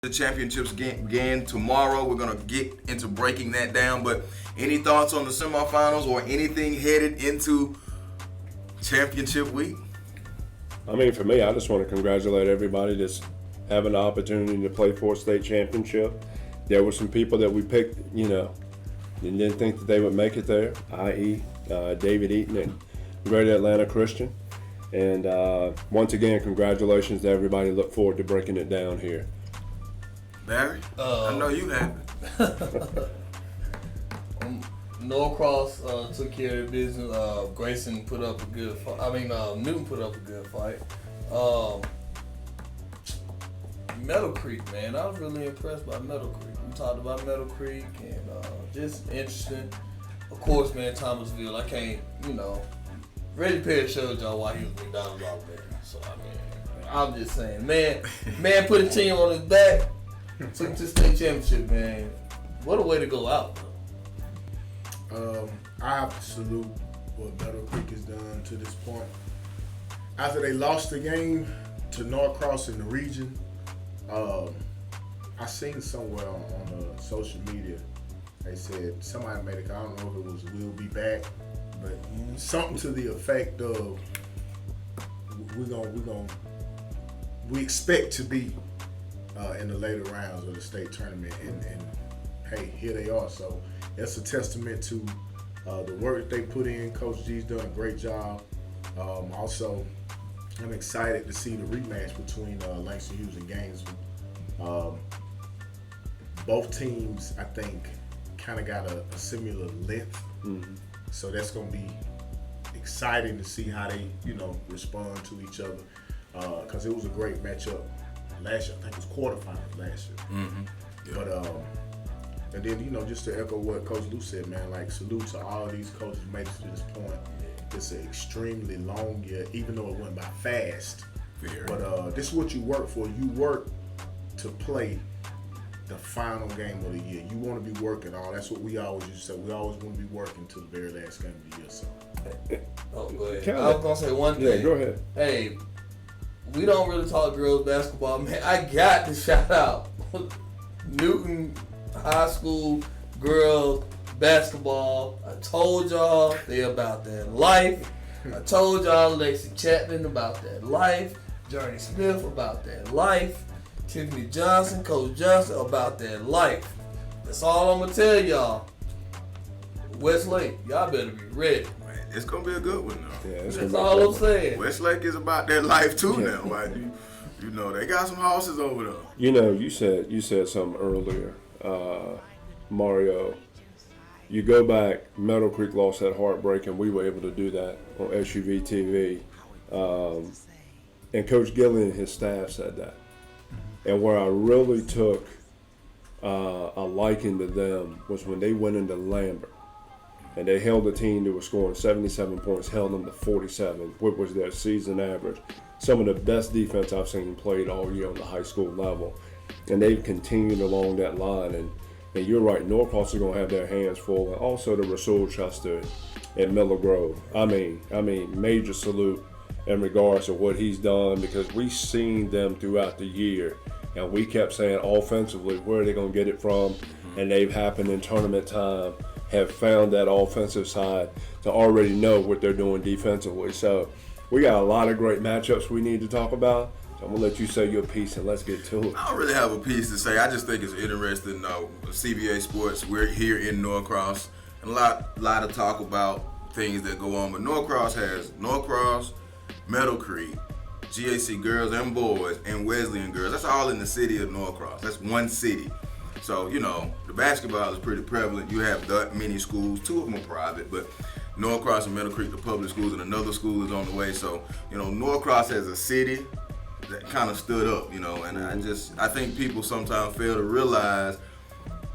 The championships again tomorrow. We're going to get into breaking that down. But any thoughts on the semifinals or anything headed into championship week? I mean, for me, I just want to congratulate everybody that's having the opportunity to play for a state championship. There were some people that we picked, and didn't think that they would make it there, i.e. David Eaton and Greater Atlanta Christian. And once again, congratulations to everybody. Look forward to breaking it down here. Barry, I know you happy. Norcross took care of business. Grayson put up a good fight. Newton put up a good fight. Meadow Creek, man, I was really impressed by Meadow Creek. We talked about Meadow Creek and just interesting. Of course, man, Thomasville. I can't, Reggie Perry showed y'all why he was McDonald's All-American. So I'm just saying, man put a team on his back. Took it to state championship, man. What a way to go out, I have to salute what Meadow Creek has done to this point. After they lost the game to Norcross in the region, I seen somewhere on social media, they said somebody made I don't know if it was "We'll be back," but something to the effect of we expect to be in the later rounds of the state tournament, and hey, here they are. So that's a testament to the work they put in. Coach G's done a great job. Also, I'm excited to see the rematch between Langston Hughes and Gainesville. Both teams, I think, kind of got a similar length. Mm-hmm. So that's going to be exciting to see how they, respond to each other. Because it was a great matchup last year. I think it was quarterfinals last year. Mm-hmm. Yeah. But and then just to echo what Coach Lou said, man, like salute to all these coaches who made it to this point. It's an extremely long year, even though it went by fast. Fair. But this is what you work for. You work to play the final game of the year. You want to be working all. That's what we always used to say. We always want to be working to the very last game of the year. So. Oh, go ahead. I was gonna say one thing. Yeah, go ahead. Hey, we don't really talk girls basketball, man. I got to shout out Newton High School girls basketball. I told y'all they about that life. I told y'all Lacey Chapman about that life. Journey Smith about that life. Tiffany Johnson, Coach Johnson about that life. That's all I'm gonna tell y'all. Westlake, y'all better be ready. It's gonna be a good one though. Yeah, that's all I'm saying. Westlake is about that life too now. Like they got some horses over there. You said something earlier, Mario. You go back, Meadow Creek lost that heartbreak, and we were able to do that on SUV TV. And Coach Gillian and his staff said that. And where I really took a liking to them was when they went into Lambert. And they held a team that was scoring 77 points, held them to 47, which was their season average. Some of the best defense I've seen played all year on the high school level. And they've continued along that line. And you're right, Norcross are going to have their hands full. And also to Rasul Chester and Miller Grove. I mean, major salute in regards to what he's done, because we've seen them throughout the year. And we kept saying offensively, where are they going to get it from? And they've happened in tournament time, have found that offensive side to already know what they're doing defensively. So we got a lot of great matchups we need to talk about. So I'm going to let you say your piece and let's get to it. I don't really have a piece to say. I just think it's interesting. CBA Sports, we're here in Norcross. And a lot of talk about things that go on. But Norcross has Norcross, Meadow Creek, GAC girls and boys, and Wesleyan girls. That's all in the city of Norcross. That's one city. So, the basketball is pretty prevalent. You have that many schools. 2 of them are private, but Norcross and Meadow Creek are public schools, and another school is on the way. So, Norcross as a city that kind of stood up, and I think people sometimes fail to realize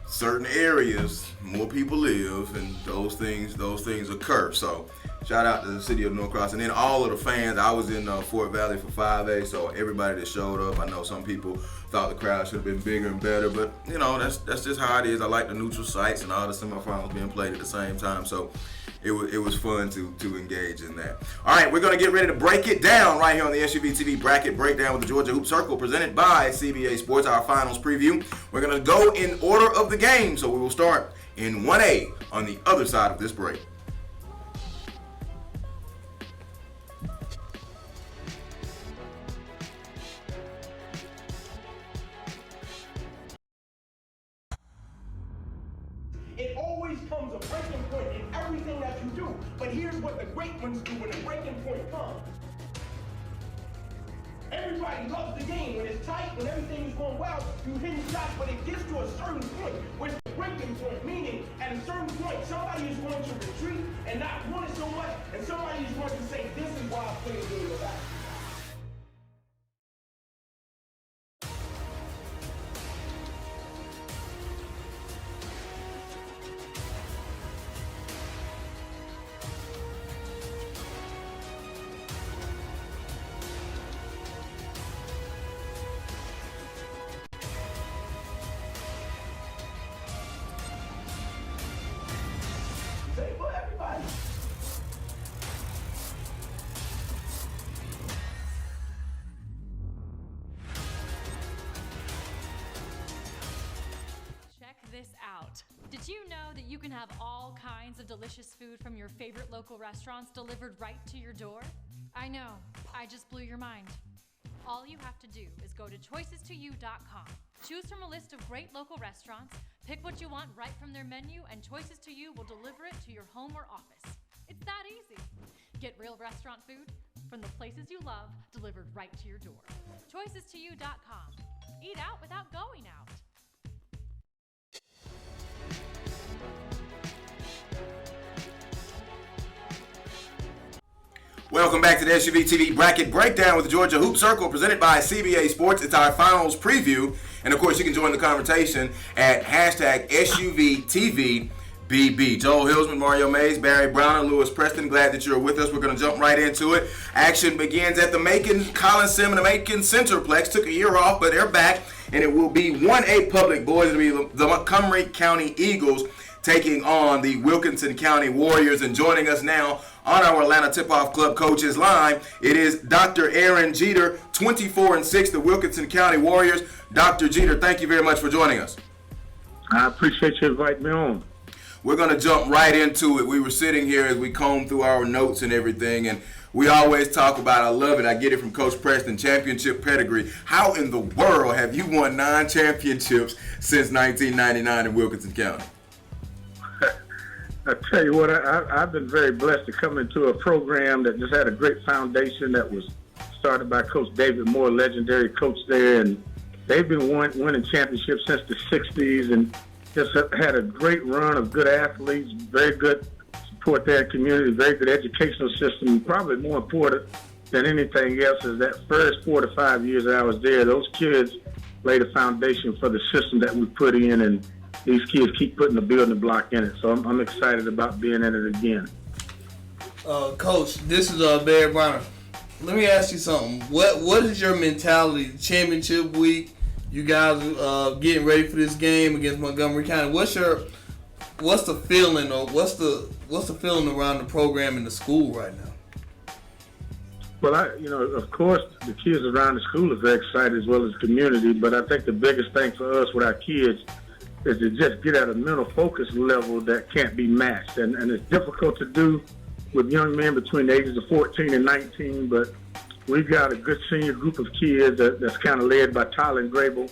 certain areas, more people live, and those things occur. So, Shout out to the city of Norcross, and then all of the fans. I was in Fort Valley for 5A, so everybody that showed up. I know some people thought the crowd should have been bigger and better, but you know that's just how it is. I like the neutral sites and all the semifinals being played at the same time, so it was fun to engage in that. All right, we're gonna get ready to break it down right here on the SUV TV Bracket Breakdown with the Georgia Hoop Circle, presented by CBA Sports. Our finals preview. We're gonna go in order of the game, so we will start in 1A on the other side of this break. It always comes a breaking point in everything that you do. But here's what the great ones do when the breaking point comes. Everybody loves the game. When it's tight, when everything is going well, you hit shots, but it gets to a certain point where it's the breaking point, meaning at a certain point, somebody is going to retreat and not want it so much, and somebody is going to say, this is why I play the game of basketball. Say for everybody. Check this out. Did you know that you can have all kinds of delicious food from your favorite local restaurants delivered right to your door? I know, I just blew your mind. All you have to do is go to choices2you.com. Choose from a list of great local restaurants, pick what you want right from their menu, and Choices to You will deliver it to your home or office. It's that easy. Get real restaurant food from the places you love delivered right to your door. Choices2you.com. Eat out without going out. Welcome back to the SUV TV Bracket Breakdown with the Georgia Hoop Circle, presented by CBA Sports. It's our finals preview. And, of course, you can join the conversation at hashtag SUVTVBB. Joel Hilsman, Mario Mays, Barry Brown, and Lewis Preston, glad that you're with us. We're going to jump right into it. Action begins at the Macon Coliseum and the Macon Centerplex. Took a year off, but they're back. And it will be 1A Public Boys. It'll be the Montgomery County Eagles taking on the Wilkinson County Warriors. And joining us now on our Atlanta Tip-Off Club coaches line, it is Dr. Aaron Jeter, 24-6, the Wilkinson County Warriors. Dr. Jeter, thank you very much for joining us. I appreciate you inviting me on. We're going to jump right into it. We were sitting here as we combed through our notes and everything, and we always talk about, I love it, I get it from Coach Preston, championship pedigree. How in the world have you won 9 championships since 1999 in Wilkinson County? I tell you what, I've been very blessed to come into a program that just had a great foundation that was started by Coach David Moore, legendary coach there, and they've been winning championships since the 60s and just had a great run of good athletes, very good support there in the community, very good educational system. Probably more important than anything else is that first 4 to 5 years that I was there, those kids laid a foundation for the system that we put in, and these kids keep putting the building block in it. So I'm excited about being in it again. Coach, this is Barry Brown. Let me ask you something. What is your mentality? Championship week, you guys getting ready for this game against Montgomery County. What's the feeling, or what's the feeling around the program in the school right now? Well, of course, the kids around the school are very excited as well as the community. But I think the biggest thing for us with our kids is to just get at a mental focus level that can't be matched. And it's difficult to do with young men between the ages of 14 and 19, but we've got a good senior group of kids that's kind of led by Tyler Grable.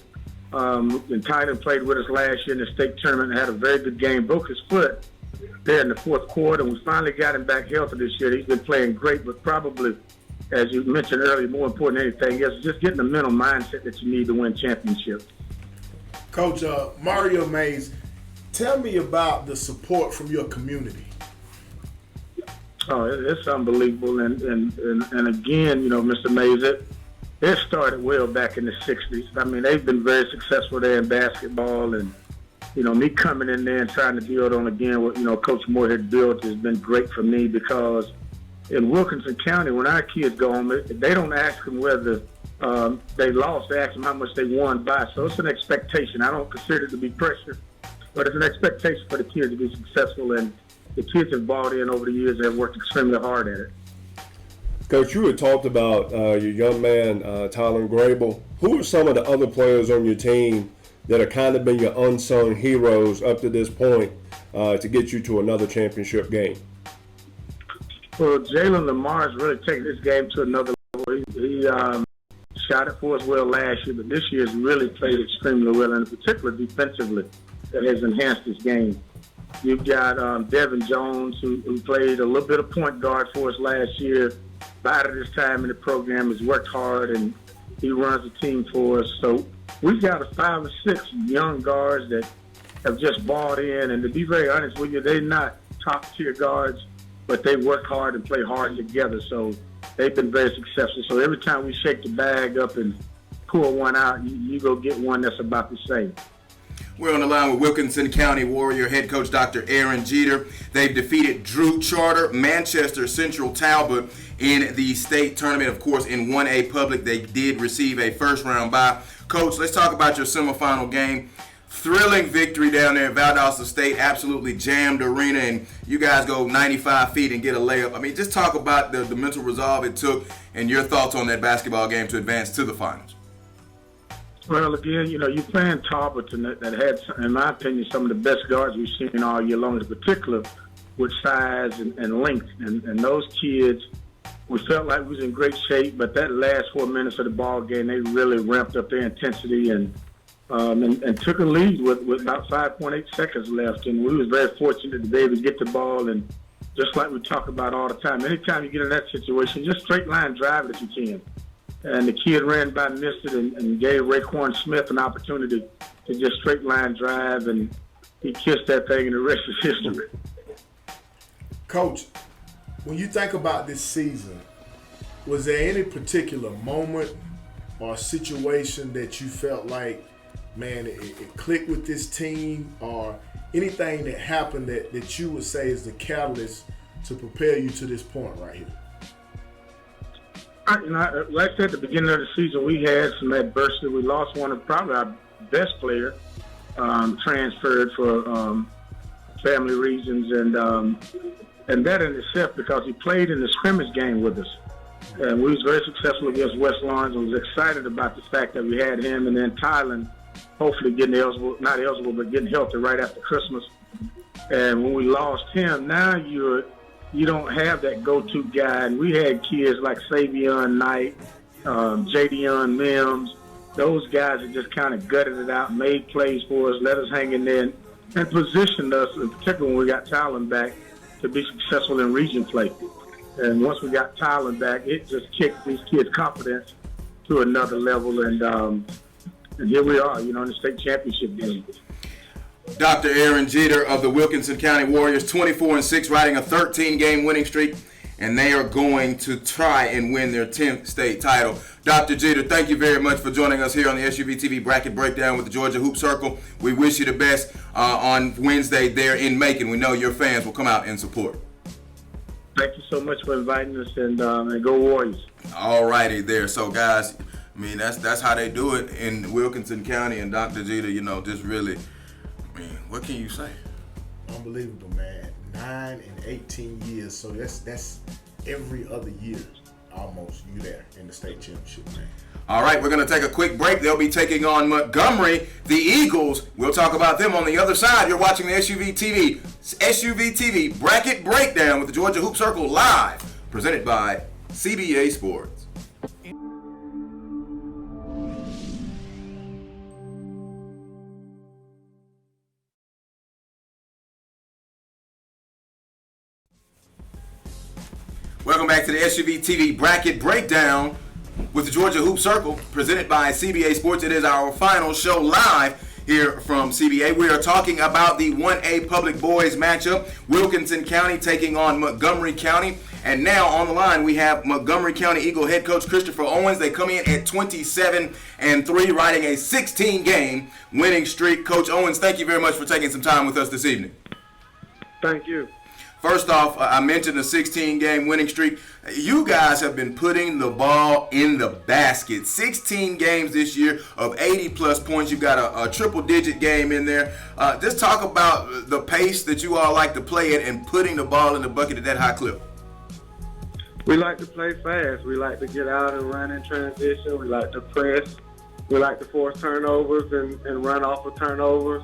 And Tyler played with us last year in the state tournament and had a very good game, broke his foot there in the fourth quarter, and we finally got him back healthy this year. He's been playing great, but probably, as you mentioned earlier, more important than anything else, just getting the mental mindset that you need to win championships. Coach Mario Mays, tell me about the support from your community. Oh, it's unbelievable, and again, Mr. Mays, it started well back in the 60s. I mean, they've been very successful there in basketball, and me coming in there and trying to build on again what Coach Moore had built has been great for me, because in Wilkinson County, when our kids go home, they don't ask them whether they lost. They ask them how much they won by. So it's an expectation. I don't consider it to be pressure, but it's an expectation for the kids to be successful. And the kids have bought in over the years and have worked extremely hard at it. Coach, you had talked about your young man, Tyler Grable. Who are some of the other players on your team that have kind of been your unsung heroes up to this point to get you to another championship game? Well, Jalen Lamar has really taken this game to another level. He shot it for us well last year, but this year has really played extremely well, and in particular defensively, that has enhanced his game. You've got Devin Jones, who played a little bit of point guard for us last year. By this time in the program, has worked hard, and he runs the team for us. So we've got 5 or 6 young guards that have just bought in, and to be very honest with you, they're not top-tier guards, but they work hard and play hard together. So they've been very successful. So every time we shake the bag up and pull one out, you go get one that's about the same. We're on the line with Wilkinson County Warrior head coach Dr. Aaron Jeter. They've defeated Drew Charter, Manchester Central Talbot in the state tournament. Of course, in 1A Public, they did receive a first-round bye. Coach, let's talk about your semifinal game. Thrilling victory down there at Valdosta State. Absolutely jammed arena, and you guys go 95 feet and get a layup. I mean, just talk about the mental resolve it took and your thoughts on that basketball game to advance to the finals. Well, again, you're playing Talbot that had, in my opinion, some of the best guards we've seen all year long, in particular with size and length. And those kids, we felt like we was in great shape, but that last 4 minutes of the ball game, they really ramped up their intensity and took a lead with about 5.8 seconds left. And we was very fortunate to be able to get the ball. And just like we talk about all the time, anytime you get in that situation, just straight line drive it if you can. And the kid ran by, missed it, and gave Raekwon Smith an opportunity to just straight line drive, and he kissed that thing, and the rest is history. Coach, when you think about this season, was there any particular moment or situation that you felt like, man, it clicked with this team, or anything that happened that you would say is the catalyst to prepare you to this point right here? Like I said at the beginning of the season, we had some adversity. We lost one of probably our best players, transferred for family reasons, and that in itself because he played in the scrimmage game with us. And we was very successful against West Lawrence. I was excited about the fact that we had him, and then Thailand hopefully getting not eligible, but getting healthy right after Christmas. And when we lost him, now you don't have that go-to guy. And we had kids like Savion Knight, Jadion Mims. Those guys that just kind of gutted it out, made plays for us, let us hang in there, and positioned us, in particular when we got Thailand back, to be successful in region play. And once we got Thailand back, it just kicked these kids' confidence to another level. And here we are, in the state championship game. Dr. Aaron Jeter of the Wilkinson County Warriors, 24-6, riding a 13-game winning streak, and they are going to try and win their 10th state title. Dr. Jeter, thank you very much for joining us here on the SUV TV Bracket Breakdown with the Georgia Hoop Circle. We wish you the best on Wednesday there in Macon. We know your fans will come out and support. Thank you so much for inviting us, and go Warriors. All righty there. So, guys, I mean, that's how they do it in Wilkinson County, and Dr. Jeter, just really, what can you say? Unbelievable, man. 9 and 18 years, so that's every other year almost you there in the state championship, man. All right, we're going to take a quick break. They'll be taking on Montgomery, the Eagles. We'll talk about them on the other side. You're watching the SUV TV Bracket Breakdown with the Georgia Hoop Circle live, presented by CBA Sports. Welcome back to the SUV TV Bracket Breakdown with the Georgia Hoop Circle, presented by CBA Sports. It is our final show live here from CBA. We are talking about the 1A Public Boys matchup, Wilkinson County taking on Montgomery County. And now on the line we have Montgomery County Eagle head coach Christopher Owens. They come in at 27-3, riding a 16-game winning streak. Coach Owens, thank you very much for taking some time with us this evening. Thank you. First off, I mentioned the 16-game winning streak. You guys have been putting the ball in the basket. 16 games this year of 80-plus points. You got a triple-digit game in there. Just talk about the pace that you all like to play at and putting the ball in the bucket at that high clip. We like to play fast. We like to get out and run in transition. We like to press. We like to force turnovers and run off of turnovers.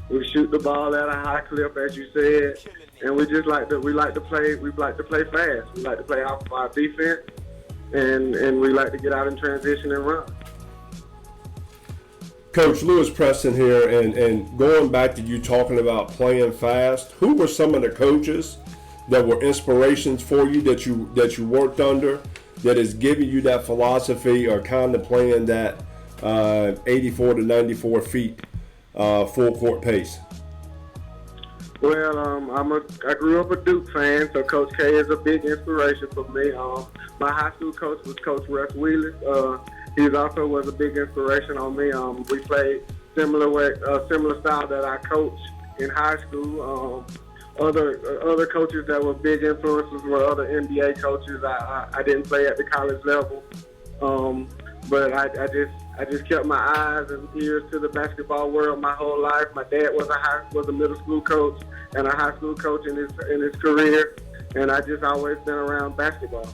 We shoot the ball at a high clip, as you said, and we like to play fast. We like to play off of our defense, and we like to get out in transition and run. Coach Lewis Preston here, and going back to you talking about playing fast, who were some of the coaches that were inspirations for you that you worked under, that is giving you that philosophy or kind of playing that 84 to 94 feet full court pace? Well, I grew up a Duke fan, so Coach K is a big inspiration for me. My high school coach was Coach Russ Wheeler. He also was a big inspiration on me. We played similar style that I coached in high school. Other coaches that were big influences were other NBA coaches. I didn't play at the college level, but I just kept my eyes and ears to the basketball world my whole life. My dad was a middle school coach and a high school coach in his career, and I just always been around basketball.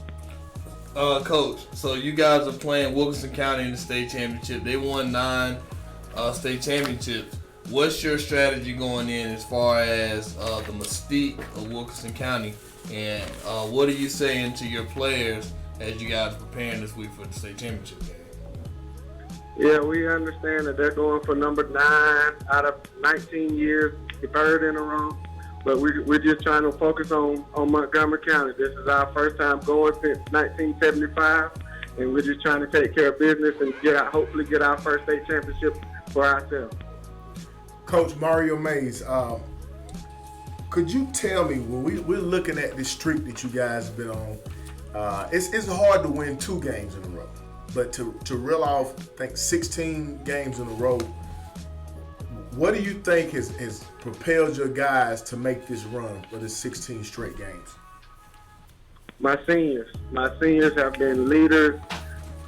Coach, so you guys are playing Wilkinson County in the state championship. They won 9 state championships. What's your strategy going in as far as the mystique of Wilkinson County, and what are you saying to your players as you guys are preparing this week for the state championship game? Yeah, we understand that they're going for number 9 out of 19 years, the 3rd in a row. But we're just trying to focus on Montgomery County. This is our first time going since 1975, and we're just trying to take care of business and hopefully get our first state championship for ourselves. Coach Mario Mays, could you tell me, when we're looking at this streak that you guys have been on, it's hard to win 2 games in a row, but to reel off, I think, 16 games in a row, what do you think has propelled your guys to make this run for the 16 straight games? My seniors have been leaders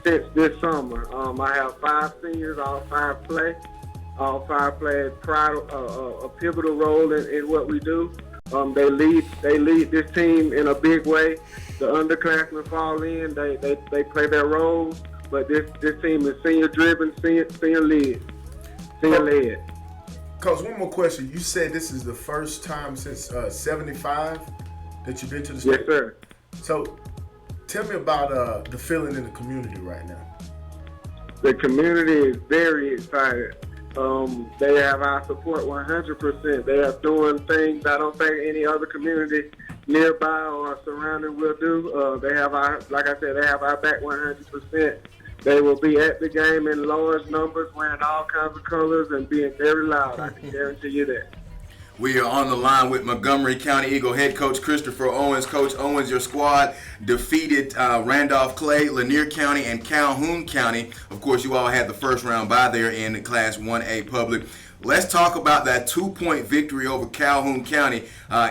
since this summer. I have 5 seniors, all 5 play. All 5 play a pivotal role in what we do. They lead this team in a big way. The underclassmen fall in. They play their roles, but this team is senior driven, senior led. Coach, one more question. You said this is the first time since 75 that you've been to the state? Yes, sir. So tell me about the feeling in the community right now. The community is very excited. They have our support 100%. They are doing things I don't think any other community nearby or surrounding will do. They have our back 100%. They will be at the game in large numbers, wearing all kinds of colors and being very loud. I can guarantee you that. We are on the line with Montgomery County Eagle head coach Christopher Owens. Coach Owens, your squad defeated Randolph Clay, Lanier County, and Calhoun County. Of course, you all had the first round bye there in Class 1A Public. Let's talk about that 2-point victory over Calhoun County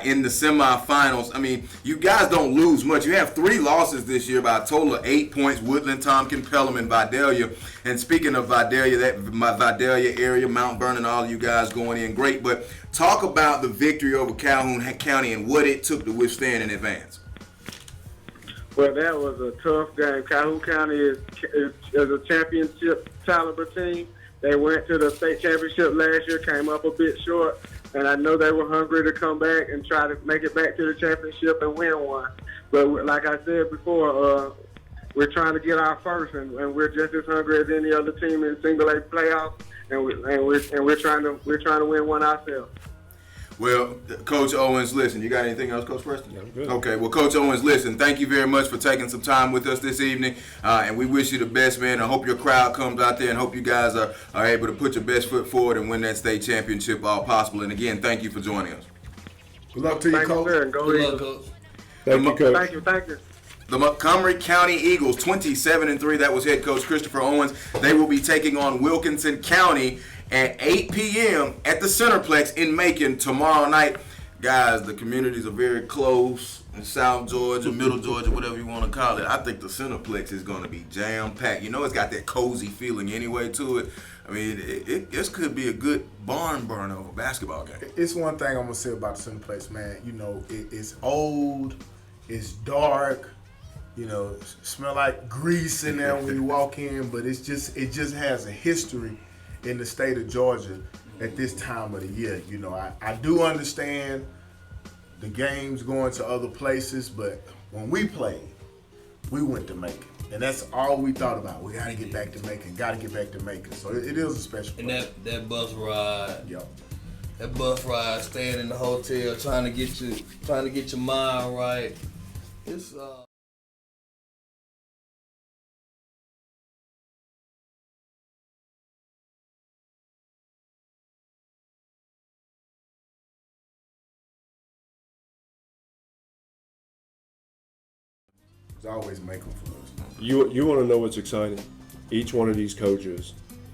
in the semifinals. I mean, you guys don't lose much. You have 3 losses this year by a total of 8 points: Woodland, Tompkin, Pelham, and Vidalia. And speaking of Vidalia, my Vidalia area, Mount Vernon, all you guys going in great. But talk about the victory over Calhoun County and what it took to withstand in advance. Well, that was a tough game. Calhoun County is a championship caliber team. They went to the state championship last year, came up a bit short, and I know they were hungry to come back and try to make it back to the championship and win one. But like I said before, we're trying to get our first, and we're just as hungry as any other team in single A playoffs, and we're trying to win one ourselves. Well, Coach Owens, listen, you got anything else, Coach Preston? Yeah, I'm good. Okay, well, Coach Owens, listen, thank you very much for taking some time with us this evening, and we wish you the best, man. I hope your crowd comes out there and hope you guys are able to put your best foot forward and win that state championship all possible. And again, thank you for joining us. Good luck to you, Thank you, Coach. sir, and go Good luck, Eagles. Coach. Thank you, Coach. Thank you. The Montgomery County Eagles, 27-3. That was head coach Christopher Owens. They will be taking on Wilkinson County at 8 p.m. at the Centerplex in Macon tomorrow night. guys, the communities are very close in South Georgia, Middle Georgia, whatever you want to call it. I think the Centerplex is going to be jam-packed. You know, it's got that cozy feeling anyway to it. I mean, this could be a good barn burner of a basketball game. It's one thing I'm gonna say about the Centerplex, man. You know, it's old, it's dark. You know, smell like grease in there when you walk in, but it just has a history in the state of Georgia at this time of the year. You know, I do understand the games going to other places, but when we played, we went to Macon. And that's all we thought about. We got to get back to Macon. So it is a special place. And that bus ride. Yep. That bus ride, staying in the hotel, trying to get your mind right. It's It's always Macon for us. You want to know what's exciting? Each one of these coaches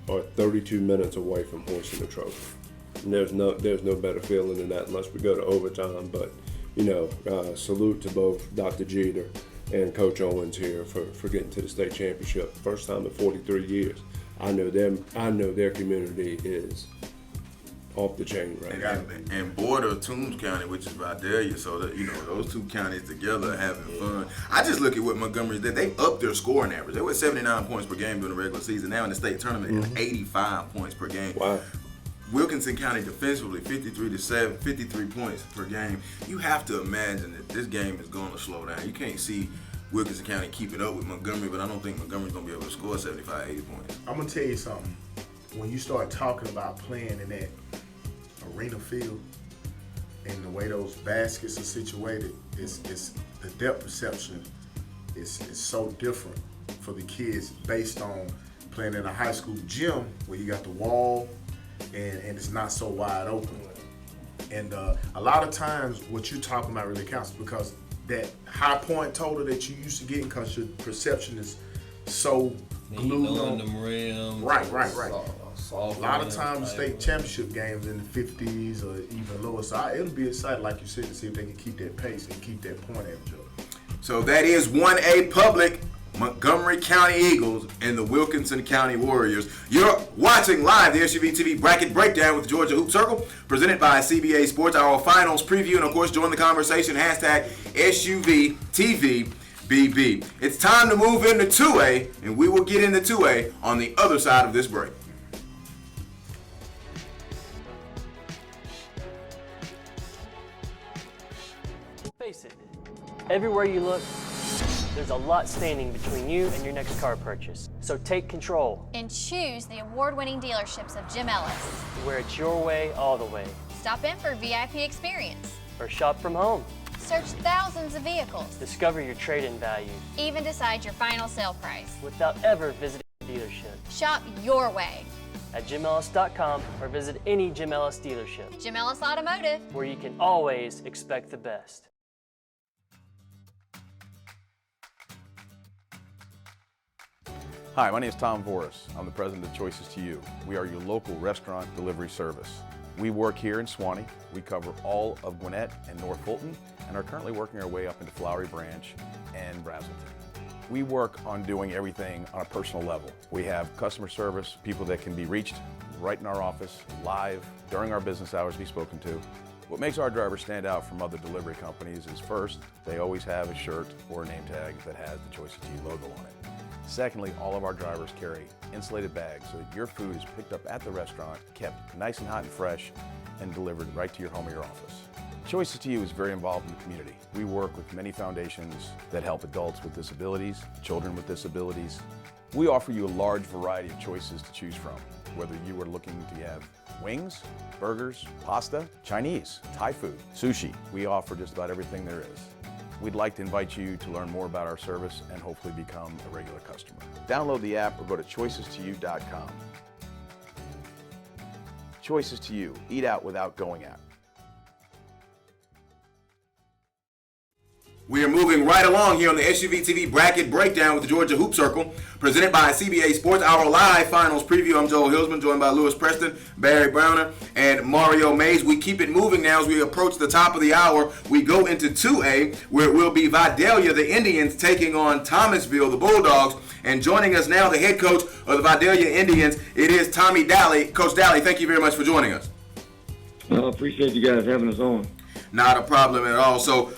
are 32 minutes away from hoisting the trophy. And there's no better feeling than that unless we go to overtime. But salute to both Dr. Jeter and Coach Owens here for getting to the state championship. First time in 43 years. I know their community is off the chain right now. And border Toombs County, which is Vidalia, so that those two counties together are having fun. I just look at what Montgomery did. They upped their scoring average. They were 79 points per game during the regular season. Now in the state tournament, it's 85 points per game. Wow. Wilkinson County defensively, 53 points per game. You have to imagine that this game is going to slow down. You can't see Wilkinson County keeping up with Montgomery, but I don't think Montgomery's going to be able to score 75, 80 points. I'm going to tell you something. When you start talking about playing in that arena field and the way those baskets are situated, it's the depth perception is so different for the kids based on playing in a high school gym where you got the wall and it's not so wide open. And a lot of times what you're talking about really counts because that high point total that you used to getting because your perception is so glued on the rim. Right. A lot of times state championship games in the 50s or even lower. So it'll be exciting, like you said, to see if they can keep that pace and keep that point average up. So that is 1A Public, Montgomery County Eagles, and the Wilkinson County Warriors. You're watching live the SUV TV Bracket Breakdown with Georgia Hoop Circle, presented by CBA Sports. Our finals preview, and of course, join the conversation, hashtag SUV TV BB. It's time to move into 2A, and we will get into 2A on the other side of this break. Face it, everywhere you look, there's a lot standing between you and your next car purchase. So take control. And choose the award-winning dealerships of Jim Ellis. Where it's your way, all the way. Stop in for VIP experience. Or shop from home. Search thousands of vehicles. Discover your trade-in value. Even decide your final sale price. Without ever visiting a dealership. Shop your way. At JimEllis.com or visit any Jim Ellis dealership. Jim Ellis Automotive. Where you can always expect the best. Hi, my name is Tom Voris. I'm the president of Choices to You. We are your local restaurant delivery service. We work here in Suwanee. We cover all of Gwinnett and North Fulton and are currently working our way up into Flowery Branch and Braselton. We work on doing everything on a personal level. We have customer service, people that can be reached right in our office, live, during our business hours, be spoken to. What makes our drivers stand out from other delivery companies is first, they always have a shirt or a name tag that has the Choices to You logo on it. Secondly, all of our drivers carry insulated bags so that your food is picked up at the restaurant, kept nice and hot and fresh, and delivered right to your home or your office. Choices to You is very involved in the community. We work with many foundations that help adults with disabilities, children with disabilities. We offer you a large variety of choices to choose from, whether you are looking to have wings, burgers, pasta, Chinese, Thai food, sushi. We offer just about everything there is. We'd like to invite you to learn more about our service and hopefully become a regular customer. Download the app or go to choices2you.com. Choices to You, eat out without going out. We are moving right along here on the SUV TV Bracket Breakdown with the Georgia Hoop Circle, presented by CBA Sports. Our live finals preview. I'm Joel Hilsman, joined by Lewis Preston, Barry Browner, and Mario Mays. We keep it moving now as we approach the top of the hour. We go into 2A, where it will be Vidalia, the Indians, taking on Thomasville, the Bulldogs. And joining us now, the head coach of the Vidalia Indians, it is Tommy Daly. Coach Daly, thank you very much for joining us. Well, I appreciate you guys having us on. Not a problem at all. So,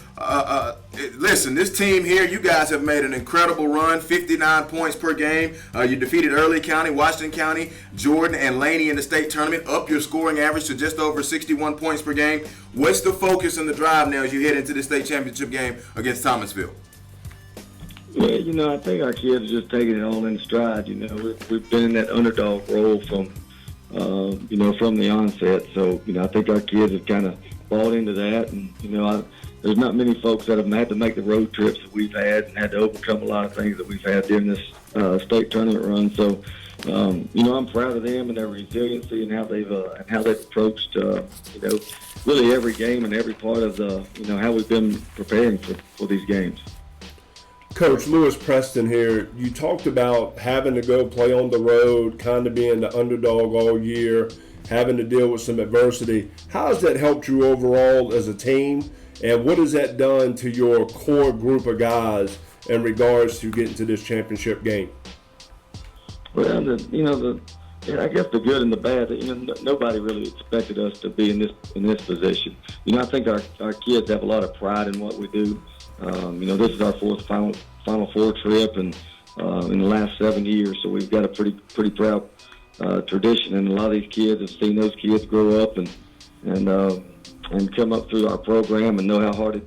listen, this team here, you guys have made an incredible run, 59 points per game. You defeated Early County, Washington County, Jordan, and Laney in the state tournament, up your scoring average to just over 61 points per game. What's the focus and the drive now as you head into the state championship game against Thomasville? Well, I think our kids are just taking it all in stride. We've been in that underdog role from the onset. So, I think our kids have kind of bought into that. And, there's not many folks that have had to make the road trips that we've had and had to overcome a lot of things that we've had during this state tournament run. So, I'm proud of them and their resiliency and how they've approached, really every game and every part of how we've been preparing for these games. Coach Lewis Preston here, you talked about having to go play on the road, kind of being the underdog all year, having to deal with some adversity. How has that helped you overall as a team, and what has that done to your core group of guys in regards to getting to this championship game? Well, I guess the good and the bad, nobody really expected us to be in this position. I think our kids have a lot of pride in what we do. This is our fourth Final Four trip, and in the last 7 years, so we've got a pretty proud tradition. And a lot of these kids have seen those kids grow up and come up through our program and know how hard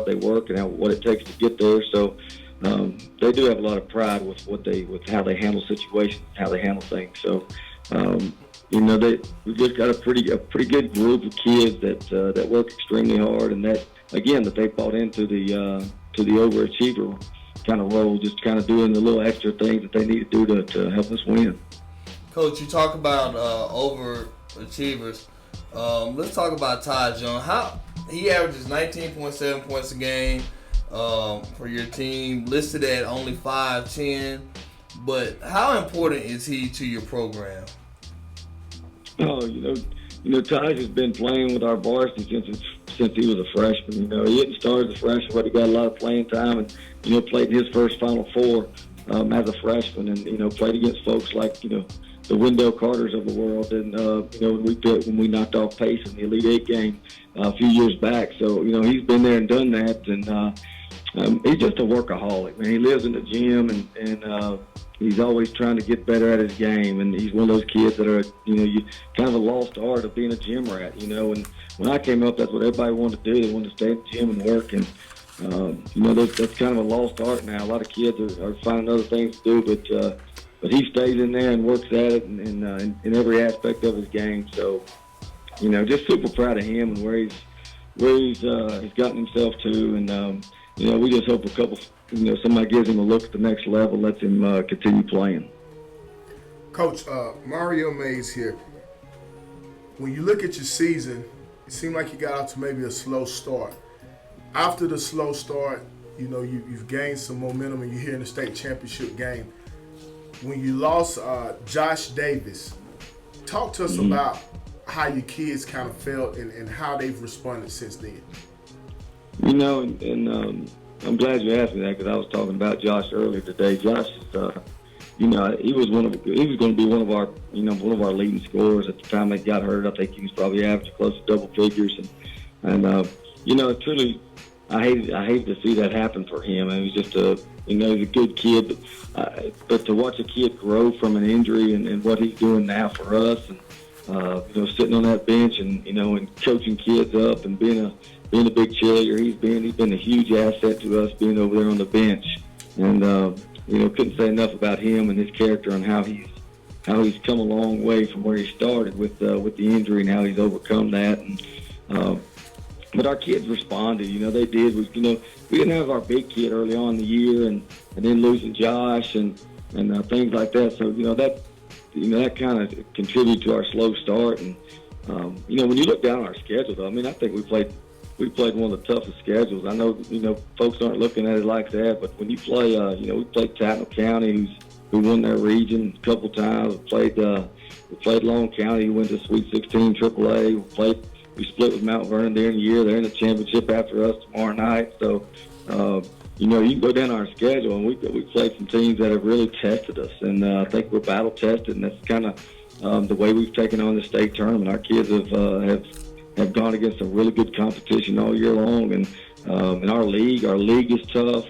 they work and what it takes to get there. So they do have a lot of pride with how they handle situations, how they handle things. So we've just got a pretty good group of kids that work extremely hard, and that they bought into the overachiever kind of role, just kind of doing the little extra things that they need to do to help us win. Coach, you talk about overachievers. Let's talk about Ty Jones. How he averages 19.7 points a game for your team, listed at only 5'10", but how important is he to your program? Oh, Ty has been playing with our varsity since he was a freshman. He hadn't started as a freshman, but he got a lot of playing time and, played in his first Final Four as a freshman and, played against folks like, the Wendell Carters of the world. And, when we knocked off Pace in the Elite Eight game a few years back. So, he's been there and done that. And he's just a workaholic, man. He lives in the gym and he's always trying to get better at his game. And he's one of those kids that are, kind of a lost art of being a gym rat, And when I came up, that's what everybody wanted to do. They wanted to stay in the gym and work. And, that's kind of a lost art now. A lot of kids are finding other things to do, but he stays in there and works at it in every aspect of his game. So, just super proud of him and where he's gotten himself to. And, we just hope somebody gives him a look at the next level, lets him continue playing. Coach, Mario Mays here. When you look at your season, it seemed like you got out to maybe a slow start. After the slow start, you've gained some momentum and you're here in the state championship game. When you lost Josh Davis, talk to us about how your kids kind of felt and how they've responded since then. I'm glad you asked me that, because I was talking about Josh earlier today. Josh is, he was going to be one of our leading scorers at the time they got hurt. I think he was probably averaging close to double figures, and truly, I hate to see that happen for him. He was just he's a good kid, but to watch a kid grow from an injury and what he's doing now for us, and sitting on that bench and and coaching kids up and being a big cheerleader, he's been a huge asset to us being over there on the bench, and couldn't say enough about him and his character and how he's come a long way from where he started with the injury and how he's overcome that. And but our kids responded. They did. We didn't have our big kid early on in the year, and then losing Josh and things like that. So that kind of contributed to our slow start. And when you look down our schedule, though, I think we played we played one of the toughest schedules. I know, folks aren't looking at it like that, but when you play, we played Tattnall County, who won their region a couple times. We played Long County, who went to Sweet 16 AAA. We split with Mount Vernon during the year. They're in the championship after us tomorrow night. So, you can go down our schedule, and we played some teams that have really tested us, and I think we're battle tested, and that's kind of the way we've taken on the state tournament. Our kids have gone against some really good competition all year long, and in our league is tough.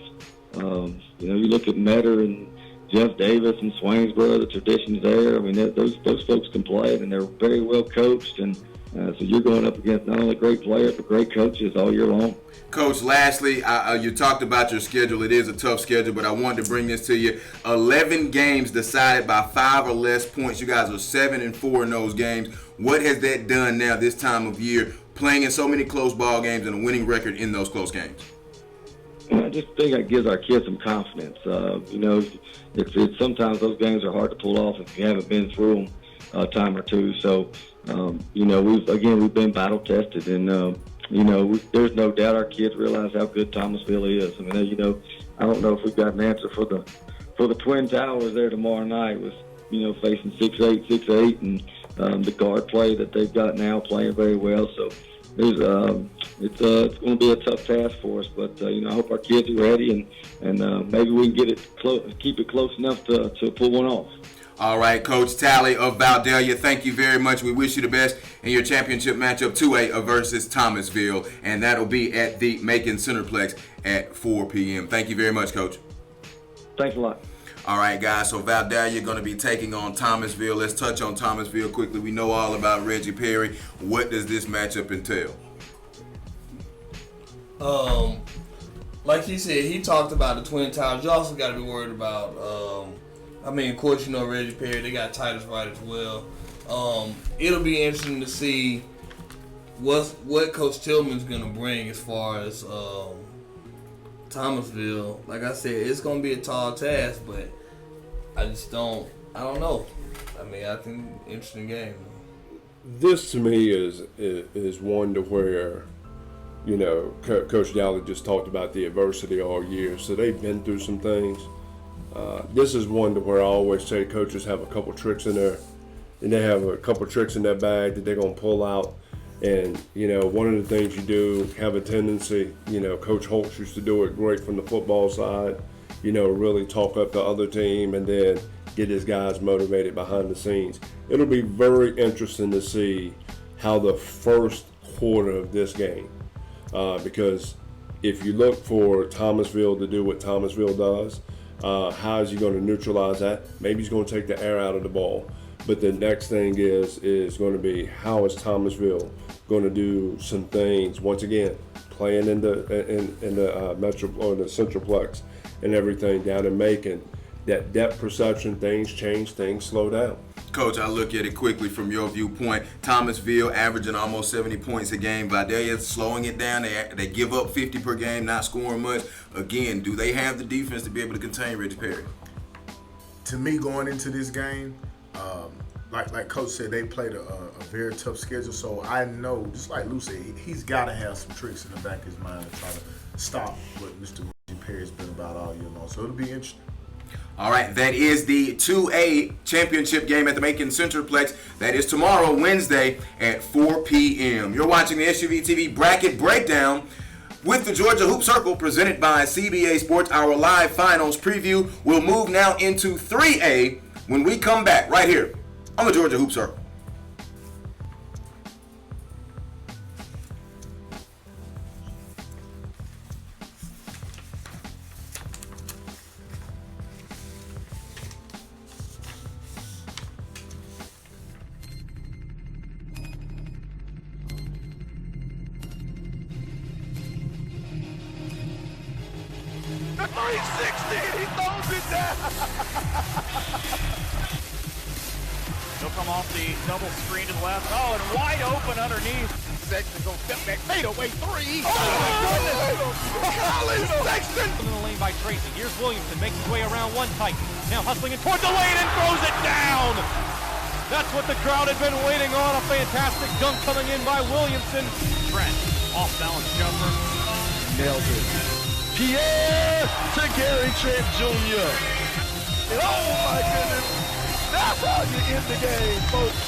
You look at Metter and Jeff Davis and Swainsboro, the traditions there. I mean, those folks can play, and they're very well coached, and so you're going up against not only great players but great coaches all year long. Coach, lastly, you talked about your schedule. It is a tough schedule, but I wanted to bring this to you. 11 games decided by 5 or less points. You guys are 7-4 in those games. What has that done now this time of year, playing in so many close ball games and a winning record in those close games? I just think it gives our kids some confidence. It's sometimes those games are hard to pull off if you haven't been through them a time or two. So, we've been battle tested, and there's no doubt our kids realize how good Thomasville is. I mean, I don't know if we've got an answer for the Twin Towers there tomorrow night with facing 6'8", 6'8", and the guard play that they've got now playing very well. So it's going to be a tough task for us, but I hope our kids are ready, and maybe we can get it keep it close enough to pull one off. All right, Coach Talley of Valdelia, thank you very much. We wish you the best in your championship matchup 2A versus Thomasville, and that'll be at the Macon Centerplex at 4 p.m. Thank you very much, Coach. Thanks a lot. All right, guys, so Valdelia going to be taking on Thomasville. Let's touch on Thomasville quickly. We know all about Reggie Perry. What does this matchup entail? Like he said, he talked about the Twin Towers. You also got to be worried about, of course, Reggie Perry. They got Titus Wright as well. It'll be interesting to see what Coach Tillman's going to bring as far as Thomasville. Like I said, it's going to be a tall task, but I don't know. I think interesting game. This to me is one to where, Coach Dowley just talked about the adversity all year, so they've been through some things. This is one to where I always say coaches have a couple tricks in there, and they have a couple tricks in their bag that they're gonna pull out. And one of the things you do have a tendency, Coach Holtz used to do it great from the football side, really talk up the other team and then get his guys motivated behind the scenes. It'll be very interesting to see how the first quarter of this game, because if you look for Thomasville to do what Thomasville does, how is he going to neutralize that? Maybe he's going to take the air out of the ball. But the next thing is going to be, how is Thomasville going to do some things, once again, playing in the Metro or the Centralplex and everything down in Macon. That depth perception, things change, things slow down. Coach, I look at it quickly from your viewpoint. Thomasville averaging almost 70 points a game. Valdelia slowing it down. They give up 50 per game, not scoring much. Again, do they have the defense to be able to contain Reggie Perry? To me, going into this game, like Coach said, they played a very tough schedule. So I know, just like Lou said, he's got to have some tricks in the back of his mind to try to stop what Mr. Reggie Perry's been about all year long. So it'll be interesting. All right, that is the 2A championship game at the Macon Centerplex. That is tomorrow, Wednesday at 4 p.m. You're watching the SUV TV Bracket Breakdown with the Georgia Hoop Circle presented by CBA Sports. Our live finals preview will move now into 3A when we come back right here on the Georgia Hoop Circle. The 360, he throws it down. He'll come off the double screen to the left. Oh, and wide open underneath. Sexton goes step back, fade away three. Oh, my goodness. Colin Sexton. In the lane by Tracy. Here's Williamson making his way around one tight. Now hustling it toward the lane and throws it down. That's what the crowd had been waiting on. A fantastic dunk coming in by Williamson. Trent, off-balance jumper. Nails it. Pierre to Gary Trent Jr. And oh my goodness, that's how you end the game, folks.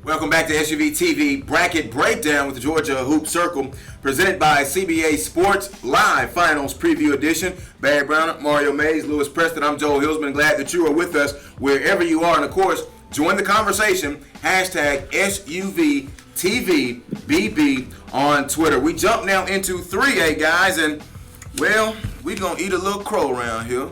Welcome back to SUV TV Bracket Breakdown with the Georgia Hoop Circle, presented by CBA Sports, live finals preview edition. Barry Brown, Mario Mays, Lewis Preston, I'm Joel Hillsman. Glad that you are with us wherever you are. And of course, join the conversation, hashtag SUVTVBB on Twitter. We jump now into 3A, guys, and, well, we're going to eat a little crow around here.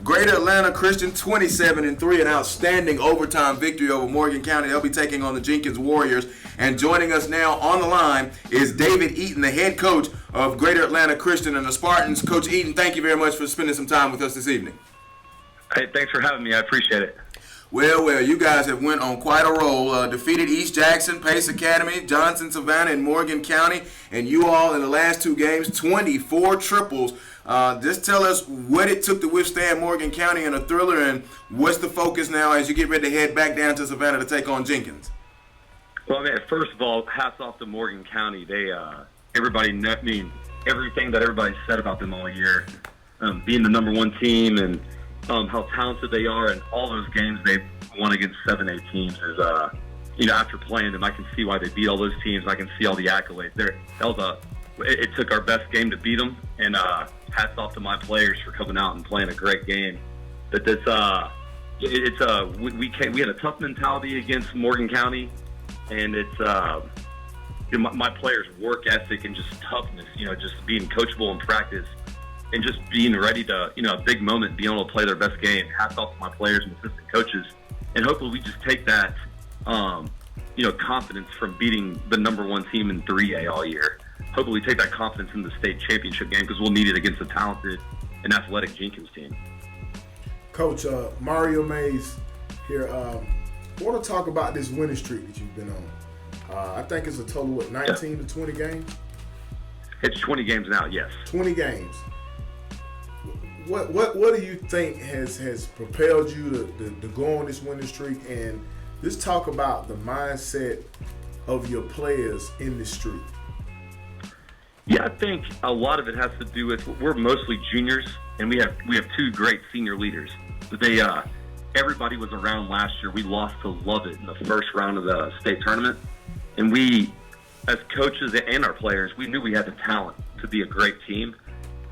Greater Atlanta Christian 27-3, an outstanding overtime victory over Morgan County. They'll be taking on the Jenkins Warriors. And joining us now on the line is David Eaton, the head coach of Greater Atlanta Christian and the Spartans. Coach Eaton, thank you very much for spending some time with us this evening. Hey, thanks for having me. I appreciate it. Well, you guys have went on quite a roll. Defeated East Jackson, Pace Academy, Johnson, Savannah, and Morgan County. And you all in the last two games, 24 triples. Just tell us what it took to withstand Morgan County in a thriller, and what's the focus now as you get ready to head back down to Savannah to take on Jenkins? Well, man, first of all, hats off to Morgan County. They, everything that everybody said about them all year, being the number one team and how talented they are, and all those games they've won against 7A teams is, after playing them, I can see why they beat all those teams. I can see all the accolades. It took our best game to beat them, and hats off to my players for coming out and playing a great game. But we had a tough mentality against Morgan County, and it's my players' work ethic and just toughness. Just being coachable in practice and just being ready to a big moment, being able to play their best game. Hats off to my players and assistant coaches, and hopefully we just take that confidence from beating the number one team in 3A all year. Hopefully take that confidence in the state championship game, because we'll need it against a talented and athletic Jenkins team. Coach, Mario Mays here. I want to talk about this winning streak that you've been on. I think it's a total of 19 to 20 games? It's 20 games now, yes. 20 games. What do you think has propelled you to go on this winning streak? And just talk about the mindset of your players in this streak. Yeah, I think a lot of it has to do with we're mostly juniors, and we have two great senior leaders. Everybody was around last year. We lost to Lovett in the first round of the state tournament, and we, as coaches and our players, we knew we had the talent to be a great team.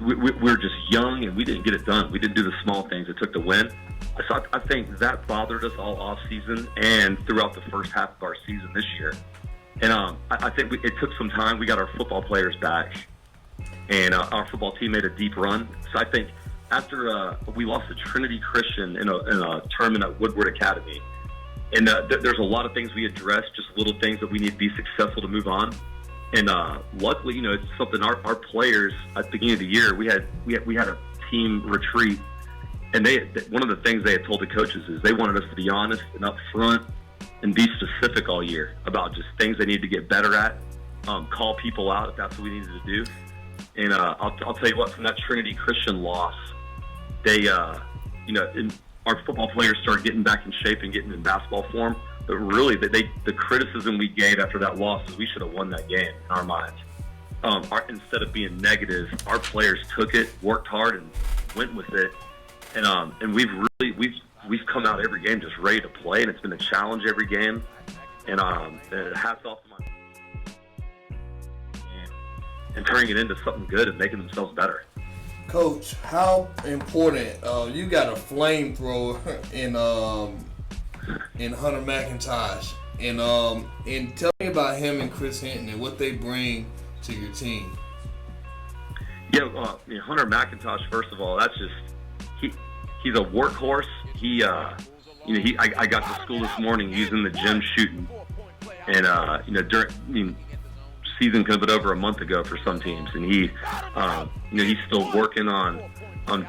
We're just young, and we didn't get it done. We didn't do the small things it took to win. So I think that bothered us all off season and throughout the first half of our season this year. And I think it took some time. We got our football players back, and our football team made a deep run. So I think after we lost to Trinity Christian in a tournament at Woodward Academy, and there's a lot of things we addressed, just little things that we need to be successful to move on. And luckily, it's something our players at the beginning of the year we had a team retreat, and one of the things they had told the coaches is they wanted us to be honest and upfront and be specific all year about just things they need to get better at, call people out if that's what we needed to do. And I'll tell you what, from that Trinity Christian loss, they, our football players started getting back in shape and getting in basketball form. But really, the criticism we gave after that loss is we should have won that game in our minds. Instead of being negative, our players took it, worked hard, and went with it. And we've come out every game just ready to play, and it's been a challenge every game. And hats off to my and turning it into something good and making themselves better. Coach, how important? You got a flamethrower in Hunter McIntosh, and tell me about him and Chris Hinton and what they bring to your team. Yeah, Hunter McIntosh. First of all, that's just he's a workhorse. I got to school this morning. He's in the gym shooting, and season could have been over a month ago for some teams, and he's still working on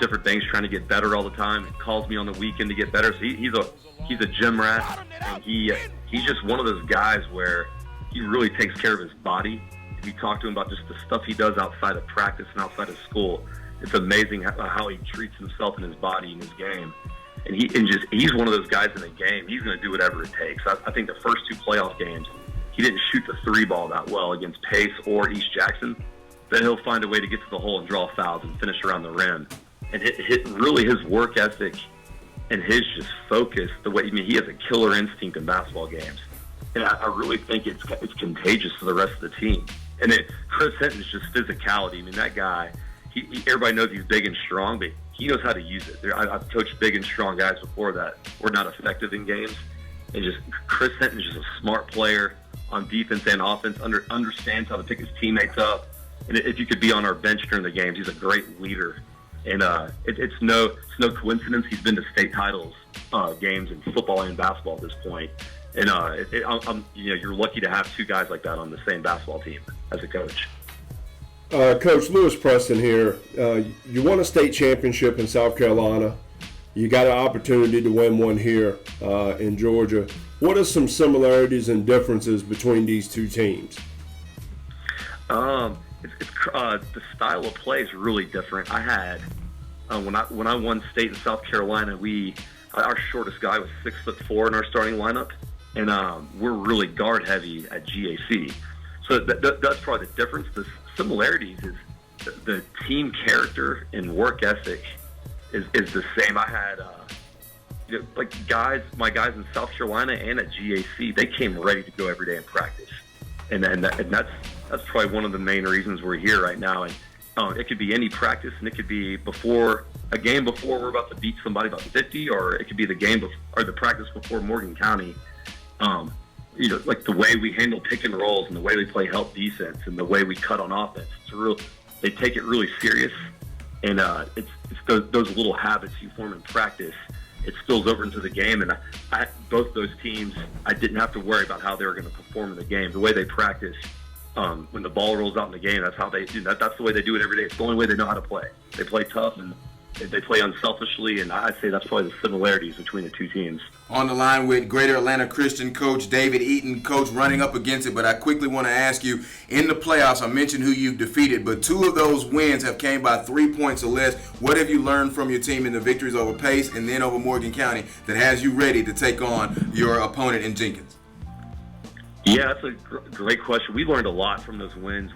different things, trying to get better all the time. He calls me on the weekend to get better. So he's a gym rat, and he's just one of those guys where he really takes care of his body. If you talk to him about just the stuff he does outside of practice and outside of school, it's amazing how he treats himself and his body in his game. And he's one of those guys in the game. He's going to do whatever it takes. I think the first 2 playoff games, he didn't shoot the 3 ball that well against Pace or East Jackson, but he'll find a way to get to the hole and draw fouls and finish around the rim. And really his work ethic and his just focus, he has a killer instinct in basketball games. And I really think it's contagious to the rest of the team. And Chris Hinton's just physicality. I mean, that guy, everybody knows he's big and strong, but he knows how to use it. I've coached big and strong guys before that were not effective in games. And Chris Hinton's just a smart player on defense and offense, understands how to pick his teammates up. And if you could be on our bench during the games, he's a great leader. And it's no coincidence he's been to state titles games in football and basketball at this point. And you're lucky to have 2 guys like that on the same basketball team as a coach. Coach, Lewis Preston here. You won a state championship in South Carolina. You got an opportunity to win one here in Georgia. What are some similarities and differences between these 2 teams? The style of play is really different. I had when I won state in South Carolina, our shortest guy was 6'4" in our starting lineup, and we're really guard heavy at GAC. So that's probably the difference. The similarities is the team character and work ethic is the same. I had my guys in South Carolina and at GAC, they came ready to go every day in practice, and that's probably one of the main reasons we're here right now. And it could be any practice, and it could be before a game before we're about to beat somebody about 50, or it could be the game or the practice before Morgan County. Like the way we handle pick and rolls and the way we play help defense and the way we cut on offense. They take it really serious, and it's those little habits you form in practice. It spills over into the game, and both those teams, I didn't have to worry about how they were going to perform in the game. The way they practice, when the ball rolls out in the game, that's how they do that. That's the way they do it every day. It's the only way they know how to play. They play tough and they play unselfishly, and I'd say that's probably the similarities between the 2 teams. On the line with Greater Atlanta Christian coach David Eaton, coach running up against it, but I quickly want to ask you, in the playoffs, I mentioned who you've defeated, but 2 of those wins have came by 3 points or less. What have you learned from your team in the victories over Pace and then over Morgan County that has you ready to take on your opponent in Jenkins? Yeah, that's a great question. We learned a lot from those wins.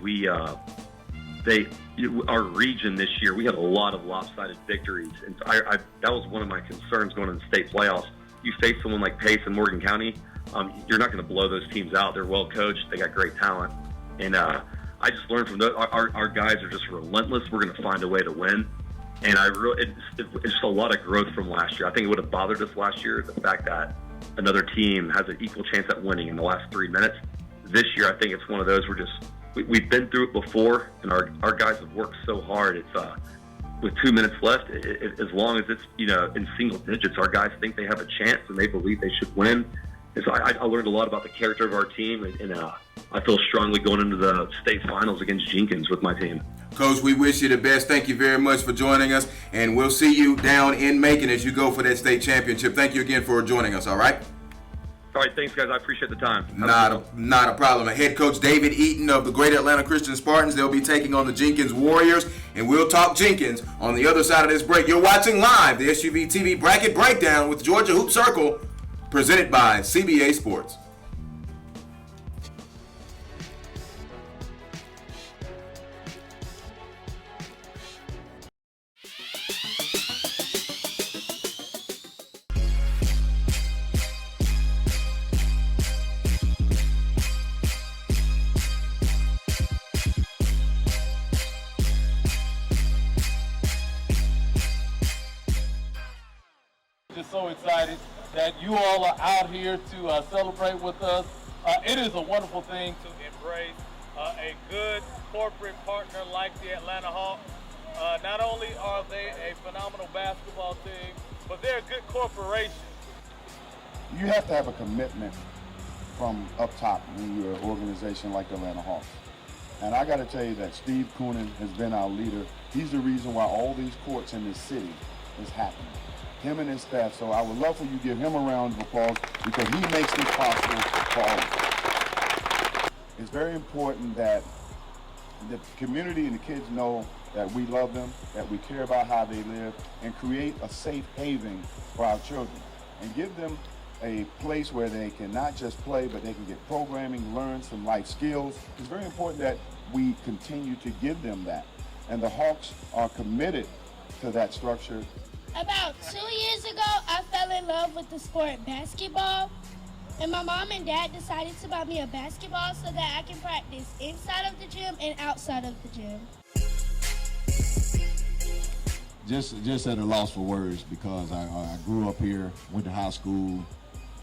Our region this year, we had a lot of lopsided victories, and that was one of my concerns going into state playoffs. You face someone like Pace and Morgan County, you're not going to blow those teams out. They're well coached, they got great talent, and I just learned from those. Our guys are just relentless. We're going to find a way to win, and it's just a lot of growth from last year. I think it would have bothered us last year, the fact that another team has an equal chance at winning in the last 3 minutes. This year, I think it's one of those we've been through it before, and our guys have worked so hard. It's with 2 minutes left, as long as it's in single digits, our guys think they have a chance and they believe they should win. And so I learned a lot about the character of our team, and I feel strongly going into the state finals against Jenkins with my team. Coach, we wish you the best. Thank you very much for joining us, and we'll see you down in Macon as you go for that state championship. Thank you again for joining us, all right? All right, thanks, guys. I appreciate the time. Not a problem. Head coach David Eaton of the Greater Atlanta Christian Spartans. They'll be taking on the Jenkins Warriors, and we'll talk Jenkins on the other side of this break. You're watching live the SUV TV Bracket Breakdown with Georgia Hoop Circle presented by CBA Sports. Just so excited that you all are out here to celebrate with us. It is a wonderful thing to embrace a good corporate partner like the Atlanta Hawks. Not only are they a phenomenal basketball team, but they're a good corporation. You have to have a commitment from up top when you're an organization like the Atlanta Hawks. And I got to tell you that Steve Koonin has been our leader. He's the reason why all these courts in this city is happening. Him and his staff. So I would love for you to give him a round of applause because he makes this possible for all of us. It's very important that the community and the kids know that we love them, that we care about how they live, and create a safe haven for our children. And give them a place where they can not just play, but they can get programming, learn some life skills. It's very important that we continue to give them that. And the Hawks are committed to that structure. About 2 years ago, I fell in love with the sport basketball, and my mom and dad decided to buy me a basketball so that I can practice inside of the gym and outside of the gym. Just at a loss for words because I grew up here, went to high school,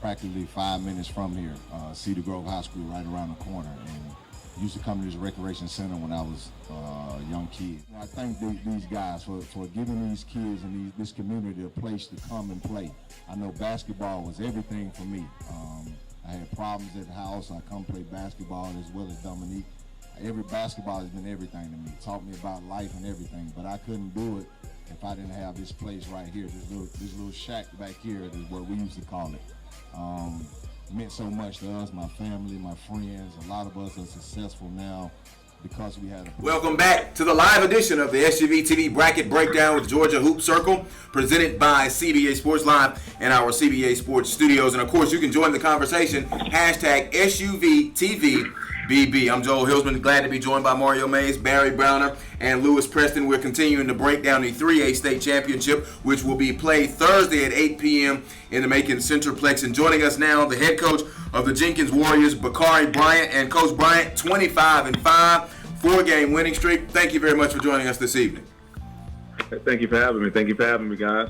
practically 5 minutes from here, Cedar Grove High School right around the corner, and used to come to this recreation center when I was a young kid. I thank these guys for giving these kids and this community a place to come and play. I know basketball was everything for me. I had problems at the house. I come play basketball as well as Dominique. Basketball has been everything to me. Taught me about life and everything, but I couldn't do it if I didn't have this place right here, this little shack back here is what we used to call it. Meant so much to us, my family, my friends. A lot of us are successful now because we had a... Welcome back to the live edition of the SUV TV Bracket Breakdown with Georgia Hoop Circle, presented by CBA Sports Live and our CBA Sports Studios. And of course, you can join the conversation, hashtag SUVTVBB. I'm Joel Hilsman, glad to be joined by Mario Mays, Barry Browner, and Lewis Preston. We're continuing to break down the 3A state championship, which will be played Thursday at 8 p.m. in the Macon Centerplex. And joining us now, the head coach of the Jenkins Warriors, Bakari Bryant. And Coach Bryant, 25-5, 4-game winning streak. Thank you very much for joining us this evening. Thank you for having me. Thank you for having me, guys.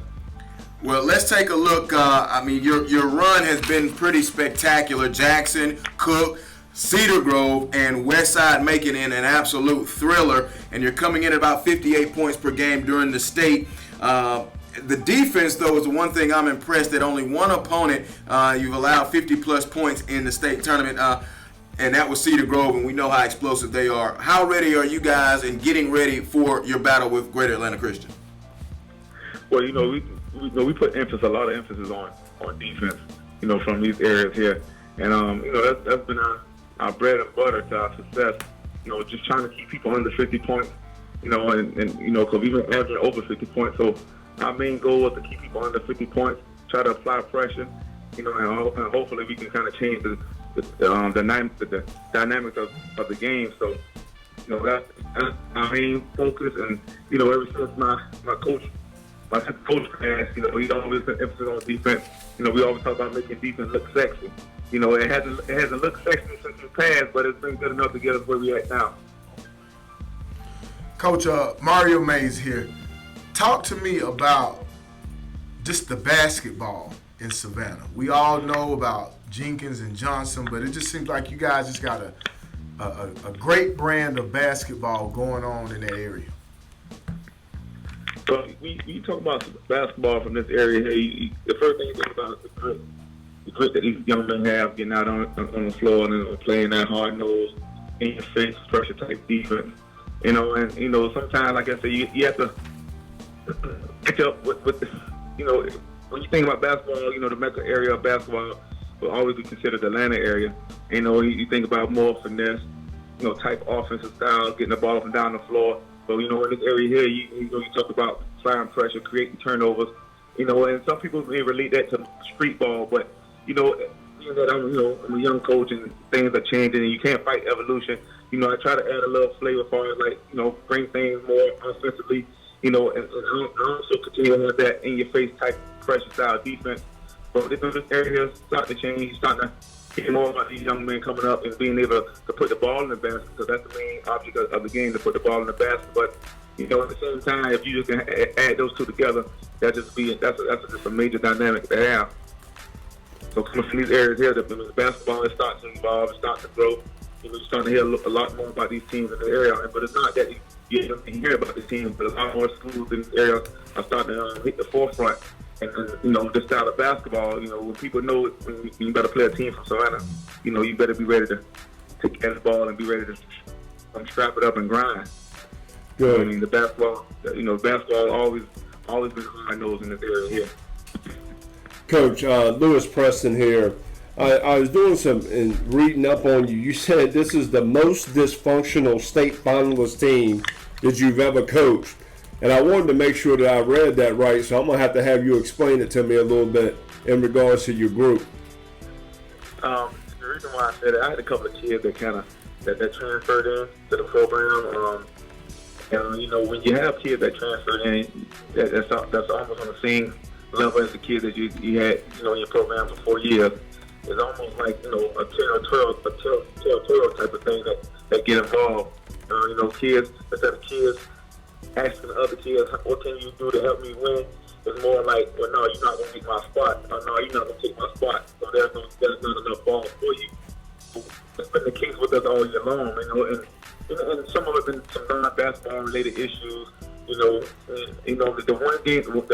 Well, let's take a look. Your run has been pretty spectacular. Jackson, Cook, Cedar Grove, and Westside making it an absolute thriller, and you're coming in at about 58 points per game during the state. The defense, though, is the one thing I'm impressed that only one opponent you've allowed 50-plus points in the state tournament, and that was Cedar Grove, and we know how explosive they are. How ready are you guys in getting ready for your battle with Greater Atlanta Christian? Well, we put a lot of emphasis on defense, from these areas here, and that's been our bread and butter to our success. Just trying to keep people under 50 points, and because we've been averaging over 50 points. So our main goal was to keep people under 50 points, try to apply pressure, and hopefully we can kind of change the dynamics of the game. So, that's our main focus. And ever since my coach class, he always put emphasis on defense. We always talk about making defense look sexy. It hasn't looked sexy since the past, but it's been good enough to get us where we're at now. Coach, Mario Mays here. Talk to me about just the basketball in Savannah. We all know about Jenkins and Johnson, but it just seems like you guys just got a great brand of basketball going on in that area. So you talk about basketball from this area here, the first thing you think about is the grit. The grit that these young men have, getting out on the floor and playing that hard-nosed, in-your-face, pressure-type defense. And sometimes, like I said, you have to catch up with the, when you think about basketball, the Mecca area of basketball will always be considered the Atlanta area. You think about more finesse, type offensive styles, getting the ball up and down the floor. So, in this area here, you talk about applying pressure, creating turnovers, and some people may relate that to street ball, but, being that I'm a young coach and things are changing and you can't fight evolution. I try to add a little flavor for it, bring things more offensively, and also continue to have that in-your-face type pressure style defense. But this area is starting to change. Starting to hear more about these young men coming up and being able to put the ball in the basket, because that's the main object of the game, to put the ball in the basket. But at the same time, if you just can add those two together, that's just a major dynamic to have. So coming from these areas here, the basketball is starting to evolve, it's starting to grow. You're starting to hear a lot more about these teams in the area, but it's not that you don't hear about the teams, but a lot more schools in the area are starting to hit the forefront. And this style of basketball, when people know it, when you better play a team from Savannah, you better be ready to take the ball and be ready to strap it up and grind. Good. I mean, the basketball, basketball always been high-nosed in this area here. Coach, Lewis Preston here. I was doing some and reading up on you. You said this is the most dysfunctional state finalist team that you've ever coached. And I wanted to make sure that I read that right, so I'm going to have you explain it to me a little bit in regards to your group. The reason why I said it, I had a couple of kids that that transferred in to the program. And when you have kids that transferred in, that's almost on the same level as the kids that you had, in your program for 4 years. It's almost like, a territorial type of thing that get involved. Kids, instead of kids asking other kids, what can you do to help me win? It's more like, well, no, you're not going to take my spot. Or no, you're not going to take my spot. So there's not enough ball for you. It's been the case with us all year long, and some of it been some non-basketball related issues. The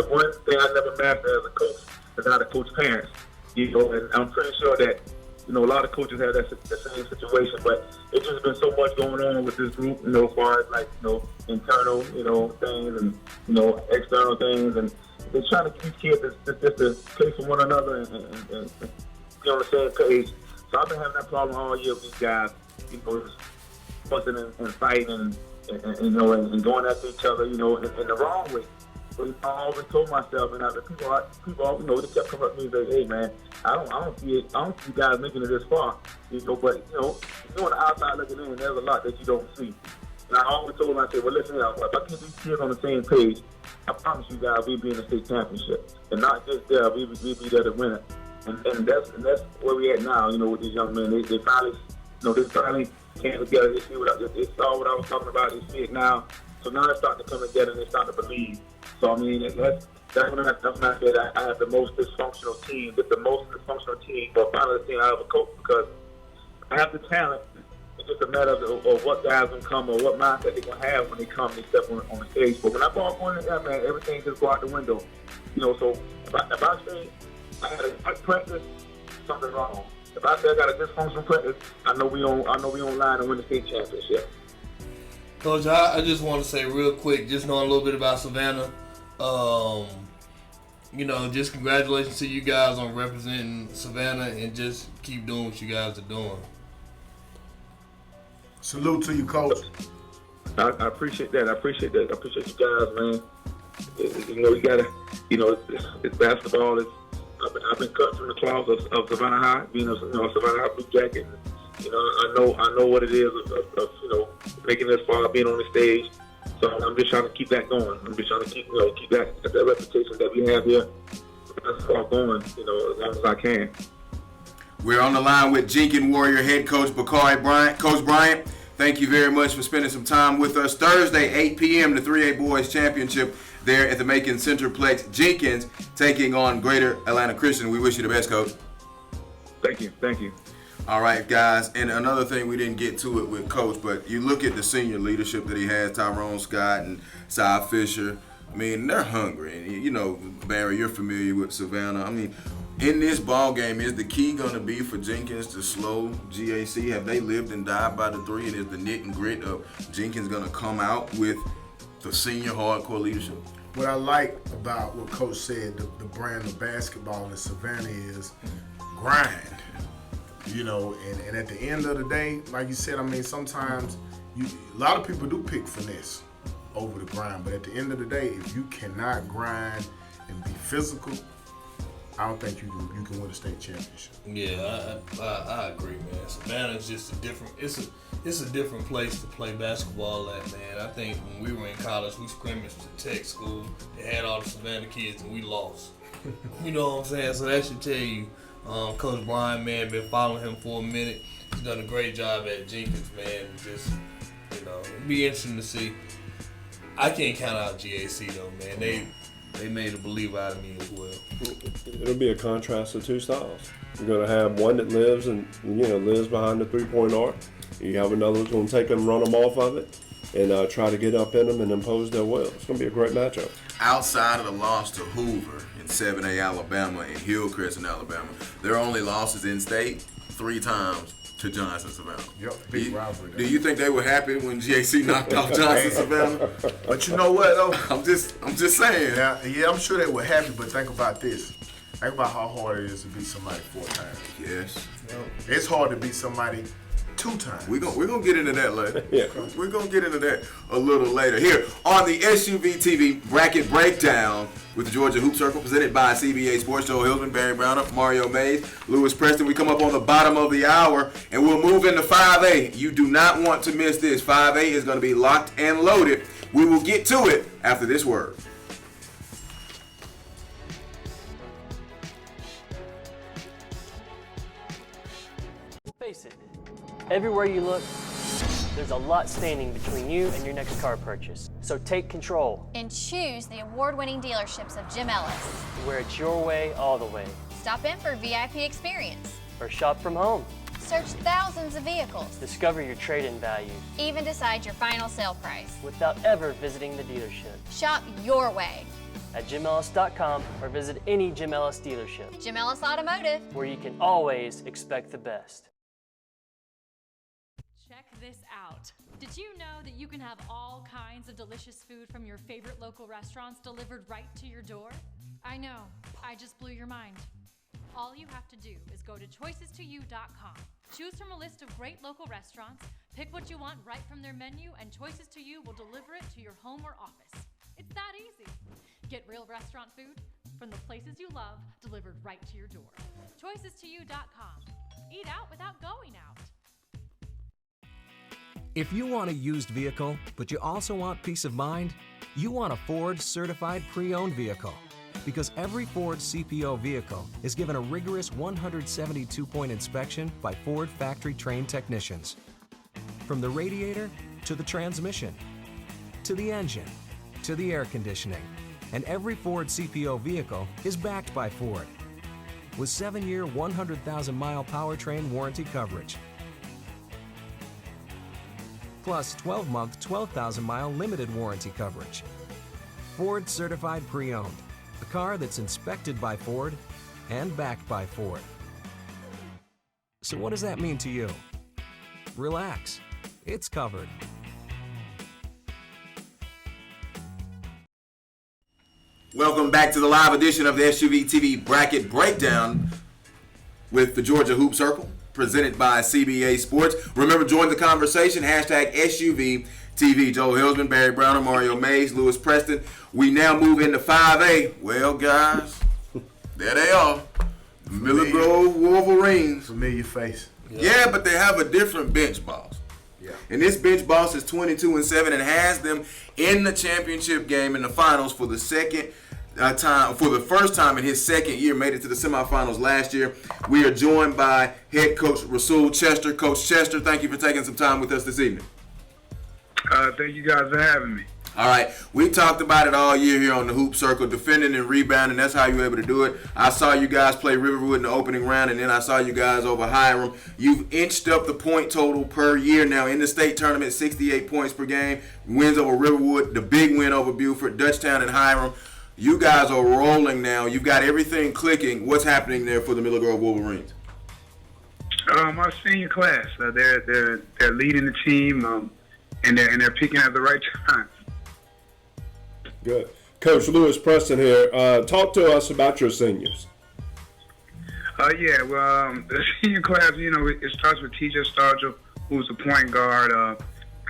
one thing I never mastered as a coach is how to coach parents. And I'm pretty sure that a lot of coaches have the same situation, but it's just been so much going on with this group, as far as internal, things and external things, and they're trying to keep kids just to play for one another and be on the same page. So I've been having that problem all year with these guys, just fussing and fighting and going after each other, in the wrong way. But I always told myself, and people they kept coming up to me and say, "Hey, man, I don't see you guys making it this far." But on the outside looking in, there's a lot that you don't see. And I always told them, I said, "Well, listen, if I get these kids on the same page, I promise you guys, we'll be in the state championship, and not just there, we'll be there to win it." And that's where we at now. With these young men, they finally came together. They saw what I was talking about. They see it now. So now they're starting to come together and they're starting to believe. So, I mean, that's when I said I have the most dysfunctional team. It's the most dysfunctional team for a finalist team I ever coached, because I have the talent. It's just a matter of what guys going to come or what mindset they're going to have when they come and step on the stage. But when I ball going in there, man, everything just go out the window. So if I say I had a tight practice, something wrong. If I say I got a dysfunctional practice, I know we on line to win the state championship. Coach, I just want to say real quick, just knowing a little bit about Savannah, just congratulations to you guys on representing Savannah, and just keep doing what you guys are doing. Salute to you, Coach. I appreciate that. I appreciate you guys, man. You gotta, it's basketball. I've been cut from the cloth of Savannah High, being a Savannah High Blue Jacket. I know what it is of making this far, being on the stage. So I'm just trying to keep that going. I'm just trying to keep that reputation that we have here. That's far going, as long as I can. We're on the line with Jenkins Warrior head coach Bakari Bryant. Coach Bryant, thank you very much for spending some time with us. Thursday, 8 p.m., the 3A Boys Championship there at the Macon Centerplex. Jenkins taking on Greater Atlanta Christian. We wish you the best, Coach. Thank you. All right, guys, and another thing, we didn't get to it with Coach, but you look at the senior leadership that he has, Tyrone Scott and Cy Fisher. I mean, they're hungry. And, Barry, you're familiar with Savannah. I mean, in this ball game, is the key going to be for Jenkins to slow GAC? Have they lived and died by the three, and is the knit and grit of Jenkins going to come out with the senior hardcore leadership? What I like about what Coach said, the brand of basketball in Savannah is grind. And at the end of the day, like you said, I mean, sometimes a lot of people do pick finesse over the grind, but at the end of the day, if you cannot grind and be physical, I don't think you can win a state championship. Yeah, I agree, man. Savannah's just a different. It's a different place to play basketball at, man. I think when we were in college, we scrimmaged at Tech School. They had all the Savannah kids, and we lost. You know what I'm saying? So that should tell you, Coach Brian, man, been following him for a minute. He's done a great job at Jenkins, man. Just, it'd be interesting to see. I can't count out GAC though, man. They made a believer out of me as well. It'll be a contrast of two styles. You're going to have one that lives behind the three-point arc. You have another that's going to take them, run them off of it, and try to get up in them and impose their will. It's going to be a great matchup. Outside of the loss to Hoover in 7A Alabama and Hillcrest in Alabama, their only losses in state 3 times to Johnson Savannah. Yep, big rivalry. Do you think they were happy when GAC knocked off Johnson Savannah? But you know what though? I'm just saying. Yeah, I'm sure they were happy, but think about this. Think about how hard it is to beat somebody 4 times. Yes. It's hard to beat somebody 2 times. We're gonna get into that later. Yeah. We're gonna get into that a little later. Here on the SUV TV Bracket Breakdown with the Georgia Hoop Circle, presented by CBA Sports. Joe Hillsman, Barry Browner, Mario Mays, Lewis Preston. We come up on the bottom of the hour, and we'll move into 5A. You do not want to miss this. 5A is going to be locked and loaded. We will get to it after this word. Face it, everywhere you look, there's a lot standing between you and your next car purchase. So take control. And choose the award-winning dealerships of Jim Ellis. Where it's your way, all the way. Stop in for a VIP experience. Or shop from home. Search thousands of vehicles. Discover your trade-in value. Even decide your final sale price. Without ever visiting the dealership. Shop your way. At JimEllis.com or visit any Jim Ellis dealership. Jim Ellis Automotive. Where you can always expect the best. Check this out. Did you know that you can have all kinds of delicious food from your favorite local restaurants delivered right to your door? I know, I just blew your mind. All you have to do is go to choices2you.com. Choose from a list of great local restaurants, pick what you want right from their menu, and Choices to You will deliver it to your home or office. It's that easy. Get real restaurant food from the places you love delivered right to your door. Choices2you.com. Eat out without going out. If you want a used vehicle, but you also want peace of mind, you want a Ford certified pre-owned vehicle. Because every Ford CPO vehicle is given a rigorous 172-point inspection by Ford factory-trained technicians. From the radiator to the transmission, to the engine, to the air conditioning. And every Ford CPO vehicle is backed by Ford. With 7-year, 100,000-mile powertrain warranty coverage. Plus 12-month, 12,000-mile limited warranty coverage. Ford certified pre-owned. A car that's inspected by Ford and backed by Ford. So what does that mean to you? Relax. It's covered. Welcome back to the live edition of the SUV TV Bracket Breakdown with the Georgia Hoop Circle, presented by CBA Sports. Remember, join the conversation, hashtag SUV TV. Joe Hillsman, Barry Browner, Mario Mays, Lewis Preston. We now move into 5A. Well, guys, there they are. Miller Grove Wolverines. Familiar face. Yeah, but they have a different bench boss. Yeah. And this bench boss is 22-7 and has them in the championship game in the finals for the first time in his second year. Made it to the semifinals last year. We are joined by head coach Rasul Chester. Coach Chester, thank you for taking some time with us this evening. Thank you guys for having me. All right, we talked about it all year here on the Hoop Circle, defending and rebounding. That's how you were able to do it. I saw you guys play Riverwood in the opening round, and then I saw you guys over Hiram. You've inched up the point total per year now in the state tournament, 68 points per game. Wins over Riverwood, the big win over Beaufort, Dutchtown, and Hiram. You guys are rolling now. You've got everything clicking. What's happening there for the Miller Grove Wolverines? Our senior class, they're leading the team, and they're picking at the right time. Good. Coach Lewis Preston here. Talk to us about your seniors. The senior class, it starts with TJ Stargell, who's a point guard,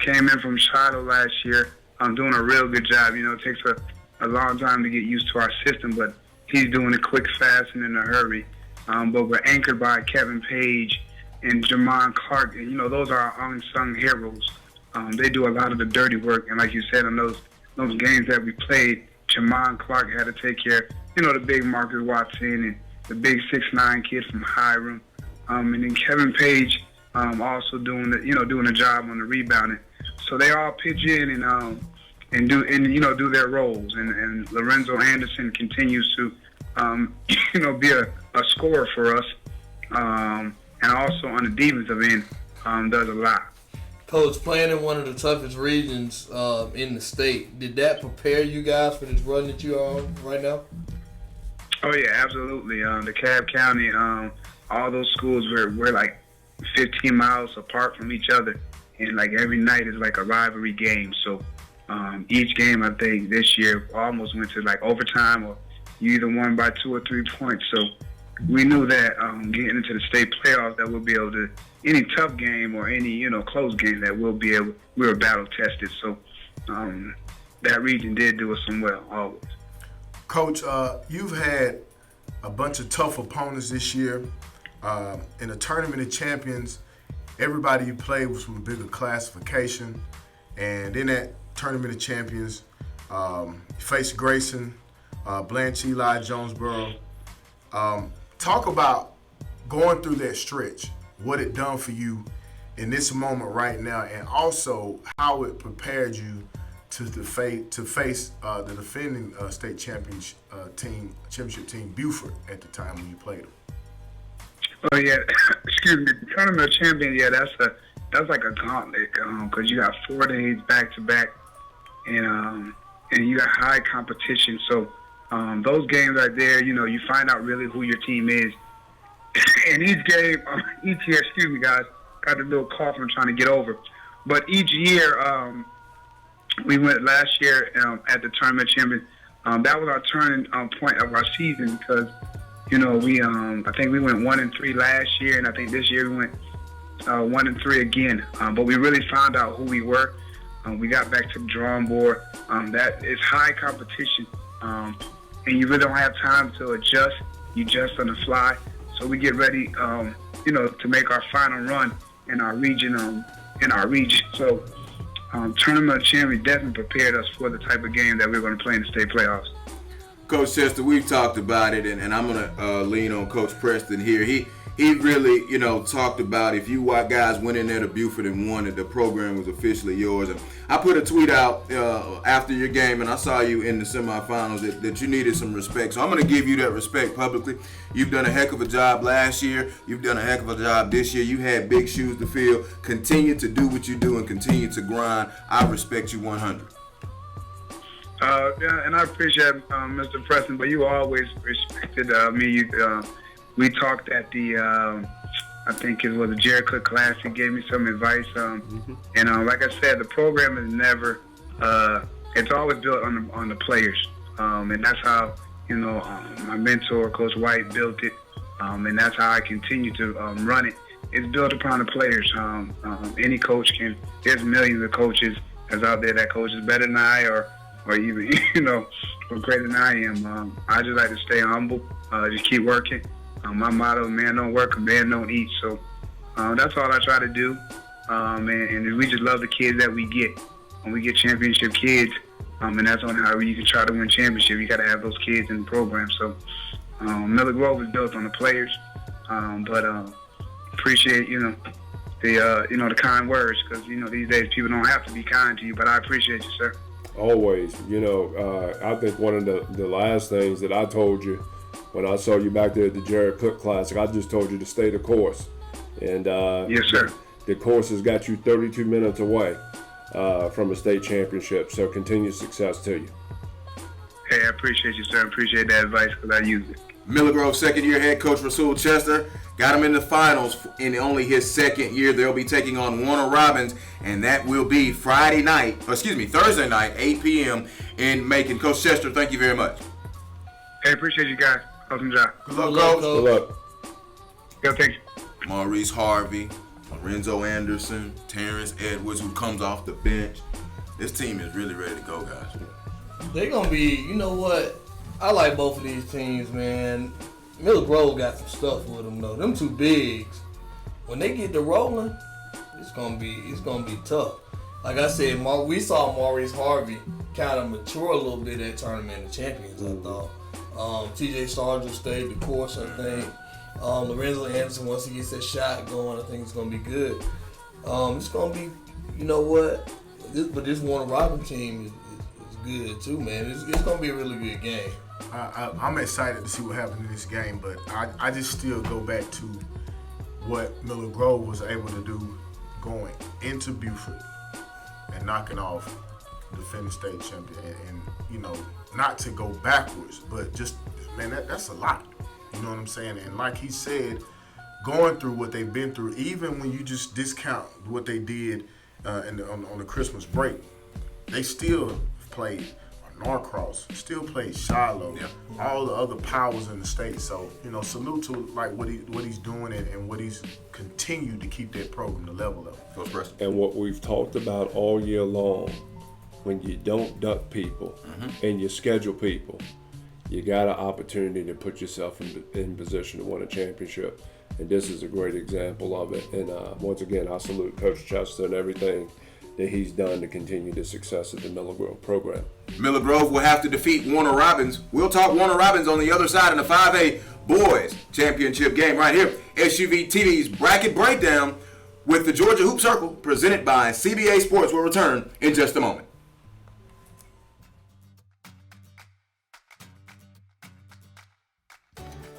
came in from Shiloh last year. Doing a real good job. It takes a long time to get used to our system, but he's doing it quick, fast, and in a hurry. But we're anchored by Kevin Page and Jamon Clark, and those are our unsung heroes. They do a lot of the dirty work, and like you said, on those games that we played, Jamon Clark had to take care of, the big Marcus Watson and the big 6'9" kid from Hiram, and then Kevin Page also doing the job on the rebounding. So they all pitch in and do their roles, and Lorenzo Anderson continues to be a scorer for us, and also on the defensive end does a lot. Coach, playing in one of the toughest regions in the state, did that prepare you guys for this run that you are on right now? Oh yeah, absolutely. The DeKalb County, all those schools we're like 15 miles apart from each other, and like every night is like a rivalry game. So each game, I think this year almost went to like overtime, or you either won by 2 or 3 points. So we knew that getting into the state playoffs, that we'll be able to, any tough game or any close game, that we were battle tested. So that region did do us some well always. Coach, you've had a bunch of tough opponents this year. In the Tournament of Champions, everybody you played was from a bigger classification. And in that Tournament of Champions, you faced Grayson, Blanche Eli, Jonesboro. Talk about going through that stretch, what it done for you in this moment right now, and also how it prepared you to face the defending state championship team, Buford, at the time when you played them. Oh yeah, excuse me. The Tournament of Champions, yeah, that's like a gauntlet, because you got 4 days back to back, and you got high competition. So those games right there, you find out really who your team is. And each game, each year, excuse me, guys, got a little cough I'm trying to get over. But each year, we went last year at the Tournament of Champions. That was our turning point of our season, because we I think we went 1-3 last year, and I think this year we went 1-3 again. But we really found out who we were. We got back to the drawing board. That is high competition, and you really don't have time to adjust. You adjust on the fly. So we get ready, to make our final run in our region. So Tournament of Champions definitely prepared us for the type of game that we're going to play in the state playoffs. Coach Chester, we've talked about it, and I'm going to lean on Coach Preston here. He really, talked about if you guys went in there to Buford and won it, the program was officially yours. And I put a tweet out after your game, and I saw you in the semifinals that you needed some respect. So I'm going to give you that respect publicly. You've done a heck of a job last year. You've done a heck of a job this year. You had big shoes to fill. Continue to do what you do and continue to grind. I respect you 100. Yeah, and I appreciate Mr. Preston, but you always respected me. We talked at the, I think it was the Jared Cook class. He gave me some advice. And like I said, the program is never, it's always built on the players. And that's how, my mentor, Coach White, built it. And that's how I continue to run it. It's built upon the players. Any coach there's millions of coaches that's out there that coaches better than I or even, or greater than I am. I just like to stay humble, just keep working. My motto, man don't work, man don't eat. So that's all I try to do. And we just love the kids that we get. When we get championship kids, and that's on how you can try to win championship. You got to have those kids in the program. So Miller Grove is built on the players. But appreciate, the kind words, because, these days people don't have to be kind to you, but I appreciate you, sir. Always. I think one of the last things that I told you when I saw you back there at the Jared Cook Classic, I just told you to stay the course. And yes, sir. The course has got you 32 minutes away from a state championship, so continued success to you. Hey, I appreciate you, sir. I appreciate that advice, because I use it. Miller Grove second-year head coach Rasul Chester got him in the finals in only his second year. They'll be taking on Warner Robins, and that will be Thursday night, 8 p.m. in Macon. Coach Chester, thank you very much. Hey, appreciate you guys. Awesome job. Good luck, Coach. Good luck. Yo, thank you. Maurice Harvey, Lorenzo Anderson, Terrence Edwards, who comes off the bench. This team is really ready to go, guys. They're going to be, I like both of these teams, man. Miller Grove got some stuff with them though. Them two bigs, when they get to rolling, it's gonna be tough. Like I said, we saw Maurice Harvey kind of mature a little bit at Tournament of Champions. I thought T.J. Sargent stayed the course. I think Lorenzo Anderson, once he gets that shot going, I think it's gonna be good. It's gonna be, you know what? But this Warner Robin team is good too, man. It's gonna be a really good game. I'm excited to see what happens in this game, but I just still go back to what Miller Grove was able to do going into Buford and knocking off the defending state champion, and you know, not to go backwards, but just, man, that's a lot. You know what I'm saying? And like he said, going through what they've been through, even when you just discount what they did on the Christmas break, they still played Norcross, still played Shiloh, all the other powers in the state. So, you know, salute to like what he's doing and what he's continued to keep that program to level up. And what we've talked about all year long, when you don't duck people and you schedule people, you got an opportunity to put yourself in position to win a championship. And this is a great example of it. And once again, I salute Coach Chester and everything that he's done to continue the success of the Miller Grove program. Miller Grove will have to defeat Warner Robins. We'll talk Warner Robins on the other side in the 5A Boys Championship game right here. SUV TV's Bracket Breakdown with the Georgia Hoop Circle, presented by CBA Sports, will return in just a moment.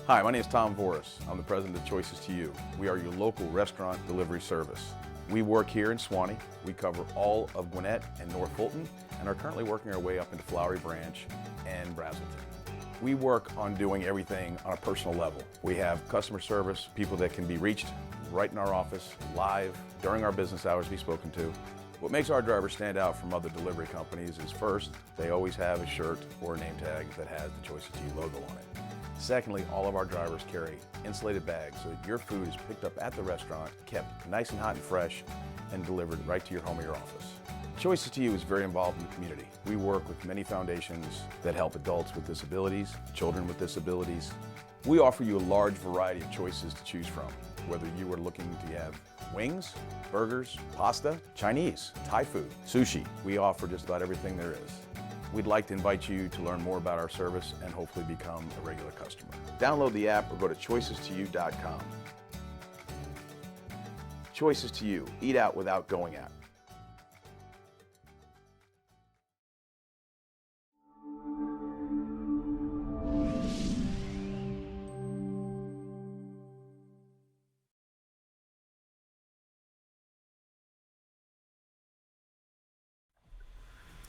Hi, my name is Tom Voris. I'm the president of Choices to You. We are your local restaurant delivery service. We work here in Suwanee. We cover all of Gwinnett and North Fulton and are currently working our way up into Flowery Branch and Brazelton. We work on doing everything on a personal level. We have customer service, people that can be reached right in our office, live, during our business hours to be spoken to. What makes our drivers stand out from other delivery companies is first, they always have a shirt or a name tag that has the Choices to You logo on it. Secondly, all of our drivers carry insulated bags so that your food is picked up at the restaurant, kept nice and hot and fresh, and delivered right to your home or your office. Choices to You is very involved in the community. We work with many foundations that help adults with disabilities, children with disabilities. We offer you a large variety of choices to choose from, whether you are looking to have wings, burgers, pasta, Chinese, Thai food, sushi. We offer just about everything there is. We'd like to invite you to learn more about our service and hopefully become a regular customer. Download the app or go to choices2you.com. Choices to You. Eat out without going out.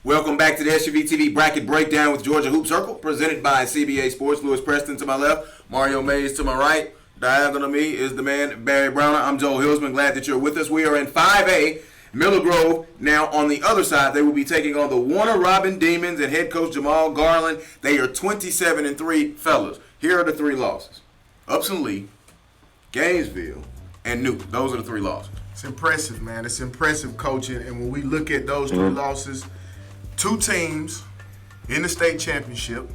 Welcome back to the SUV TV Bracket Breakdown with Georgia Hoop Circle, presented by CBA Sports. Lewis Preston to my left, Mario Mays to my right. Diagonal to me is the man, Barry Browner. I'm Joel Hillsman. Glad that you're with us. We are in 5A, Miller Grove. Now, on the other side, they will be taking on the Warner Robin Demons and head coach Jamal Garland. They are 27-3 fellas. Here are the three losses. Upson Lee, Gainesville, and Newton. Those are the three losses. It's impressive, man. It's impressive coaching. And when we look at those three losses, two teams in the state championship,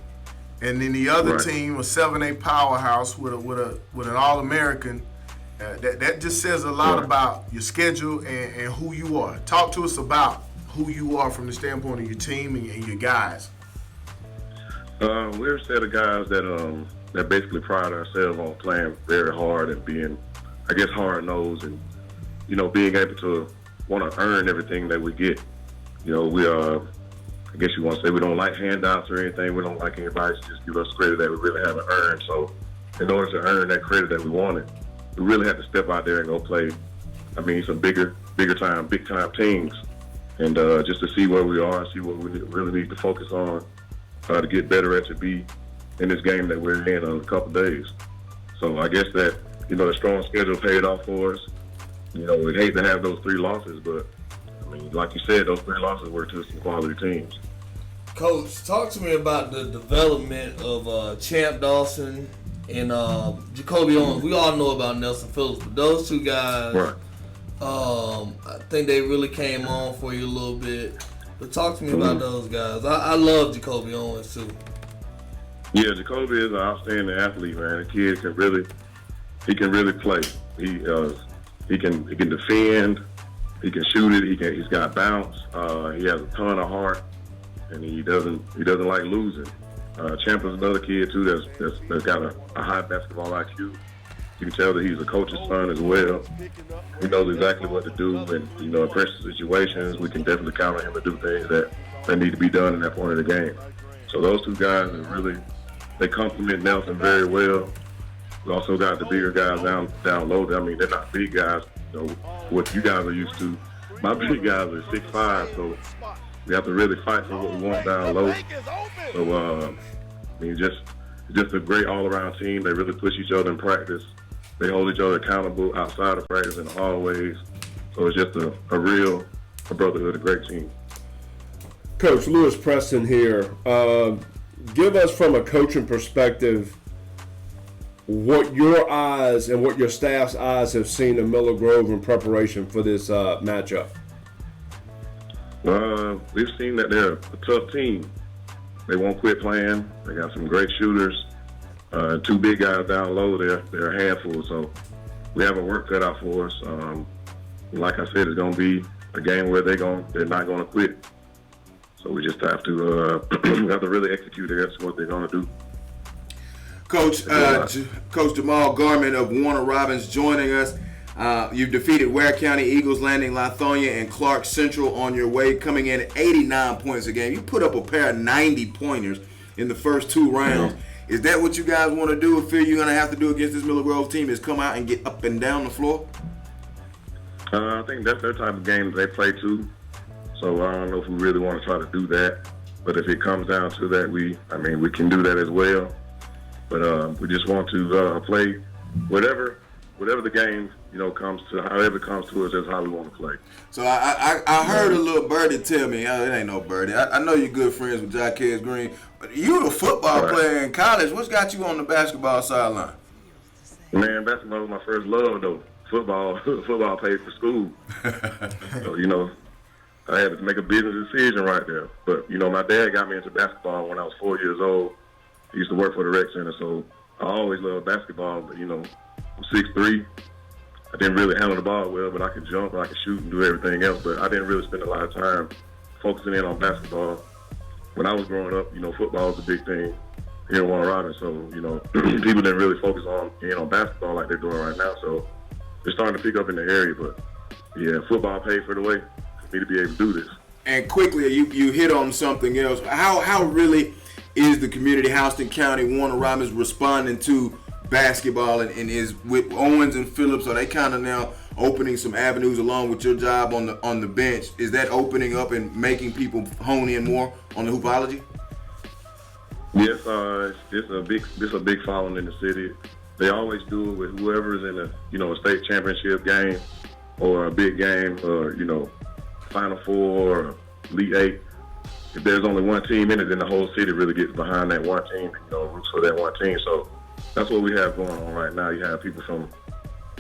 and then the other team, a 7A powerhouse with an All-American. That just says a lot about your schedule and who you are. Talk to us about who you are from the standpoint of your team and your guys. We're a set of guys that basically pride ourselves on playing very hard and being, I guess, hard-nosed and, you know, being able to want to earn everything that we get. You know, we are, I guess you want to say we don't like handouts or anything. We don't like anybody to just give us credit that we really haven't earned. So in order to earn that credit that we wanted, we really had to step out there and go play, I mean, some big time teams. And just to see where we are, see what we really need to focus on to get better at to be in this game that we're in a couple of days. So I guess that, you know, the strong schedule paid off for us. You know, we'd hate to have those three losses, but I mean, like you said, those three losses were to some quality teams. Coach, talk to me about the development of Champ Dawson and Jacoby Owens. We all know about Nelson Phillips, but those two guys, I think they really came on for you a little bit. But talk to me about those guys. I love Jacoby Owens too. Yeah, Jacoby is an outstanding athlete, man. The kid can really play. He can defend. He can shoot it. He's got bounce. He has a ton of heart, and he doesn't like losing. Champion's another kid too that's got a high basketball IQ. You can tell that he's a coach's son as well. He knows exactly what to do, and in pressure situations, we can definitely count on him to do things that need to be done in that point of the game. So those two guys they complement Nelson very well. We also got the bigger guys down low. I mean, they're not big guys, what you guys are used to. My big guys are 6'5", so we have to really fight for what we want down low. So, just a great all-around team. They really push each other in practice. They hold each other accountable outside of practice in the hallways. So it's just a real brotherhood, a great team. Coach Lewis Preston here. Give us, from a coaching perspective, what your eyes and what your staff's eyes have seen in Miller Grove in preparation for this matchup. We've seen that they're a tough team. They won't quit playing. They got some great shooters. Two big guys down low, they're a handful. So we have a work cut out for us. Like I said, it's going to be a game where they're not going to quit. So we just have to really execute against what they're going to do. Coach Jamal Garman of Warner Robins joining us. You've defeated Ware County, Eagles Landing, Lithonia, and Clark Central on your way, coming in at 89 points a game. You put up a pair of 90-pointers in the first two rounds. Is that what you guys want to do? Or feel you're going to have to do against this Miller Grove team is come out and get up and down the floor? I think that's their type of game that they play too. So I don't know if we really want to try to do that. But if it comes down to that, we can do that as well. But we just want to play whatever the game comes to, however it comes to us. That's how we want to play. So I heard a little birdie tell me, it ain't no birdie. I know you're good friends with Jaquez Green, but you're a football player in college. What's got you on the basketball sideline? Man, basketball was my first love though. Football paid for school. So I had to make a business decision right there. But my dad got me into basketball when I was 4 years old. He used to work for the rec center, so I always loved basketball. But I'm 6'3". I didn't really handle the ball well, but I could jump, I could shoot, and do everything else. But I didn't really spend a lot of time focusing in on basketball. When I was growing up, football was a big thing here in Warner Robins. So people didn't really focus on basketball like they're doing right now. So they're starting to pick up in the area. But yeah, football paid for the way for me to be able to do this. And quickly, you hit on something else. How really is the community, Houston County, Warner Robins responding to basketball, and is with Owens and Phillips, are they kind of now opening some avenues along with your job on the bench? Is that opening up and making people hone in more on the hoopology? Yes, it's a big following in the city. They always do it with whoever's in a state championship game or a big game or Final Four or Elite Eight. If there's only one team in it, then the whole city really gets behind that one team, roots for that one team. So that's what we have going on right now. You have people from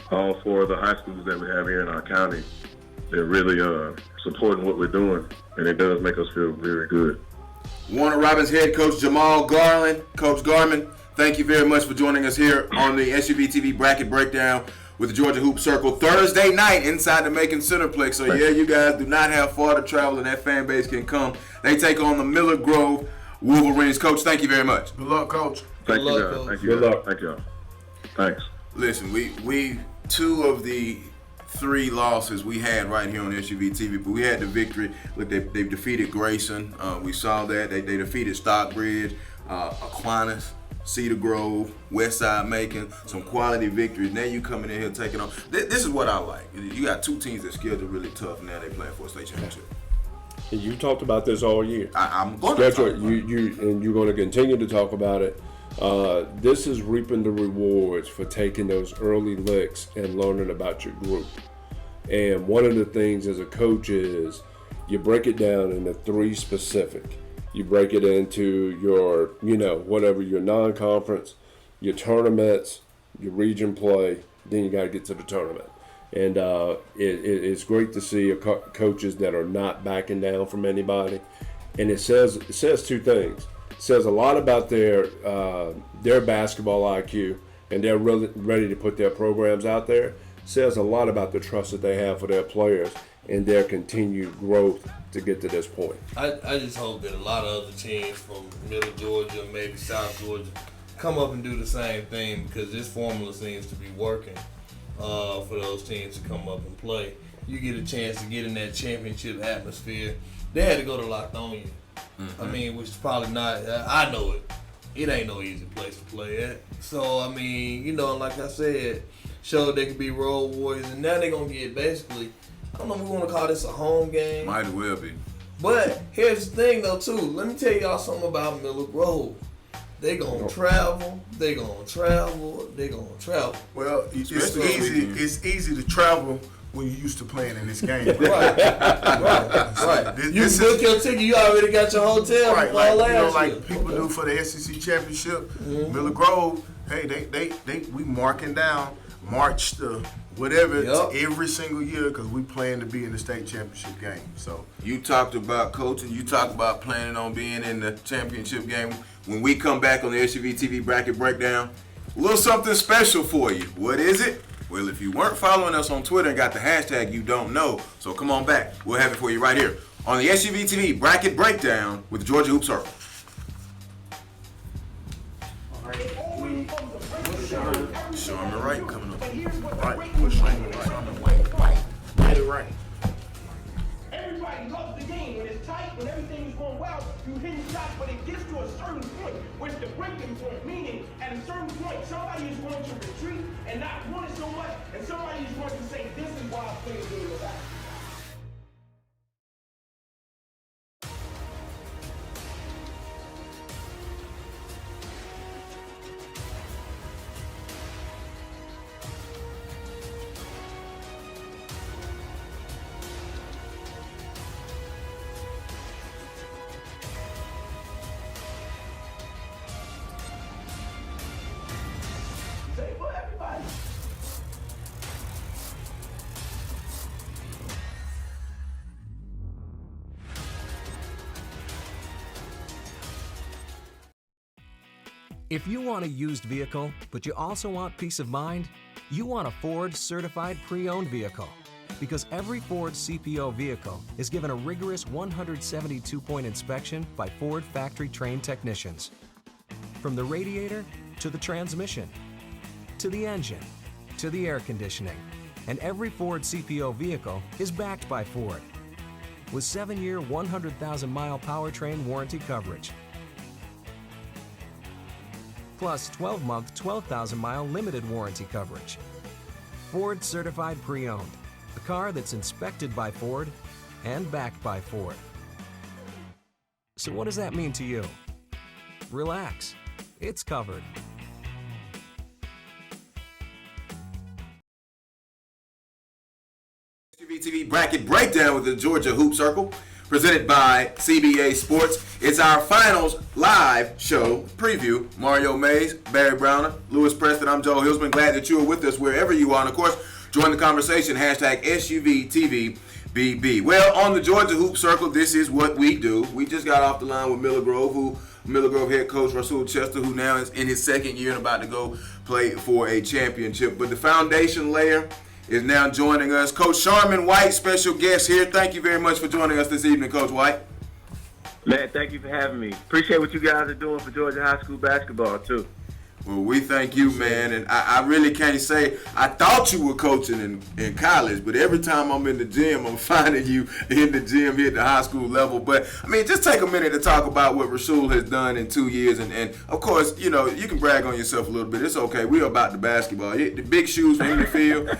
all four of the high schools that we have here in our county. They're really supporting what we're doing, and it does make us feel very good. Warner Robins head coach Jamal Garland. Coach Garman, thank you very much for joining us here on the SUV TV Bracket Breakdown with the Georgia Hoop Circle Thursday night inside the Macon Centerplex. So yeah, you guys do not have far to travel, and that fan base can come. They take on the Miller Grove Wolverines. Coach, thank you very much. Good luck, Coach. Thank you, guys. Thank you. Good luck. Thank you. Thanks. Listen, we two of the three losses we had right here on SUV TV, but we had the victory. Look, they've defeated Grayson. We saw that. They defeated Stockbridge, Aquinas, Cedar Grove, Westside Macon, some quality victories. Now you coming in here taking on. This is what I like. You got two teams that skilled are really tough. Now they playing for a state championship. And you talked about this all year. I'm going to talk about it. And you're going to continue to talk about it. This is reaping the rewards for taking those early licks and learning about your group. And one of the things as a coach is you break it down into three specific. You break it into your, whatever, your non-conference, your tournaments, your region play, then you got to get to the tournament. And it's great to see coaches that are not backing down from anybody. And it says two things. says a lot about their basketball IQ, and they're really ready to put their programs out there. Says a lot about the trust that they have for their players and their continued growth to get to this point. I just hope that a lot of other teams from Middle Georgia, maybe South Georgia, come up and do the same thing, because this formula seems to be working for those teams to come up and play. You get a chance to get in that championship atmosphere. They had to go to Lithonia. I mean, which is probably not, I know it. It ain't no easy place to play at. So, I mean, you know, like I said, showed they could be road warriors, and now they're going to get basically, I don't know if we want to call this a home game. Might as well be. But here's the thing, though, too. Let me tell y'all something about Miller Grove. They going to travel. They going to travel. They going to travel. Well, it's easy to travel when you're used to playing in this game. Right. You book your ticket, you already got your hotel. Right, like people do for the SEC championship. Miller Grove, hey, we marking down March to whatever every single year, because we plan to be in the state championship game. So you talked about coaching. You talked about planning on being in the championship game. When we come back on the SUV TV Bracket Breakdown, a little something special for you. What is it? Well, if you weren't following us on Twitter and got the hashtag, you don't know. So come on back. We'll have it for you right here on the SUV TV Bracket Breakdown with the Georgia Hoop Circle. Sharman Wright coming up. Right. Everybody loves the game. When it's tight, when everything's going well, you hit shots, but it gets to a certain point, which the breaking point, meaning at a certain point, somebody is going to retreat and not want it so much, and somebody is going to say, this is why I play the game of basketball. If you want a used vehicle, but you also want peace of mind, you want a Ford certified pre-owned vehicle. Because every Ford CPO vehicle is given a rigorous 172-point inspection by Ford factory-trained technicians. From the radiator to the transmission, to the engine, to the air conditioning. And every Ford CPO vehicle is backed by Ford. With 7-year, 100,000-mile powertrain warranty coverage. Plus 12-month, 12,000-mile limited warranty coverage. Ford certified pre-owned. A car that's inspected by Ford and backed by Ford. So what does that mean to you? Relax. It's covered. TV Bracket Breakdown with the Georgia Hoop Circle, presented by CBA Sports. It's our finals live show preview. Mario Mays, Barry Browner, Lewis Preston. I'm Joe Hillsman. Glad that you are with us wherever you are. And of course, join the conversation. Hashtag SUVTVBB. Well, on the Georgia Hoop Circle, this is what we do. We just got off the line with Miller Grove head coach Rasul Chester, who now is in his second year and about to go play for a championship. But the foundation layer is now joining us. Coach Sharman White, special guest here. Thank you very much for joining us this evening, Coach White. Man, thank you for having me. Appreciate what you guys are doing for Georgia high school basketball, too. Well, we thank you, man, and I really can't say I thought you were coaching in college, but every time I'm in the gym, I'm finding you in the gym here at the high school level. But, I mean, just take a minute to talk about what Rasul has done in 2 years, and of course, you know, you can brag on yourself a little bit. It's okay. We're about the basketball. The big shoes from the field.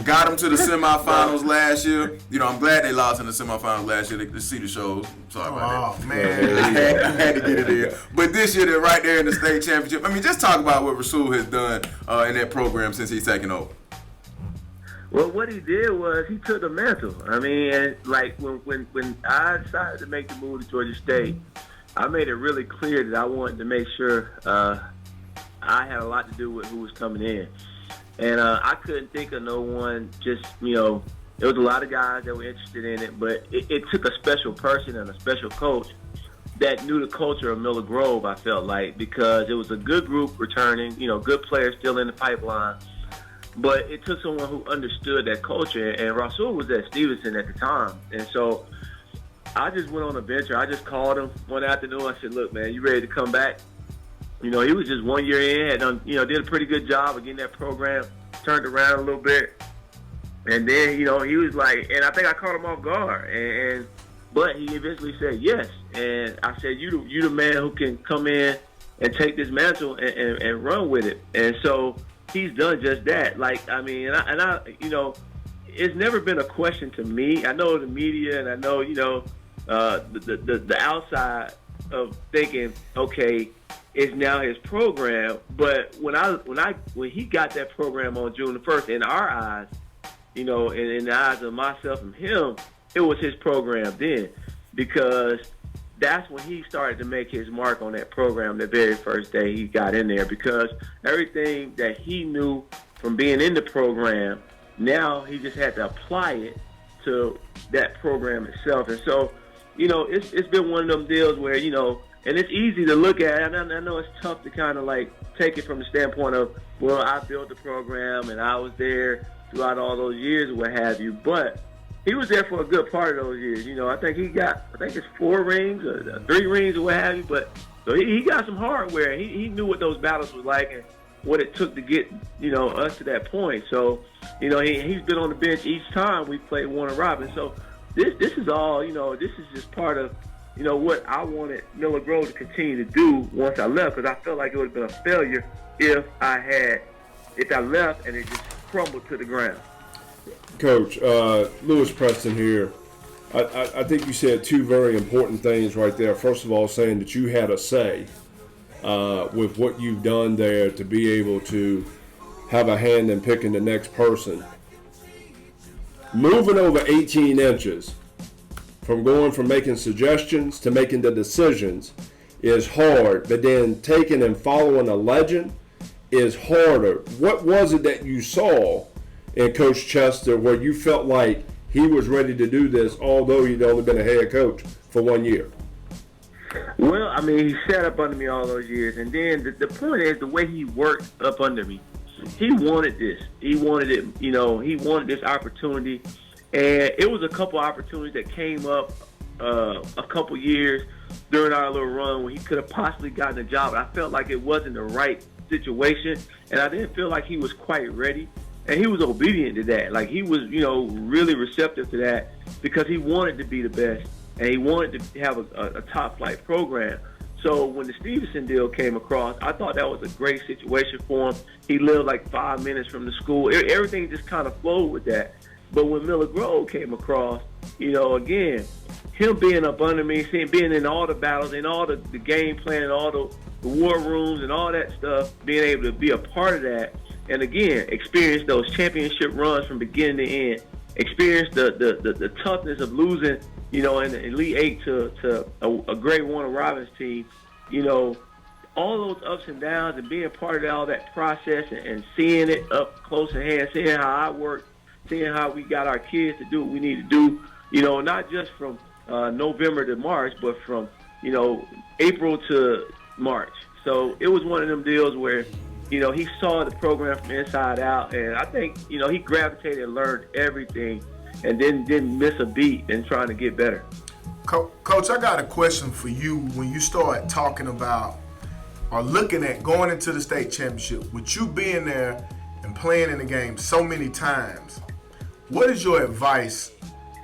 Got them to the semifinals last year. You know, I'm glad they lost in the semifinals last year to see the shows. Sorry about that. Oh, man. I had to get it in. But this year, they're right there in the state championship. I mean, just talk about what Rasul has done in that program since he's taken over. Well, what he did was he took the mantle. I mean, and like when I decided to make the move to Georgia State, I made it really clear that I wanted to make sure I had a lot to do with who was coming in. And I couldn't think of no one just, you know, there was a lot of guys that were interested in it, but it took a special person and a special coach that knew the culture of Miller Grove, I felt like, because it was a good group returning, good players still in the pipeline. But it took someone who understood that culture, and Rasul was at Stevenson at the time. And so I just went on a venture. I just called him one afternoon. I said, look, man, you ready to come back? He was just 1 year in, had done, did a pretty good job of getting that program turned around a little bit. And then, he was like, and I think I caught him off guard. But he eventually said yes. And I said, you the man who can come in and take this mantle and run with it. And so he's done just that. It's never been a question to me. I know the media and I know, the outside of thinking, okay, it's now his program. But when he got that program on June the 1st, in our eyes, in the eyes of myself and him, it was his program then, because that's when he started to make his mark on that program the very first day he got in there, because everything that he knew from being in the program, now he just had to apply it to that program itself. And so, it's been one of them deals where, and it's easy to look at, and I know it's tough to kind of like take it from the standpoint of, well, I built the program and I was there throughout all those years or what have you, but he was there for a good part of those years. I think it's 4 rings or 3 rings or what have you, but so he got some hardware. He knew what those battles was like and what it took to get, us to that point. So, he's been on the bench each time we played Warner Robins. So this is all, this is just part of, what I wanted Miller Grove to continue to do once I left, because I felt like it would have been a failure if I left and it just crumbled to the ground. Coach, Lewis Preston here. I think you said 2 very important things right there. First of all, saying that you had a say with what you've done there to be able to have a hand in picking the next person. Moving over 18 inches, from going from making suggestions to making the decisions is hard, but then taking and following a legend is harder. What was it that you saw in Coach Chester where you felt like he was ready to do this, although he'd only been a head coach for 1 year? Well, he sat up under me all those years, and then the point is the way he worked up under me. He wanted this. He wanted it. He wanted this opportunity, and it was a couple opportunities that came up a couple years during our little run when he could have possibly gotten a job. I felt like it wasn't the right situation, and I didn't feel like he was quite ready. And he was obedient to that. Like, he was, really receptive to that because he wanted to be the best and he wanted to have a top flight program. So when the Stevenson deal came across, I thought that was a great situation for him. He lived like 5 minutes from the school. Everything just kind of flowed with that. But when Miller Grove came across, again, him being up under me, being in all the battles and all the game plan and all the war rooms and all that stuff, being able to be a part of that, and again, experience those championship runs from beginning to end. Experience the toughness of losing, in the Elite 8 to a great Warner Robins team. All those ups and downs and being part of all that process and seeing it up close at hand, seeing how I work, seeing how we got our kids to do what we need to do. Not just from November to March, but from April to March. So it was one of them deals where, he saw the program from inside out, and I think, he gravitated and learned everything and then didn't miss a beat in trying to get better. Coach, I got a question for you. When you start talking about or looking at going into the state championship, with you being there and playing in the game so many times, what is your advice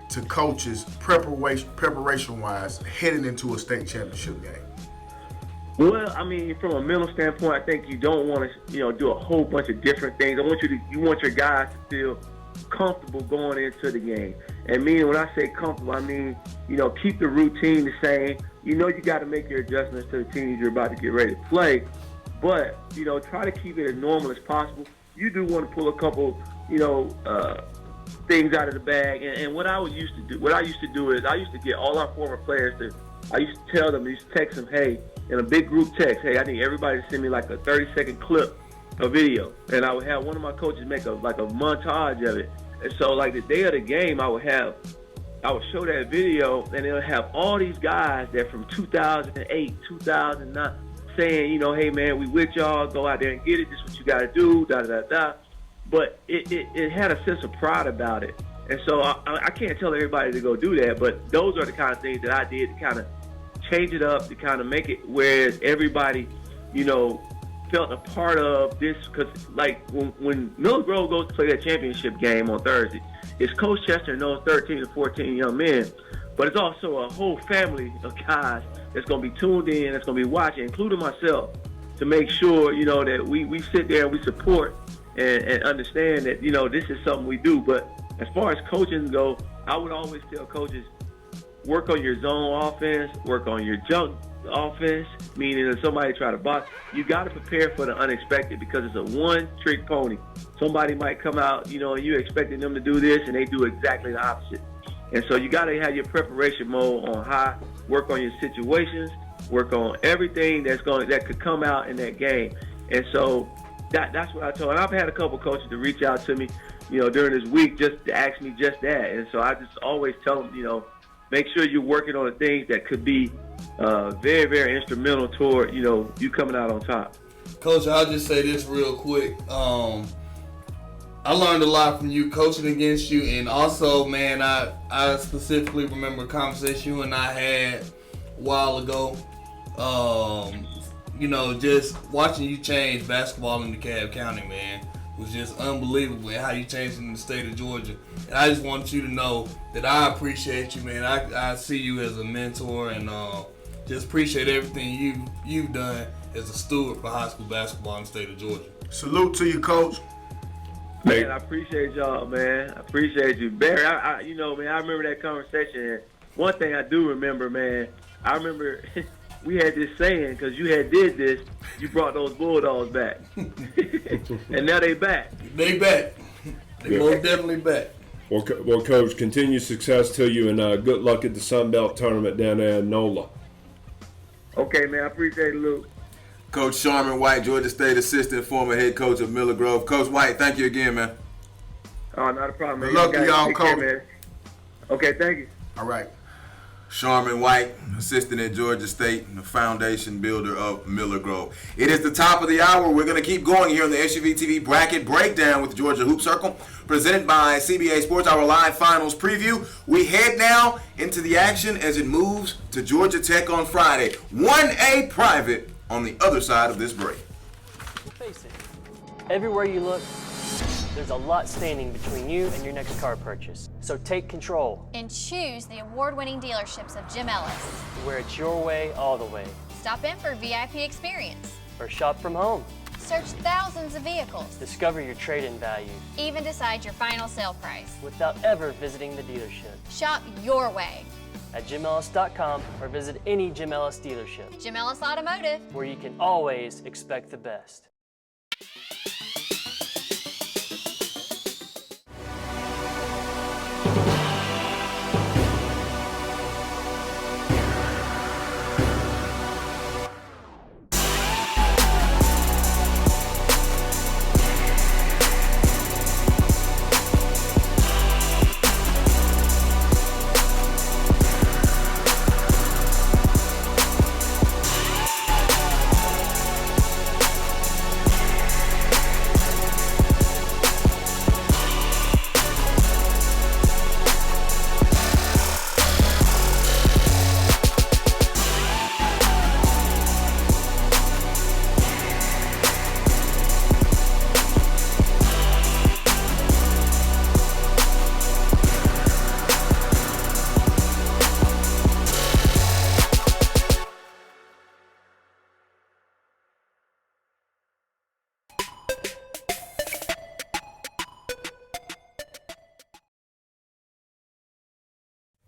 to coaches preparation-wise heading into a state championship game? Well, from a mental standpoint, I think you don't want to, do a whole bunch of different things. You want your guys to feel comfortable going into the game. And when I say comfortable, keep the routine the same. You got to make your adjustments to the teams you're about to get ready to play. But, try to keep it as normal as possible. You do want to pull a couple, things out of the bag. And what I used to do is I used to get all our former players I used to tell them, text them, hey, in a big group text, hey, I need everybody to send me like a 30-second clip of video. And I would have one of my coaches make a montage of it. And so like the day of the game, I would have I would show that video, and it'll have all these guys that from 2008, 2009, saying, you know, hey man, we with y'all, go out there and get it. This is what you got to do, da da da da. But it had a sense of pride about it, and so I can't tell everybody to go do that. But those are the kind of things that I did to kind of change it up, to kind of make it where everybody, you know, felt a part of this. Because like when Miller Grove goes to play that championship game on Thursday, it's Coach Chester and those 13 to 14 young men, but it's also a whole family of guys that's going to be tuned in, that's going to be watching, including myself, to make sure, you know, that we sit there and we support and understand that, you know, this is something we do. But as far as coaching go, I would always tell coaches, work on your zone offense, work on your junk offense, meaning if somebody try to box, you got to prepare for the unexpected, because it's a one-trick pony. Somebody might come out, you know, and you expecting them to do this, and they do exactly the opposite. And so you got to have your preparation mode on high, work on your situations, work on everything that could come out in that game. And so that's what I told. And I've had a couple coaches to reach out to me, you know, during this week just to ask me just that. And so I just always tell them, you know, make sure you're working on the things that could be very, very instrumental toward, you know, you coming out on top. Coach, I'll just say this real quick. I learned a lot from you coaching against you, and also, man, I specifically remember a conversation you and I had a while ago. You know, just watching you change basketball in DeKalb County, man, was just unbelievable, and how you changed in the state of Georgia. And I just want you to know that I appreciate you, man. I see you as a mentor, and just appreciate everything you've done as a steward for high school basketball in the state of Georgia. Salute to you, Coach. Man, I appreciate y'all, man. I appreciate you. Barry, you know, man, I remember that conversation. And one thing I do remember, man, I remember we had this saying, because you had did this, you brought those Bulldogs back. And now they back. They back. They most definitely back. Well, Coach, continued success to you, and good luck at the Sun Belt tournament down there in NOLA. Okay, man, I appreciate it, Luke. Coach Sharman White, Georgia State assistant, former head coach of Miller Grove. Coach White, thank you again, man. Oh, not a problem, man. Good luck to y'all, Coach. Man. Okay, thank you. All right. Sharman White, assistant at Georgia State, and the foundation builder of Miller Grove. It is the top of the hour. We're going to keep going here on the SUV TV Bracket Breakdown with Georgia Hoop Circle, presented by CBA Sports, our live finals preview. We head now into the action as it moves to Georgia Tech on Friday. 1A private on the other side of this break. Face it, everywhere you look, there's a lot standing between you and your next car purchase. So take control. And choose the award-winning dealerships of Jim Ellis. Where it's your way, all the way. Stop in for VIP experience. Or shop from home. Search thousands of vehicles. Discover your trade-in value. Even decide your final sale price. Without ever visiting the dealership. Shop your way. At JimEllis.com or visit any Jim Ellis dealership. Jim Ellis Automotive. Where you can always expect the best.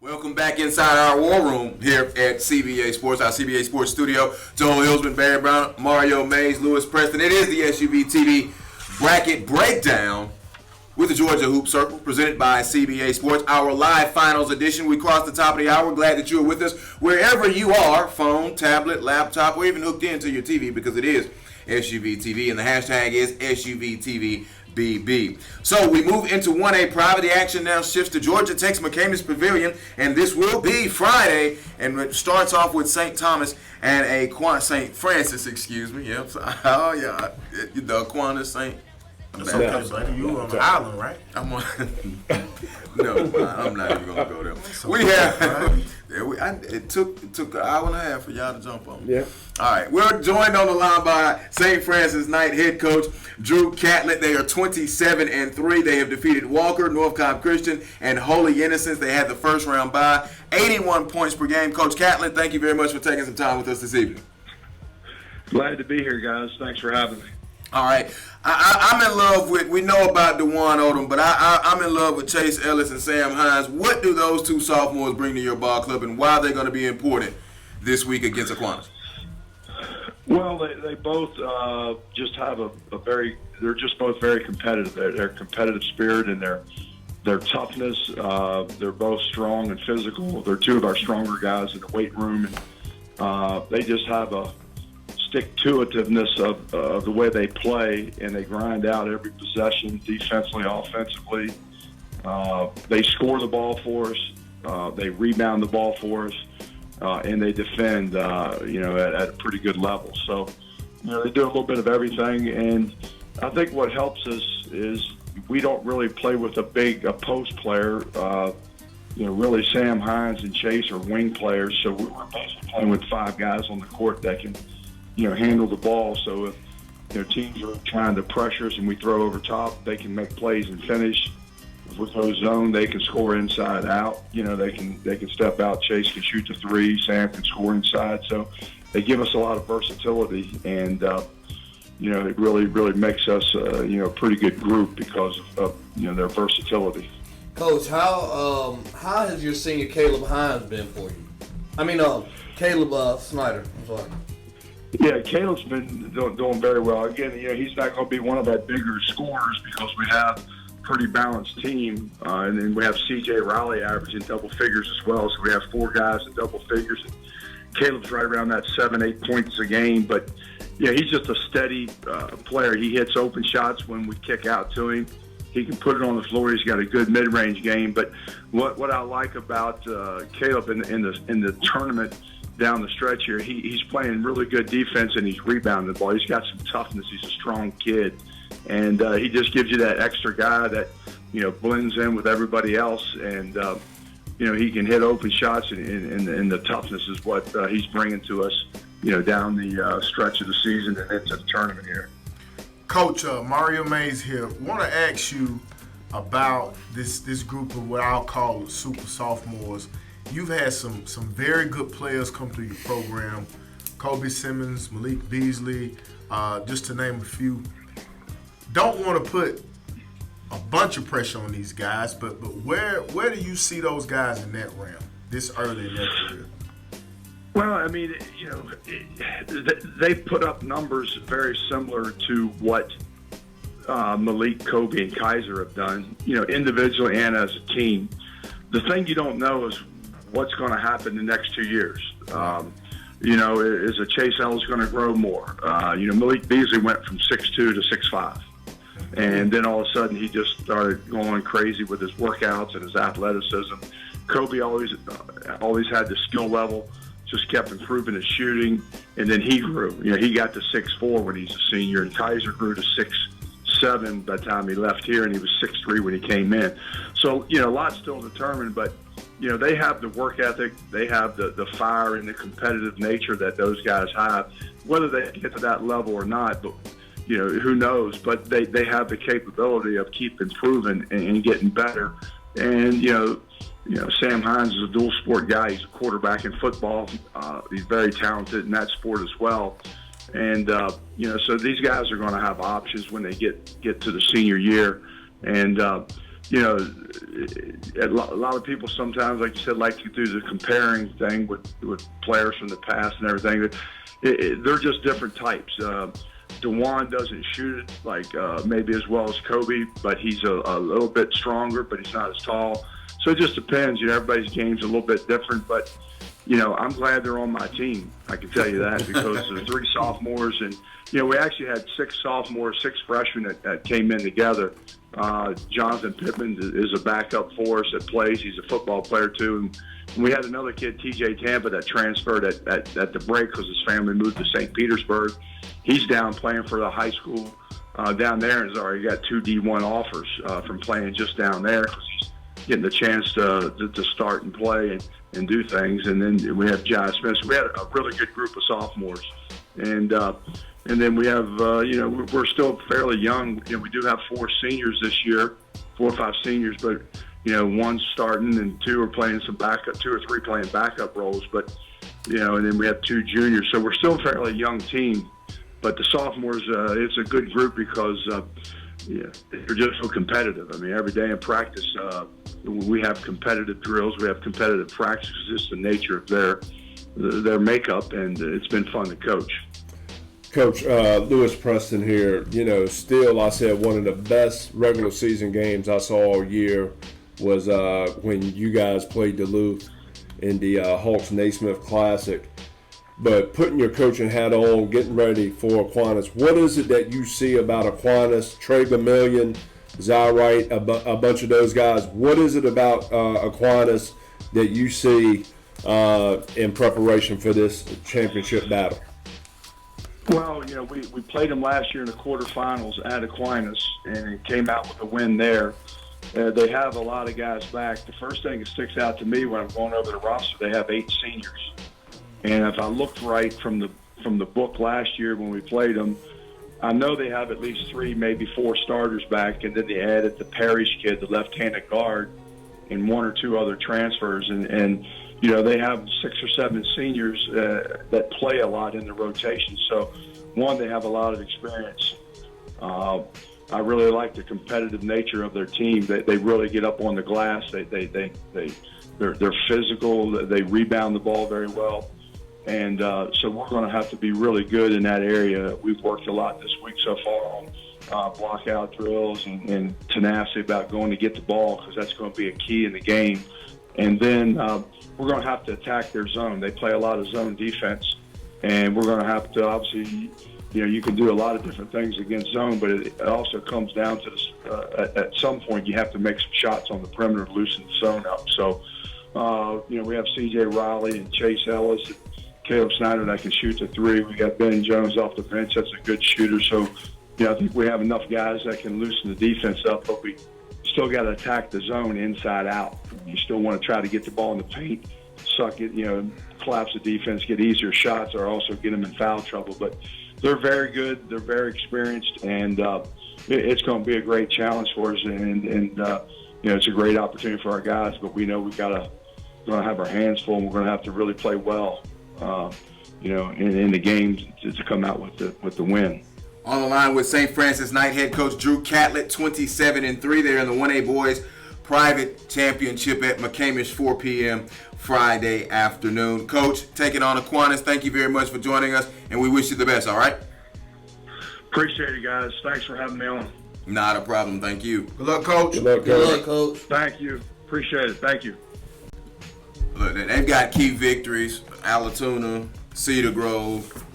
Welcome back inside our war room here at CBA Sports, our CBA Sports studio. Joel Hillsman, Barry Brown, Mario Mays, Lewis Preston. It is the SUV TV Bracket Breakdown with the Georgia Hoop Circle, presented by CBA Sports, our live finals edition. We crossed the top of the hour. Glad that you're with us wherever you are, phone, tablet, laptop, or even hooked into your TV, because it is SUV TV, and the hashtag is SUV TV BB. So we move into 1A private. The action now shifts to Georgia Tech's McCamish Pavilion, and this will be Friday, and it starts off with St. Thomas and St. Francis, excuse me. Yep. Oh, yeah. The Aquinas St. That's okay, buddy. You on the island, right? I'm on. No, I'm not even gonna go there. We have. It took an hour and a half for y'all to jump on. Yeah. All right. We're joined on the line by St. Francis Knight head coach Drew Catlett. They are 27-3. They have defeated Walker, North Cobb Christian, and Holy Innocents. They had the first round bye. 81 points per game. Coach Catlett, thank you very much for taking some time with us this evening. Glad to be here, guys. Thanks for having me. All right. I'm in love with, we know about DeJuan Odom, but I'm in love with Chase Ellis and Sam Hines. What do those two sophomores bring to your ball club, and why are they going to be important this week against Aquinas? Well, they both just have they're just both very competitive. Their competitive spirit and their toughness, they're both strong and physical. They're two of our stronger guys in the weight room, and they just have a stick-to-itiveness of the way they play, and they grind out every possession, defensively, offensively. They score the ball for us. They rebound the ball for us, and they defend, at a pretty good level. So, they do a little bit of everything, and I think what helps us is we don't really play with a post player. Really Sam Hines and Chase are wing players, so we're basically playing with 5 guys on the court that can handle the ball. So if teams are trying to pressure us and we throw over top, they can make plays and finish. If we throw zone, they can score inside out. They can step out. Chase can shoot the 3. Sam can score inside. So they give us a lot of versatility, and it really makes us a pretty good group because of their versatility. Coach, how has your senior Caleb Hines been for you? I mean, Caleb Snyder. I'm sorry. Yeah, Caleb's been doing very well. Again, he's not going to be one of our bigger scorers because we have a pretty balanced team. And then we have C.J. Riley averaging double figures as well. So we have 4 guys in double figures. And Caleb's right around that 7-8 points a game. But, he's just a steady player. He hits open shots when we kick out to him. He can put it on the floor. He's got a good mid-range game. But what I like about Caleb in the tournament down the stretch here, he's playing really good defense, and he's rebounding the ball. He's got some toughness. He's a strong kid, and he just gives you that extra guy that blends in with everybody else, and he can hit open shots, and the toughness is what he's bringing to us down the stretch of the season and into the tournament here. Coach, Mario Mays here. Want to ask you about this group of what I'll call super sophomores. You've had some very good players come through your program. Kobe Simmons, Malik Beasley, just to name a few. Don't want to put a bunch of pressure on these guys, but where do you see those guys in that realm this early in their career? Well, I mean, they put up numbers very similar to what Malik, Kobe, and Kaiser have done, individually and as a team. The thing you don't know is what's going to happen the next 2 years. Is a Chase Ellis going to grow more? Malik Beasley went from 6'2" to 6'5", and then all of a sudden he just started going crazy with his workouts and his athleticism. Kobe always had the skill level, just kept improving his shooting, and then he grew. He got to 6'4" when he's a senior, and Kaiser grew to 6'7" by the time he left here, and he was 6'3" when he came in. So, a lot's still determined, but they have the work ethic, they have the fire and the competitive nature that those guys have. Whether they get to that level or not, but who knows? But they have the capability of keep improving and getting better. And Sam Hines is a dual sport guy. He's a quarterback in football. He's very talented in that sport as well. And so these guys are going to have options when they get to the senior year. And a lot of people sometimes, like you said, like to do the comparing thing with players from the past and everything. But they're just different types. DeJuan doesn't shoot it like maybe as well as Kobe, but he's a little bit stronger, but he's not as tall. So it just depends. Everybody's game's a little bit different. But I'm glad they're on my team. I can tell you that because there's 3 sophomores, and we actually had 6 sophomores, 6 freshmen that came in together. Jonathan Pittman is a backup for us that plays. He's a football player too. And we had another kid, TJ Tampa, that transferred at the break because his family moved to St. Petersburg. He's down playing for the high school down there, and has already got 2 D1 offers from playing just down there because he's getting the chance to start and play and do things. And then we have Jai Smith. So we had a really good group of sophomores. And then we have, we're still fairly young. We do have 4 seniors this year, 4 or 5 seniors, but, 1's starting and 2 are playing some backup, 2 or 3 playing backup roles. But, and then we have 2 juniors. So we're still a fairly young team. But the sophomores, it's a good group because they're just so competitive. I mean, every day in practice, we have competitive drills, we have competitive practices. It's the nature of their makeup, and it's been fun to coach. Coach, Lewis Preston here. Still, I said one of the best regular season games I saw all year was when you guys played Duluth in the Hawks Naismith Classic. But putting your coaching hat on, getting ready for Aquinas, what is it that you see about Aquinas, Trey Vermillion, Zy Wright, a bunch of those guys? What is it about Aquinas that you see in preparation for this championship battle? Well, we played them last year in the quarterfinals at Aquinas and came out with a win there. They have a lot of guys back. The first thing that sticks out to me when I'm going over the roster, they have 8 seniors. And if I looked right from the book last year when we played them, I know they have at least 3, maybe 4 starters back, and then they added the Parrish kid, the left-handed guard, and 1 or 2 other transfers. And they have 6 or 7 seniors that play a lot in the rotation. So, one, they have a lot of experience. I really like the competitive nature of their team. They really get up on the glass. They're physical. They rebound the ball very well. And so we're going to have to be really good in that area. We've worked a lot this week so far on block out drills and tenacity about going to get the ball because that's going to be a key in the game. And then we're going to have to attack their zone. They play a lot of zone defense, and we're going to have to obviously, you can do a lot of different things against zone, but it also comes down to this, at some point you have to make some shots on the perimeter to loosen the zone up. So, we have C.J. Riley and Chase Ellis and Caleb Snyder that can shoot the 3. We got Ben Jones off the bench. That's a good shooter. So, I think we have enough guys that can loosen the defense up, but we still got to attack the zone inside out. You still want to try to get the ball in the paint, suck it, collapse the defense, get easier shots, or also get them in foul trouble. But they're very good. They're very experienced, and it's going to be a great challenge for us. And it's a great opportunity for our guys. But we know we're going to have our hands full, and we're going to have to really play well, in the game to come out with the win. On the line with St. Francis Knight head coach Drew Catlett, 27-3. They're in the 1A boys private championship at McCamish, 4 p.m. Friday afternoon. Coach, taking on Aquinas, thank you very much for joining us, and we wish you the best, all right? Appreciate it, guys. Thanks for having me on. Not a problem. Thank you. Good luck, Coach. Good luck, Coach. Good luck, Coach. Thank you. Appreciate it. Thank you. Look, they've got key victories. Allatoona, Cedar Grove,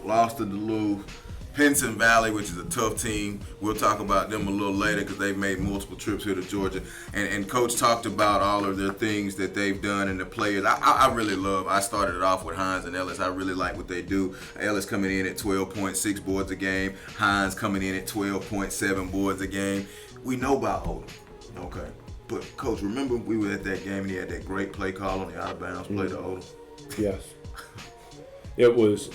lost to Duluth. Pinson Valley, which is a tough team. We'll talk about them a little later because they've made multiple trips here to Georgia. And Coach talked about all of the things that they've done and the players. I really love, I started it off with Hines and Ellis. I really like what they do. Ellis coming in at 12.6 boards a game. Hines coming in at 12.7 boards a game. We know about Odom, okay? But, Coach, remember we were at that game and he had that great play call on the out-of-bounds play to Odom? Yes. It was...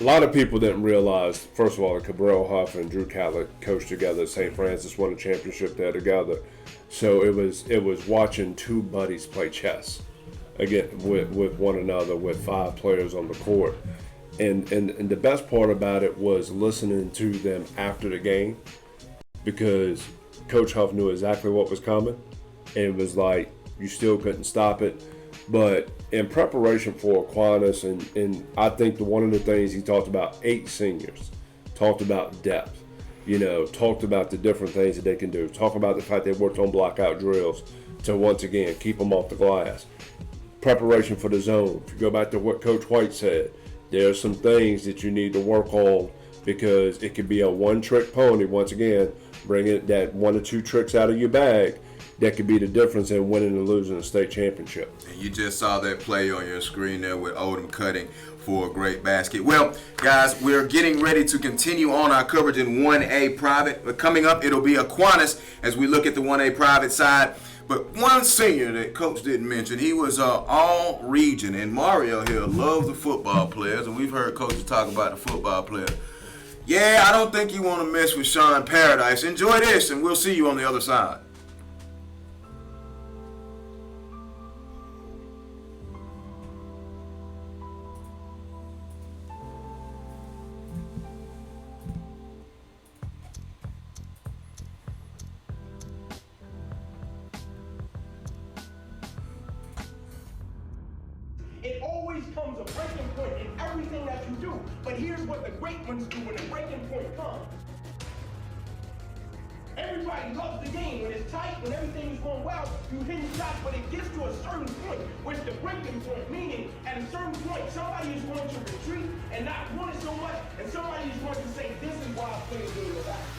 A lot of people didn't realize, first of all, that Cabral Huff and Drew Catlett coached together at St. Francis, won a championship there together. So it was watching 2 buddies play chess again with one another with 5 players on the court. And the best part about it was listening to them after the game because Coach Huff knew exactly what was coming. And it was like, you still couldn't stop it. But in preparation for Aquinas, and I think one of the things he talked about, 8 seniors, talked about depth, talked about the different things that they can do, talked about the fact they worked on block out drills to once again keep them off the glass. preparation for the zone. If you go back to what Coach White said, there are some things that you need to work on because it could be a one-trick pony. Once again, bringing that 1 or 2 tricks out of your bag, that could be the difference in winning and losing a state championship. And you just saw that play on your screen there with Odom cutting for a great basket. Well, guys, we're getting ready to continue on our coverage in 1A private. But coming up, it'll be Aquinas as we look at the 1A private side. But one senior that Coach didn't mention, he was all region. And Mario here loves the football players, and we've heard coaches talk about the football players. Yeah, I don't think you want to mess with Sean Paradise. Enjoy this, and we'll see you on the other side. It always comes a breaking point in everything that you do. But here's what the great ones do when the breaking point comes. Everybody loves the game. When it's tight, when everything's going well, you hit shots, but it gets to a certain point, which the breaking point, meaning at a certain point, somebody is going to retreat and not want it so much, and somebody is going to say, this is why I play the game of basketball.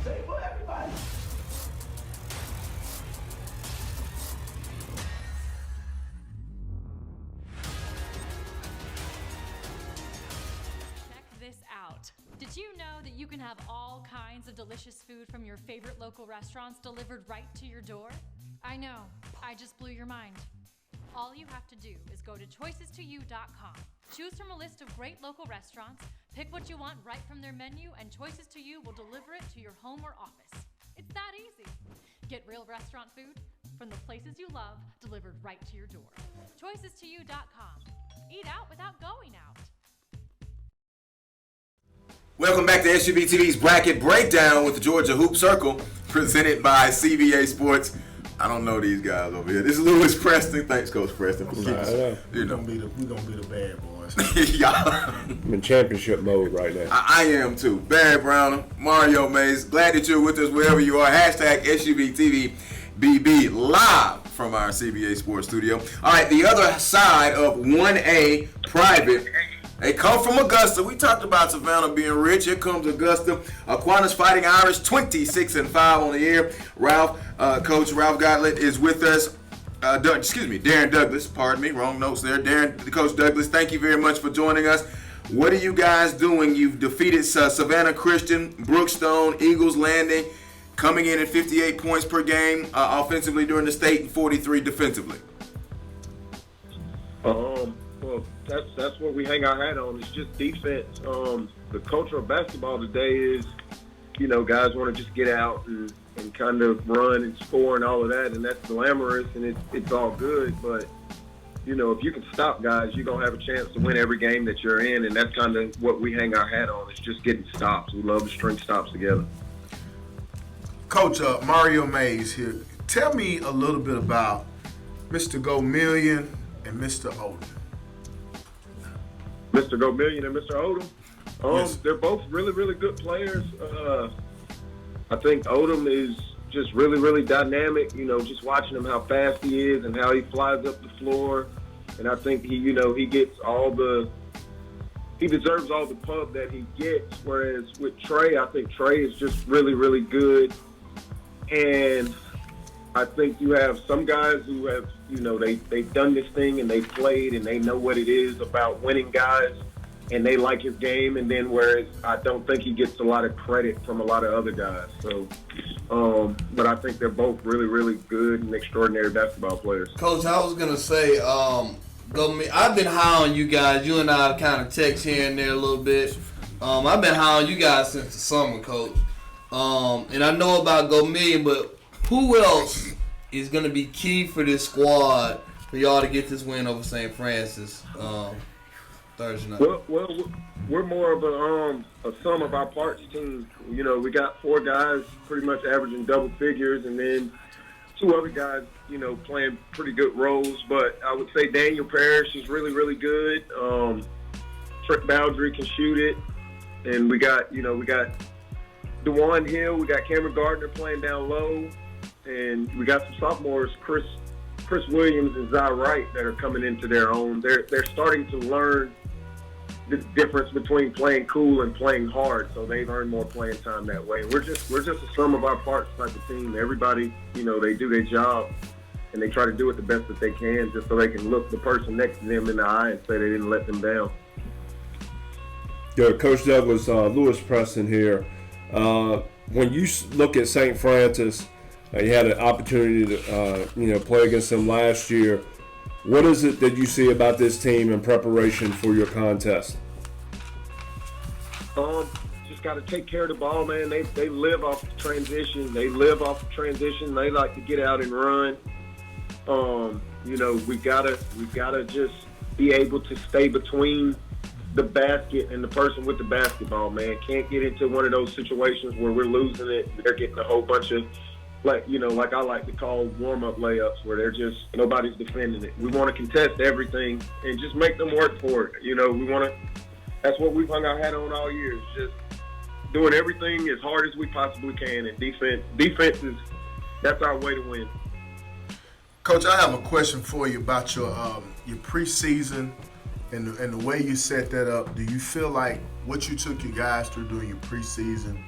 Say for everybody. Check this out. Did you know that you can have all kinds of delicious food from your favorite local restaurants delivered right to your door? I know, I just blew your mind. All you have to do is go to choices2you.com. Choose from a list of great local restaurants, pick what you want right from their menu, and Choices to You will deliver it to your home or office. It's that easy. Get real restaurant food from the places you love delivered right to your door. Choices2you.com. Eat out without going out. Welcome back to SUV TV's Bracket Breakdown with the Georgia Hoop Circle, presented by CBA Sports. I don't know these guys over here. This is Lewis Preston. Thanks, Coach Preston, for keeping us. We're gonna be the bad boys. Y'all. I'm in championship mode right now. I am too. Barry Brown, Mario Mays. Glad that you're with us wherever you are. Hashtag SUVTVBB live from our CBA Sports studio. All right, the other side of 1A private. They come from Augusta. We talked about Savannah being rich. Here comes Augusta. Aquinas Fighting Irish, 26-5 on the year. Coach Ralph Gottlieb is with us. Darren Douglas. Pardon me, wrong notes there. Coach Douglas, thank you very much for joining us. What are you guys doing? You've defeated Savannah Christian, Brookstone, Eagles Landing, coming in at 58 points per game offensively during the state and 43 defensively. Well, that's what we hang our hat on. It's just defense. The culture of basketball today is, guys want to just get out and kind of run and score and all of that, and that's glamorous and it's all good. But if you can stop guys, you're gonna have a chance to win every game that you're in, and that's kind of what we hang our hat on. Is just getting stops. We love to string stops together. Coach Mario Mays here. Tell me a little bit about Mr. Go Million and Mr. Odom. Mr. Go Million and Mr. Odom. Yes. They're both really, really good players. I think Odom is just really, really dynamic. Just watching him, how fast he is and how he flies up the floor. And I think he gets he deserves all the pub that he gets. Whereas with Trey, I think Trey is just really, really good. And I think you have some guys who have, they've done this thing and they played and they know what it is about winning guys and they like his game. And then whereas I don't think he gets a lot of credit from a lot of other guys. So, but I think they're both really, really good and extraordinary basketball players. Coach, I was going to say, I've been high on you guys. You and I have kind of text here and there a little bit. I've been high on you guys since the summer, Coach. And I know about Go Million, but who else is going to be key for this squad for y'all to get this win over St. Francis Thursday night? Well, we're more of a sum of our parts team. You know, we got 4 guys pretty much averaging double figures, and then 2 other guys, you know, playing pretty good roles. But I would say Daniel Parrish is really, really good. Trick Baldry can shoot it, and we got DeJuan Hill, we got Cameron Gardner playing down low, and we got some sophomores, Chris Williams and Zy Wright, that are coming into their own. They're starting to learn the difference between playing cool and playing hard, so they've earned more playing time that way. We're just a sum of our parts type of team. Everybody, you know, they do their job and they try to do it the best that they can, just so they can look the person next to them in the eye and say they didn't let them down. Yeah, Coach Douglas, Lewis Preston here. When you look at St. Francis, you had an opportunity to play against them last year. What is it that you see about this team in preparation for your contest? Just got to take care of the ball, man. They live off the transition. They They like to get out and run. You know, we gotta just be able to stay between the basket and the person with the basketball, man. Can't get into one of those situations where we're losing it. They're getting a whole bunch of, like I like to call warm-up layups, where they're just, nobody's defending it. We want to contest everything and just make them work for it. You know, that's what we've hung our hat on all year, is just doing everything as hard as we possibly can. And defense is, that's our way to win. Coach, I have a question for you about your preseason and the way you set that up. Do you feel like what you took your guys through during your preseason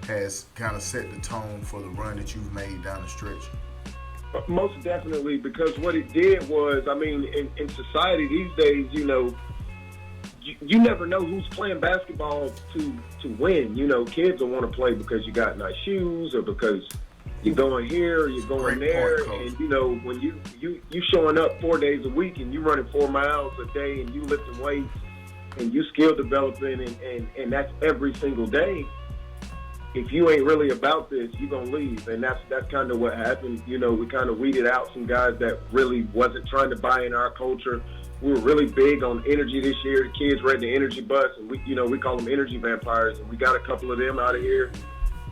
has kind of set the tone for the run that you've made down the stretch? Most definitely, because what it did was, I mean, in society these days, you know, you never know who's playing basketball to win. You know, kids will want to play because you got nice shoes, or because you're going here, or you're going there. And, you know, when you showing up 4 days a week and you running 4 miles a day and you lifting weights and you skill developing and that's every single day, if you ain't really about this, you're going to leave. And that's kind of what happened. You know, we kind of weeded out some guys that really wasn't trying to buy in our culture. We were really big on energy this year. The kids read the energy bus, and we call them energy vampires. And we got a couple of them out of here.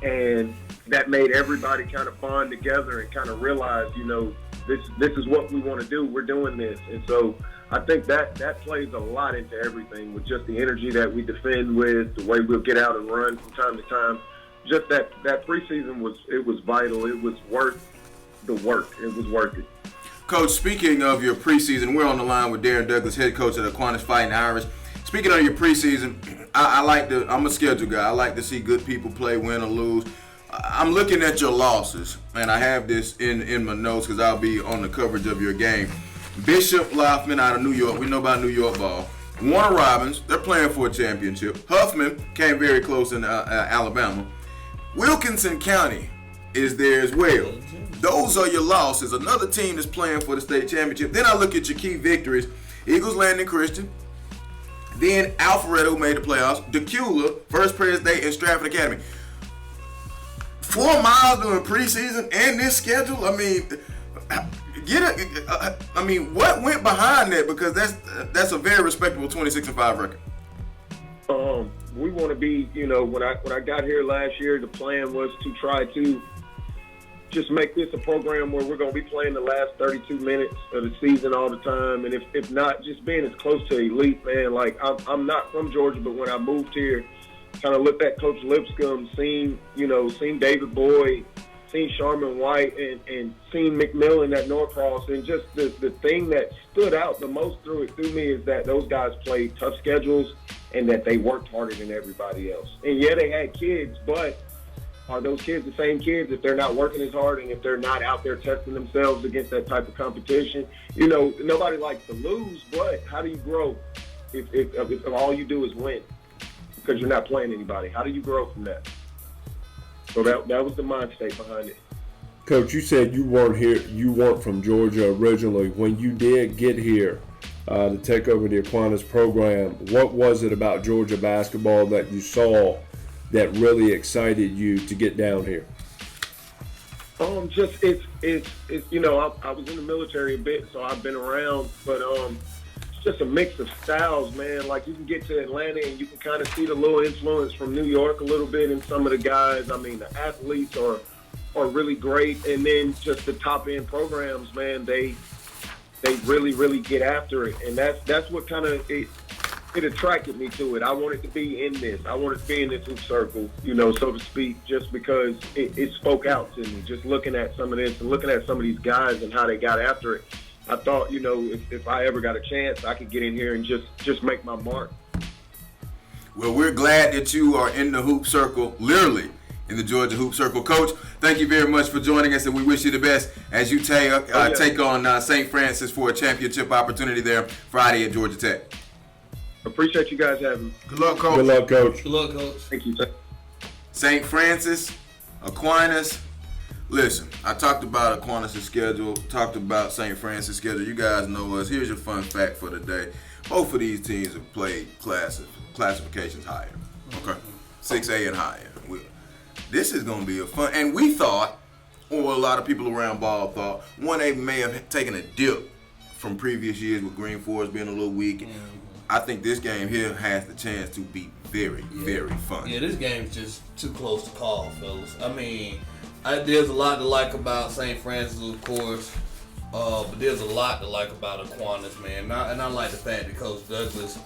And that made everybody kind of bond together and kind of realize, you know, this is what we want to do. We're doing this. And so I think that plays a lot into everything, with just the energy that we defend with, the way we'll get out and run from time to time. Just that preseason was vital. It was worth the work. It was worth it. Coach, speaking of your preseason, we're on the line with Darren Douglas, head coach of the Aquinas Fighting Irish. Speaking of your preseason, I'm a schedule guy. I like to see good people play, win or lose. I'm looking at your losses, and I have this in my notes because I'll be on the coverage of your game. Bishop Loughlin out of New York. We know about New York ball. Warner Robins, they're playing for a championship. Huffman came very close in Alabama. Wilkinson County is there as well. Those are your losses. Another team is playing for the state championship. Then I look at your key victories. Eagles Landing Christian. Then Alpharetta, who made the playoffs. Decula, First President, and Stratford Academy. 4 miles during preseason and this schedule. I mean, what went behind that? Because that's a very respectable 26-5 record. We want to be, you know, when I got here last year, the plan was to try to just make this a program where we're going to be playing the last 32 minutes of the season all the time. And if not, just being as close to elite, man. Like, I'm not from Georgia, but when I moved here, kind of looked at Coach Lipscomb, seen David Boyd, seen Sharman White, and seen McMillan at Norcross. And just the thing that stood out the most through me is that those guys played tough schedules and that they worked harder than everybody else. And yeah, they had kids, but are those kids the same kids if they're not working as hard and if they're not out there testing themselves against that type of competition? You know, nobody likes to lose, but how do you grow if all you do is win because you're not playing anybody? How do you grow from that? So that was the mind state behind it. Coach, you said you weren't from Georgia originally. When you did get here to take over the Aquinas program, what was it about Georgia basketball that you saw that really excited you to get down here? It's you know, I was in the military a bit, so I've been around, but just a mix of styles, man. Like, you can get to Atlanta and you can kind of see the little influence from New York a little bit in some of the guys. I mean, the athletes are really great, and then just the top end programs, man. They really get after it, and that's what kind of it attracted me to it. I wanted to be in this. I wanted to be in this hoop circle, you know, so to speak, just because it spoke out to me. Just looking at some of this and looking at some of these guys and how they got after it, I thought, you know, if I ever got a chance, I could get in here and just make my mark. Well, we're glad that you are in the hoop circle, literally in the Georgia Hoop Circle. Coach, thank you very much for joining us, and we wish you the best as you take on St. Francis for a championship opportunity there Friday at Georgia Tech. Appreciate you guys having me. Good luck, Coach. Good luck, Coach. Good luck, Coach. Thank you. St. Francis, Aquinas. Listen, I talked about Aquinas' schedule, talked about St. Francis' schedule. You guys know us. Here's your fun fact for the day. Both of these teams have played classifications higher. Okay? 6A and higher. This is going to be a fun, and we thought, or a lot of people around Ball thought, 1A may have taken a dip from previous years with Green Forest being a little weak. I think this game here has the chance to be very, very fun. Yeah, this game's just too close to call, fellas. I mean, there's a lot to like about St. Francis, of course, but there's a lot to like about Aquinas, man. And I like the fact that Coach Douglas,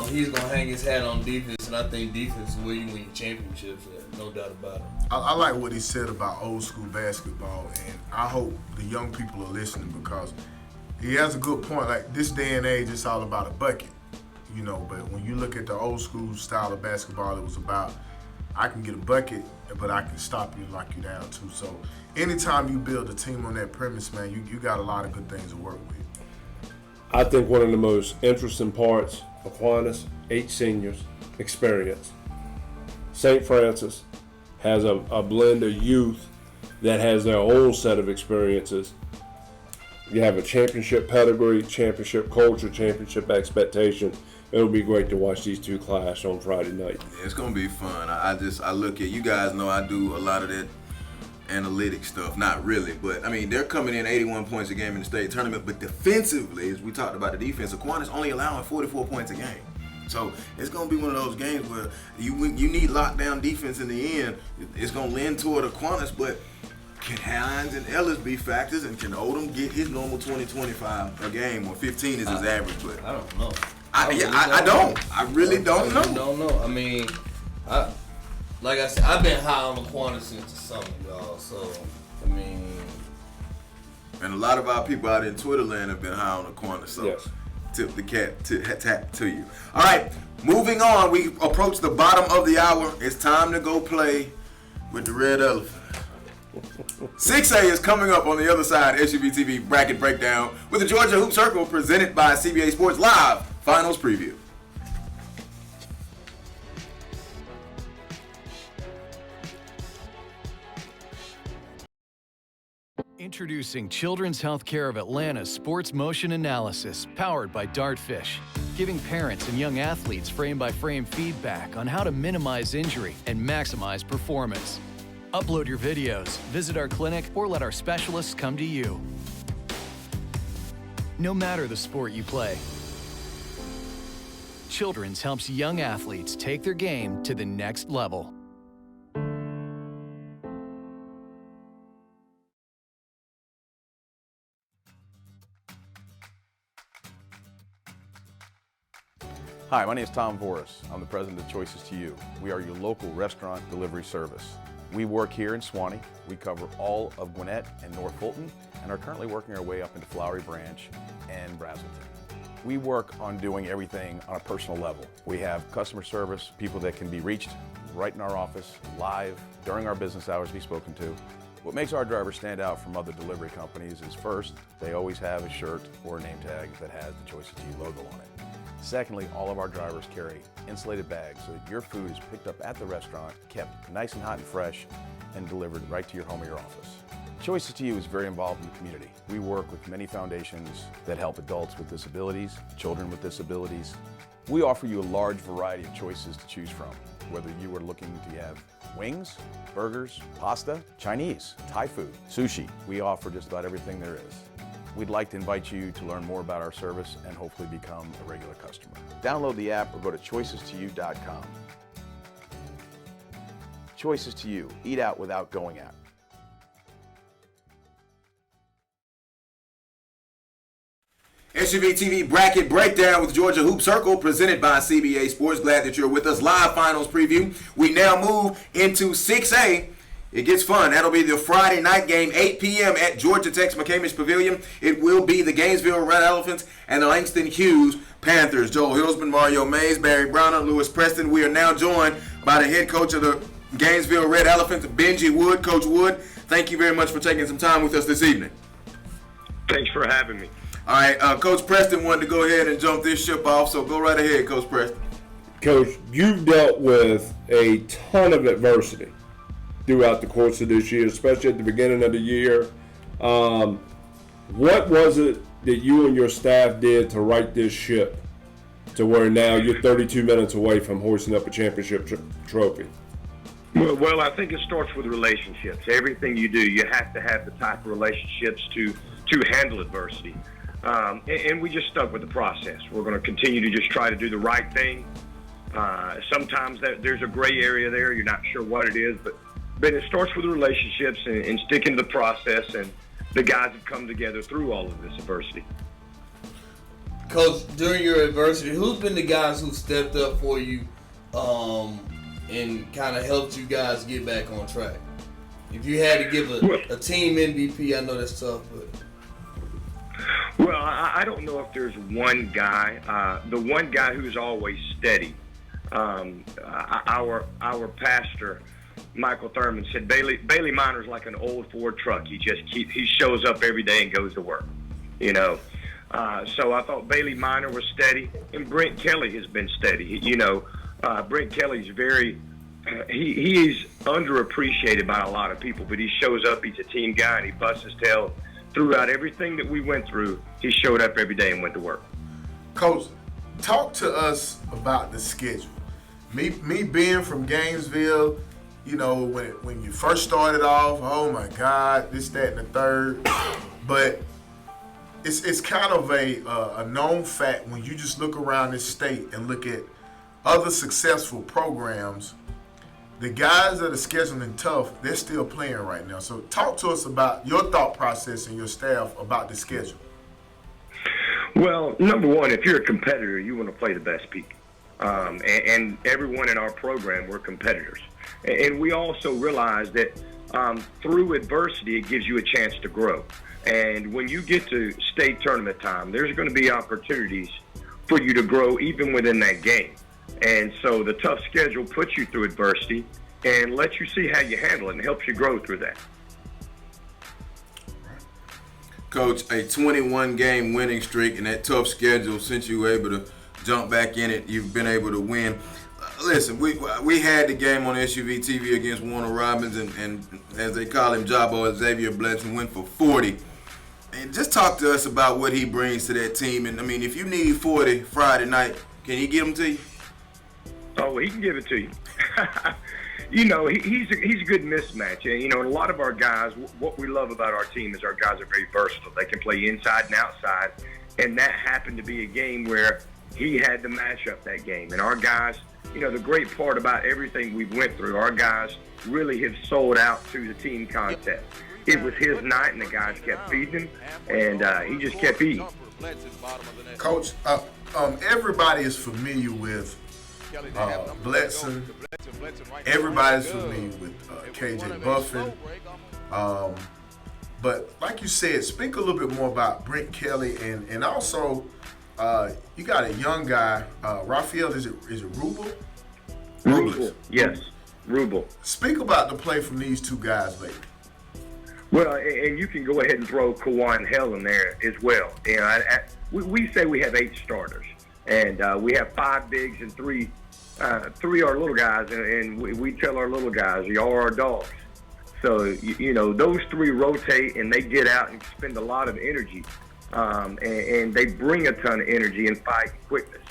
he's going to hang his hat on defense, and I think defense is where you win championships at. No doubt about it. I like what he said about old school basketball, and I hope the young people are listening, because he has a good point. Like, this day and age, it's all about a bucket, you know. But when you look at the old school style of basketball, it was about, I can get a bucket, but I can stop you and lock you down too. So anytime you build a team on that premise, man, you got a lot of good things to work with. I think one of the most interesting parts, Aquinas, 8 seniors, experience. St. Francis has a blend of youth that has their own set of experiences. You have a championship pedigree, championship culture, championship expectation. It'll be great to watch these two clash on Friday night. Yeah, it's going to be fun. I look at, you guys know I do a lot of that analytic stuff. Not really, but I mean, they're coming in 81 points a game in the state tournament, but defensively, as we talked about the defense, Aquinas only allowing 44 points a game. So it's going to be one of those games where you need lockdown defense in the end. It's going to lean toward Aquinas, but can Hines and Ellis be factors, and can Odom get his normal 20-25 a game, or 15 is his average? But I don't know. I don't. I really don't know. I don't know. I mean, like I said, I've been high on Aquinas since the summer, y'all. So, I mean. And a lot of our people out in Twitter land have been high on Aquinas. So. Yes. Tip the cap to you. All right, moving on. We approach the bottom of the hour. It's time to go play with the Red Elephant. 6A is coming up on the other side. SUV TV bracket breakdown with the Georgia Hoop Circle presented by CBA Sports Live Finals Preview. Introducing Children's Healthcare of Atlanta's Sports Motion Analysis, powered by Dartfish, giving parents and young athletes frame-by-frame feedback on how to minimize injury and maximize performance. Upload your videos, visit our clinic, or let our specialists come to you. No matter the sport you play, Children's helps young athletes take their game to the next level. Hi, my name is Tom Voris. I'm the president of Choices to You. We are your local restaurant delivery service. We work here in Swanee. We cover all of Gwinnett and North Fulton and are currently working our way up into Flowery Branch and Braselton. We work on doing everything on a personal level. We have customer service, people that can be reached right in our office, live, during our business hours to be spoken to. What makes our drivers stand out from other delivery companies is, first, they always have a shirt or a name tag that has the Choices to You logo on it. Secondly, all of our drivers carry insulated bags so that your food is picked up at the restaurant, kept nice and hot and fresh, and delivered right to your home or your office. Choices to You is very involved in the community. We work with many foundations that help adults with disabilities, children with disabilities. We offer you a large variety of choices to choose from, whether you are looking to have wings, burgers, pasta, Chinese, Thai food, sushi. We offer just about everything there is. we'd like to invite you to learn more about our service and hopefully become a regular customer. Download the app or go to choicestoyou.com. Choices to You. Eat out without going out. SUV TV Bracket Breakdown with Georgia Hoop Circle, presented by CBA Sports. Glad that you're with us. Live finals preview. We now move into 6A. It gets fun. That'll be the Friday night game, 8 p.m. at Georgia Tech's McCamish Pavilion. It will be the Gainesville Red Elephants and the Langston Hughes Panthers. Joel Hilsman, Mario Mays, Barry Browner, Lewis Preston. We are now joined by the head coach of the Gainesville Red Elephants, Benji Wood. Coach Wood, thank you very much for taking some time with us this evening. Thanks for having me. All right, Coach Preston wanted to go ahead and jump this ship off, so go right ahead, Coach Preston. Coach, you've dealt with a ton of adversity throughout the course of this year, especially at the beginning of the year. What was it that you and your staff did to right this ship to where now you're 32 minutes away from hoisting up a championship trophy? Well, I think it starts with relationships. Everything you do, you have to have the type of relationships to handle adversity. And we just stuck with the process. We're going to continue to just try to do the right thing. Sometimes there's a gray area there. You're not sure what it is, but it starts with the relationships and sticking to the process, and the guys have come together through all of this adversity. Coach, during your adversity, who's been the guys who stepped up for you and kind of helped you guys get back on track? If you had to give a team MVP, I know that's tough, but... Well, I don't know if there's one guy. The one guy who's always steady, our pastor, Michael Thurman, said Bailey Minor's like an old Ford truck. He shows up every day and goes to work, you know. So I thought Bailey Minor was steady, and Brent Kelly has been steady. You know, Brent Kelly's he's underappreciated by a lot of people, but he shows up. He's a team guy, and he busts his tail. Throughout everything that we went through, he showed up every day and went to work. Coach, talk to us about the schedule. Me being from Gainesville, you know, when you first started off, oh my God, this, that, and the third. But it's kind of a known fact when you just look around this state and look at other successful programs. The guys that are scheduling tough, they're still playing right now. So talk to us about your thought process and your staff about the schedule. Well, number one, if you're a competitor, you want to play the best people. And everyone in our program, we're competitors. And we also realize that through adversity, it gives you a chance to grow. And when you get to state tournament time, there's going to be opportunities for you to grow even within that game. And so the tough schedule puts you through adversity and lets you see how you handle it and helps you grow through that. Coach, a 21-game winning streak and that tough schedule, since you were able to jump back in it, you've been able to win. Listen, we had the game on SUV TV against Warner Robins, and as they call him, Jabo, Xavier Bledson went for 40. And just talk to us about what he brings to that team. And, I mean, if you need 40 Friday night, can he get them to you? Oh, he can give it to you. You know, he's a good mismatch. And, you know, and a lot of our guys, what we love about our team is our guys are very versatile. They can play inside and outside. And that happened to be a game where he had to match up that game. And our guys, you know, the great part about everything we've went through, our guys really have sold out to the team concept. It was his night, and the guys kept feeding him, and he just kept eating. Coach, everybody is familiar with Bledson. Everybody's familiar with KJ Buffin. But like you said, speak a little bit more about Brent Kelly, and also you got a young guy, Raphael. Is it Rubel? Rubel, yes, Rubel. Speak about the play from these two guys lately. Well, and you can go ahead and throw Kawan Hell in there as well. You know, we say we have 8 starters, and we have 5 bigs and 3 are little guys, and we tell our little guys, y'all are our dogs. So, you know, those 3 rotate, and they get out and spend a lot of energy, and they bring a ton of energy and fight quickness.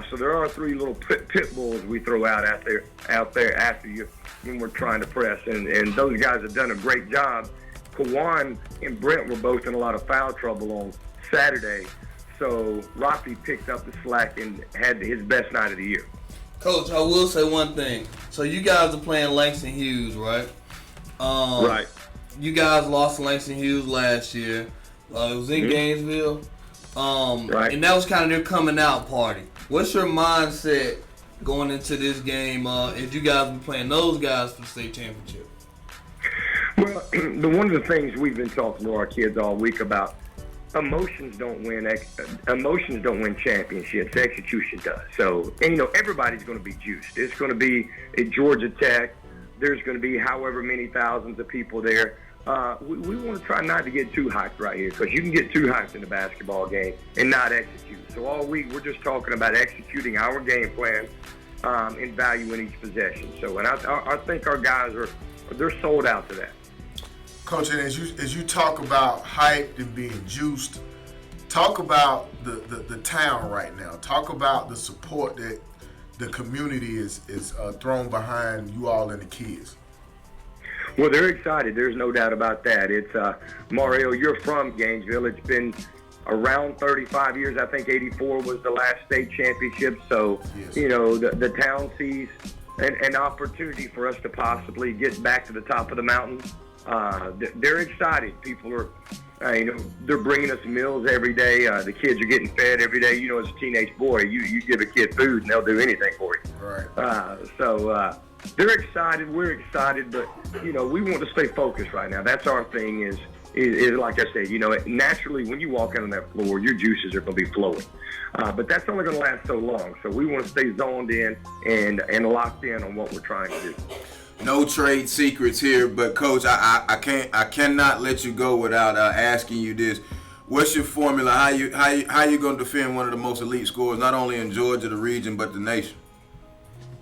So there are 3 little pit bulls we throw out there after you when we're trying to press, and those guys have done a great job. Kawan and Brent were both in a lot of foul trouble on Saturday, so Rafi picked up the slack and had his best night of the year. Coach, I will say one thing. So you guys are playing Langston Hughes, right? Right. You guys lost to Langston Hughes last year. It was in Gainesville. Right. And that was kind of their coming out party. What's your mindset going into this game if you guys been playing those guys for the state championship? Well, one of the things we've been talking to our kids all week about, emotions don't win championships. Execution does. So, and, everybody's going to be juiced. It's going to be at Georgia Tech. There's going to be however many thousands of people there. We want to try not to get too hyped right here, because you can get too hyped in a basketball game and not execute. So all week we're just talking about executing our game plan and valuing each possession. So, and I think our guys they're sold out to that. Coach, and as you talk about hyped and being juiced, talk about the town right now. Talk about the support that the community is thrown behind you all and the kids. Well, they're excited. There's no doubt about that. It's Mario, you're from Gainesville. It's been around 35 years. I think 84 was the last state championship. So, yes. The town sees an opportunity for us to possibly get back to the top of the mountain. They're excited. People are, they're bringing us meals every day. The kids are getting fed every day. As a teenage boy, you give a kid food and they'll do anything for you. Right. So they're excited. We're excited, but we want to stay focused right now. That's our thing. Is like I said, naturally when you walk out on that floor, your juices are going to be flowing. But that's only going to last so long. So we want to stay zoned in and locked in on what we're trying to do. No trade secrets here, but Coach, I cannot let you go without asking you this. What's your formula? How you going to defend one of the most elite scorers, not only in Georgia, the region, but the nation?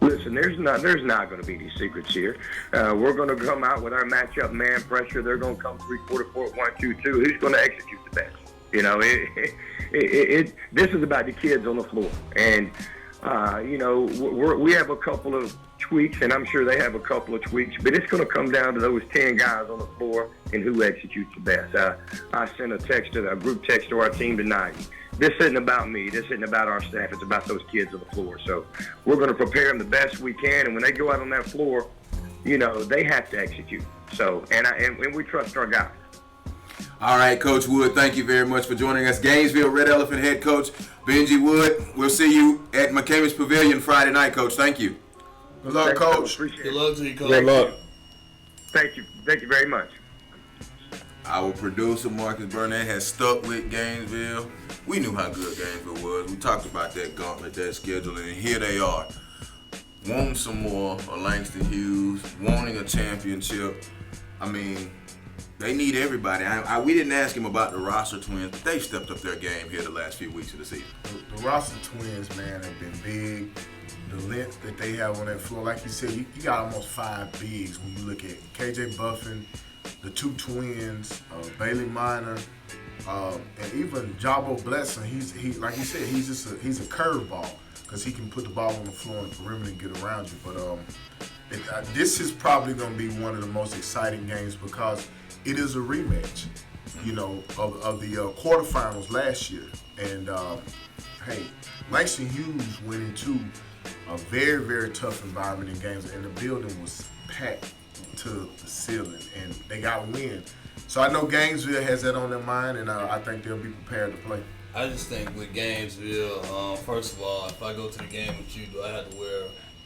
Listen, there's not going to be any secrets here. We're going to come out with our matchup man pressure. They're going to come 3-quarter court, 1-2-2. Who's going to execute the best? This is about the kids on the floor, and we have a couple of tweaks, and I'm sure they have a couple of tweaks, but it's going to come down to those 10 guys on the floor and who executes the best. I sent a group text to our team tonight. This isn't about me. This isn't about our staff. It's about those kids on the floor. So we're going to prepare them the best we can, and when they go out on that floor, they have to execute. So, and we trust our guys. All right, Coach Wood, thank you very much for joining us. Gainesville Red Elephant head coach Benji Wood. We'll see you at McCamish Pavilion Friday night, Coach. Thank you. Good luck, Coach. Good luck to you, Coach. Good luck. Thank you. Thank you very much. Our producer, Marcus Burnett, has stuck with Gainesville. We knew how good Gainesville was. We talked about that gauntlet, that schedule, and here they are. Wanting some more of Langston Hughes, wanting a championship. I mean, they need everybody. We didn't ask him about the roster twins, but they've stepped up their game here the last few weeks of the season. The roster twins, man, have been big. The length that they have on that floor, like you said, you got almost 5 bigs when you look at KJ Buffin, the 2 twins, Bailey Minor, and even Jabo Blessing. He like you said, he's a curveball because he can put the ball on the floor on the perimeter and get around you. But this is probably going to be one of the most exciting games because it is a rematch, of the quarterfinals last year. And hey, Langston Hughes went into a very, very tough environment in games, and the building was packed to the ceiling, and they got a win. So I know Gainesville has that on their mind, and I think they'll be prepared to play. I just think with Gainesville, first of all, if I go to the game with you, do I have to wear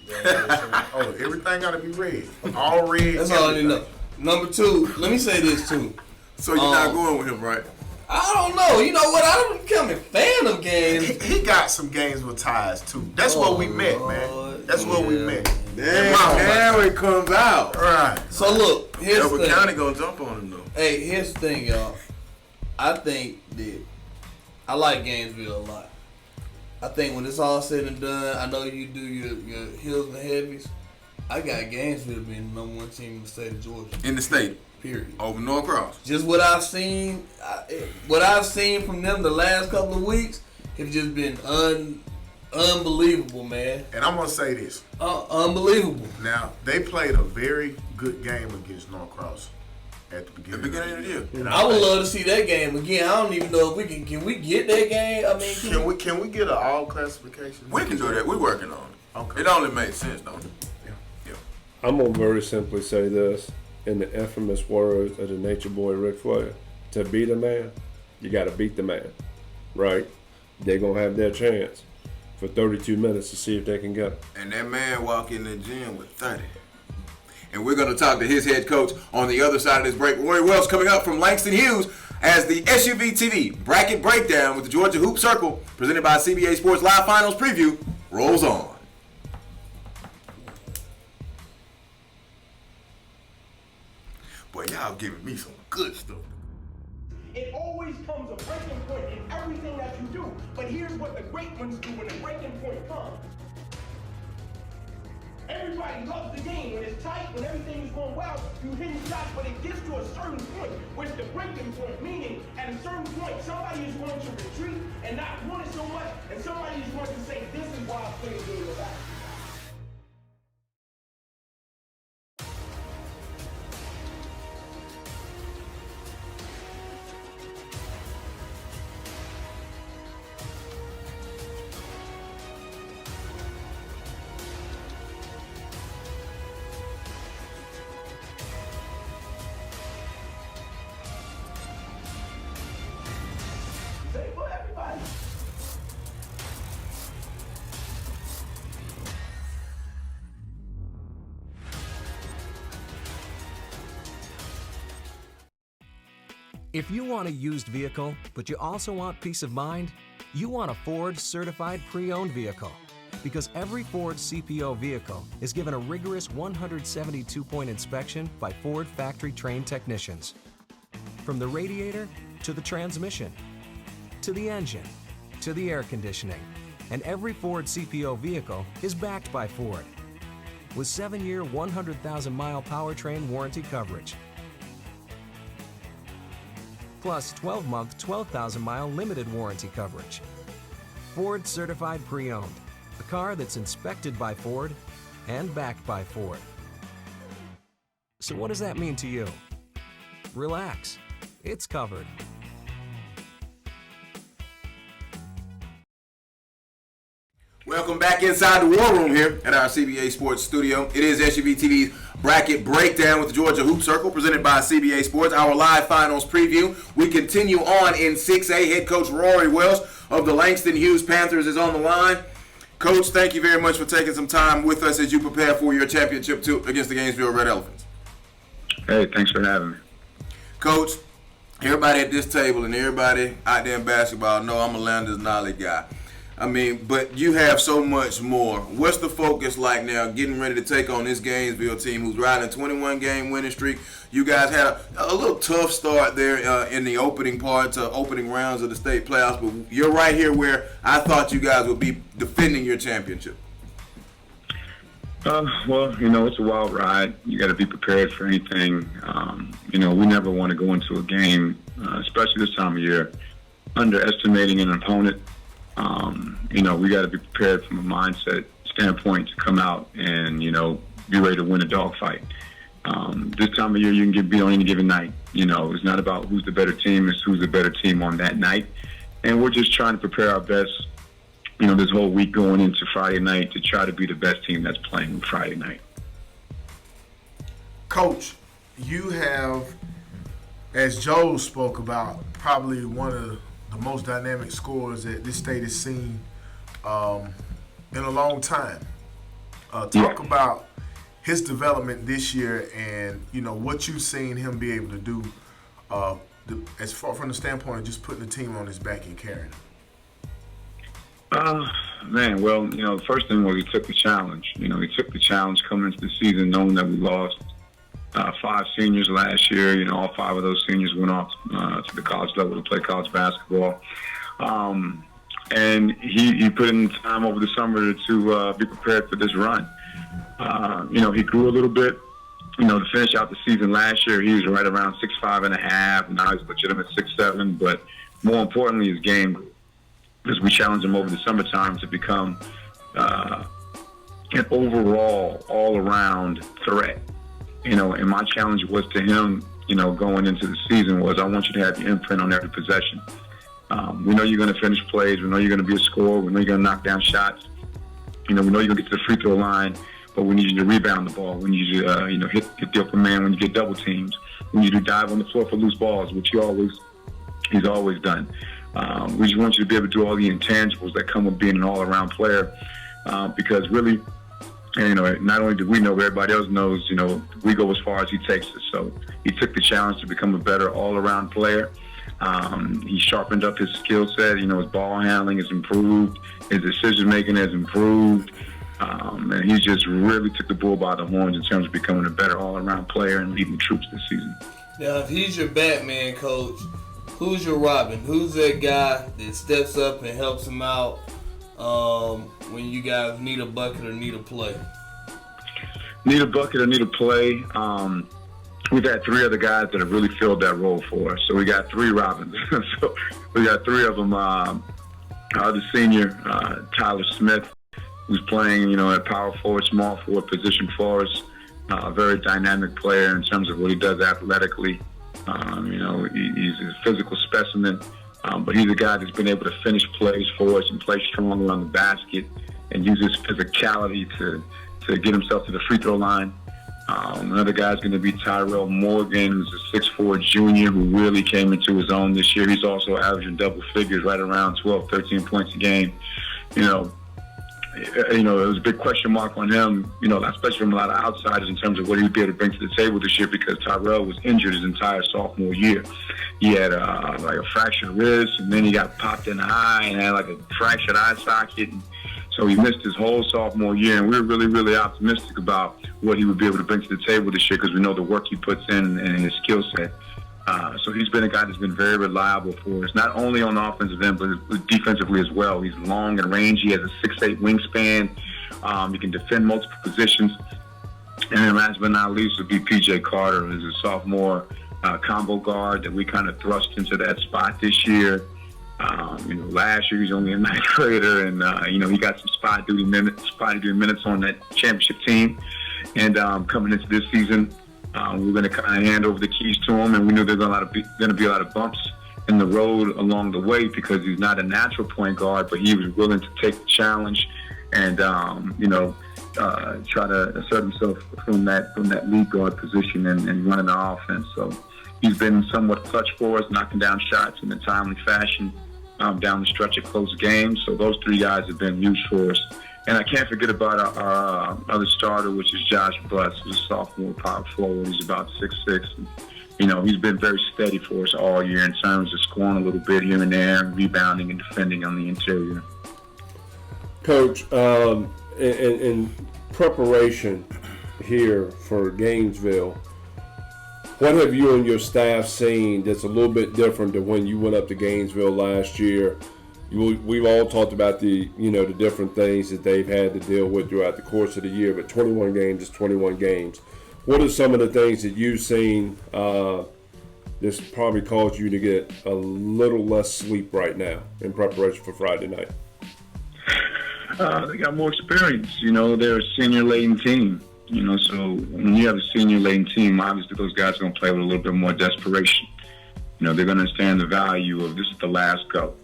Gainesville shirt? Oh, everything got to be red. All red. That's all I need to know. Number 2, let me say this too. So you're not going with him, right? I don't know. You know what? I'm becoming a fan of games. He got some Gainesville ties too. That's where we met, man. That's where we met. Now it comes out. Right. So look, here's the thing. County gonna jump on him though. Hey, here's the thing, y'all. I think that I like Gainesville a lot. I think when it's all said and done, I know you do your hills and heavies. I got Gainesville being the number 1 team in the state of Georgia. In the state. Period. Over Norcross. Just what I've seen, from them the last couple of weeks, have just been unbelievable, man. And I'm gonna say this. Unbelievable. Now they played a very good game against Norcross, at the beginning of the year. And I would love to see that game again. I don't even know if we can we get that game? I mean, can we get an all classification? We can do that. We're working on it. Okay. It only makes sense, don't it? I'm going to very simply say this in the infamous words of the nature boy Ric Flair. To beat a man, you got to beat the man, right? They're going to have their chance for 32 minutes to see if they can get it. And that man walk in the gym with 30. And we're going to talk to his head coach on the other side of this break. Rory Wells coming up from Langston Hughes as the SUV TV bracket breakdown with the Georgia Hoop Circle presented by CBA Sports Live Finals Preview rolls on. Boy, y'all giving me some good stuff. It always comes a breaking point in everything that you do. But here's what the great ones do when the breaking point comes. Everybody loves the game. When it's tight, when everything is going well, you hitting shots, but it gets to a certain point, which the breaking point, meaning at a certain point, somebody is going to retreat and not want it so much, and somebody is going to say, this is why I play the game of basketball. If you want a used vehicle, but you also want peace of mind, you want a Ford Certified Pre-Owned vehicle. Because every Ford CPO vehicle is given a rigorous 172-point inspection by Ford factory-trained technicians. From the radiator to the transmission, to the engine, to the air conditioning, and every Ford CPO vehicle is backed by Ford. With 7-year, 100,000-mile powertrain warranty coverage. Plus 12-month, 12,000-mile limited warranty coverage. Ford Certified Pre-Owned, a car that's inspected by Ford and backed by Ford. So what does that mean to you? Relax, it's covered. Welcome back inside the War Room here at our CBA Sports studio. It is SUV TV's bracket breakdown with the Georgia Hoop Circle presented by CBA Sports, our live finals preview. We continue on in 6A. Head coach Rory Wells of the Langston Hughes Panthers is on the line. Coach, thank you very much for taking some time with us as you prepare for your championship against the Gainesville Red Elephants. Hey, thanks for having me. Coach, everybody at this table and everybody out there in basketball know I'm a Landers Nolley guy. I mean, but you have so much more. What's the focus like now, getting ready to take on this Gainesville team who's riding a 21-game winning streak? You guys had a little tough start there in the opening rounds of the state playoffs, but you're right here where I thought you guys would be defending your championship. Well, you know, it's a wild ride. You got to be prepared for anything. You know, we never want to go into a game, especially this time of year, underestimating an opponent. You know, we got to be prepared from a mindset standpoint to come out and, you know, be ready to win a dogfight. This time of year, you can get beat on any given night. You know, it's not about who's the better team, it's who's the better team on that night. And we're just trying to prepare our best, you know, this whole week going into Friday night to try to be the best team that's playing Friday night. Coach, you have, as Joe spoke about, probably one of the most dynamic scorers that this state has seen in a long time. Talk about his development this year and, you know, what you've seen him be able to do as far from the standpoint of just putting the team on his back and carrying it. Man, well, you know, the first thing was he took the challenge. You know, he took the challenge coming into the season knowing that we lost 5 seniors last year. You know, all 5 of those seniors went off to the college level to play college basketball. And he put in time over the summer to be prepared for this run. You know, he grew a little bit. You know, to finish out the season last year, he was right around 6'5.5". Now he's legitimate 6'7". But more importantly, his game, because we challenged him over the summertime to become an overall, all-around threat. You know, and my challenge was to him going into the season was I want you to have your imprint on every possession. We know you're going to finish plays. We know you're going to be a scorer. We know you're going to knock down shots. We know you're going to get to the free throw line, but we need you to rebound the ball. We need you to, hit the open man when you get double teams. We need you to dive on the floor for loose balls, which he's always done. We just want you to be able to do all the intangibles that come with being an all-around player, because really, not only do we know, but everybody else knows, we go as far as he takes us. So he took the challenge to become a better all-around player. He sharpened up his skill set. His ball handling has improved. His decision-making has improved. And he just really took the bull by the horns in terms of becoming a better all-around player and leading the troops this season. Now, if he's your Batman, Coach, who's your Robin? Who's that guy that steps up and helps him out when you guys need a bucket or need a play? Need a bucket or need a play? We've had 3 other guys that have really filled that role for us. So we got 3 Robins. So we got 3 of them. The senior, Tyler Smith, who's playing, at power forward, small forward position for us. A very dynamic player in terms of what he does athletically. He's a physical specimen, but he's a guy that's been able to finish plays for us and play strong around the basket and use his physicality to get himself to the free throw line. Another guy's going to be Tyrell Morgan, who's a 6'4" junior who really came into his own this year. He's also averaging double figures, right around 12, 13 points a game. There was a big question mark on him, especially from a lot of outsiders in terms of what he'd be able to bring to the table this year, because Tyrell was injured his entire sophomore year. He had like a fractured wrist, and then he got popped in the eye and had like a fractured eye socket. And so he missed his whole sophomore year, and we were really, really optimistic about what he would be able to bring to the table this year, because we know the work he puts in and his skill set. So he's been a guy that's been very reliable for us, not only on the offensive end, but defensively as well. He's long and rangy. He has a 6'8" wingspan. He can defend multiple positions. And then last but not least would be P.J. Carter, who's a sophomore combo guard that we kind of thrust into that spot this year. Last year he was only a 9th grader, and he got some spot duty minutes on that championship team. And coming into this season, we're going to kind of hand over the keys to him, and we knew there's going to be a lot of bumps in the road along the way, because he's not a natural point guard, but he was willing to take the challenge and try to assert himself from that lead guard position and running the offense. So he's been somewhat clutch for us, knocking down shots in a timely fashion down the stretch of close games. So those 3 guys have been huge for us. And I can't forget about our other starter, which is Josh Butts, who's a sophomore power forward. He's about 6'6". And, he's been very steady for us all year in terms of scoring a little bit here and there, rebounding and defending on the interior. Coach, in preparation here for Gainesville, what have you and your staff seen that's a little bit different than when you went up to Gainesville last year? We've all talked about the different things that they've had to deal with throughout the course of the year, but 21 games is 21 games. What are some of the things that you've seen that's probably caused you to get a little less sleep right now in preparation for Friday night? They got more experience. They're a senior-laden team. So when you have a senior-laden team, obviously those guys are going to play with a little bit more desperation. They're going to understand the value of this is the last go.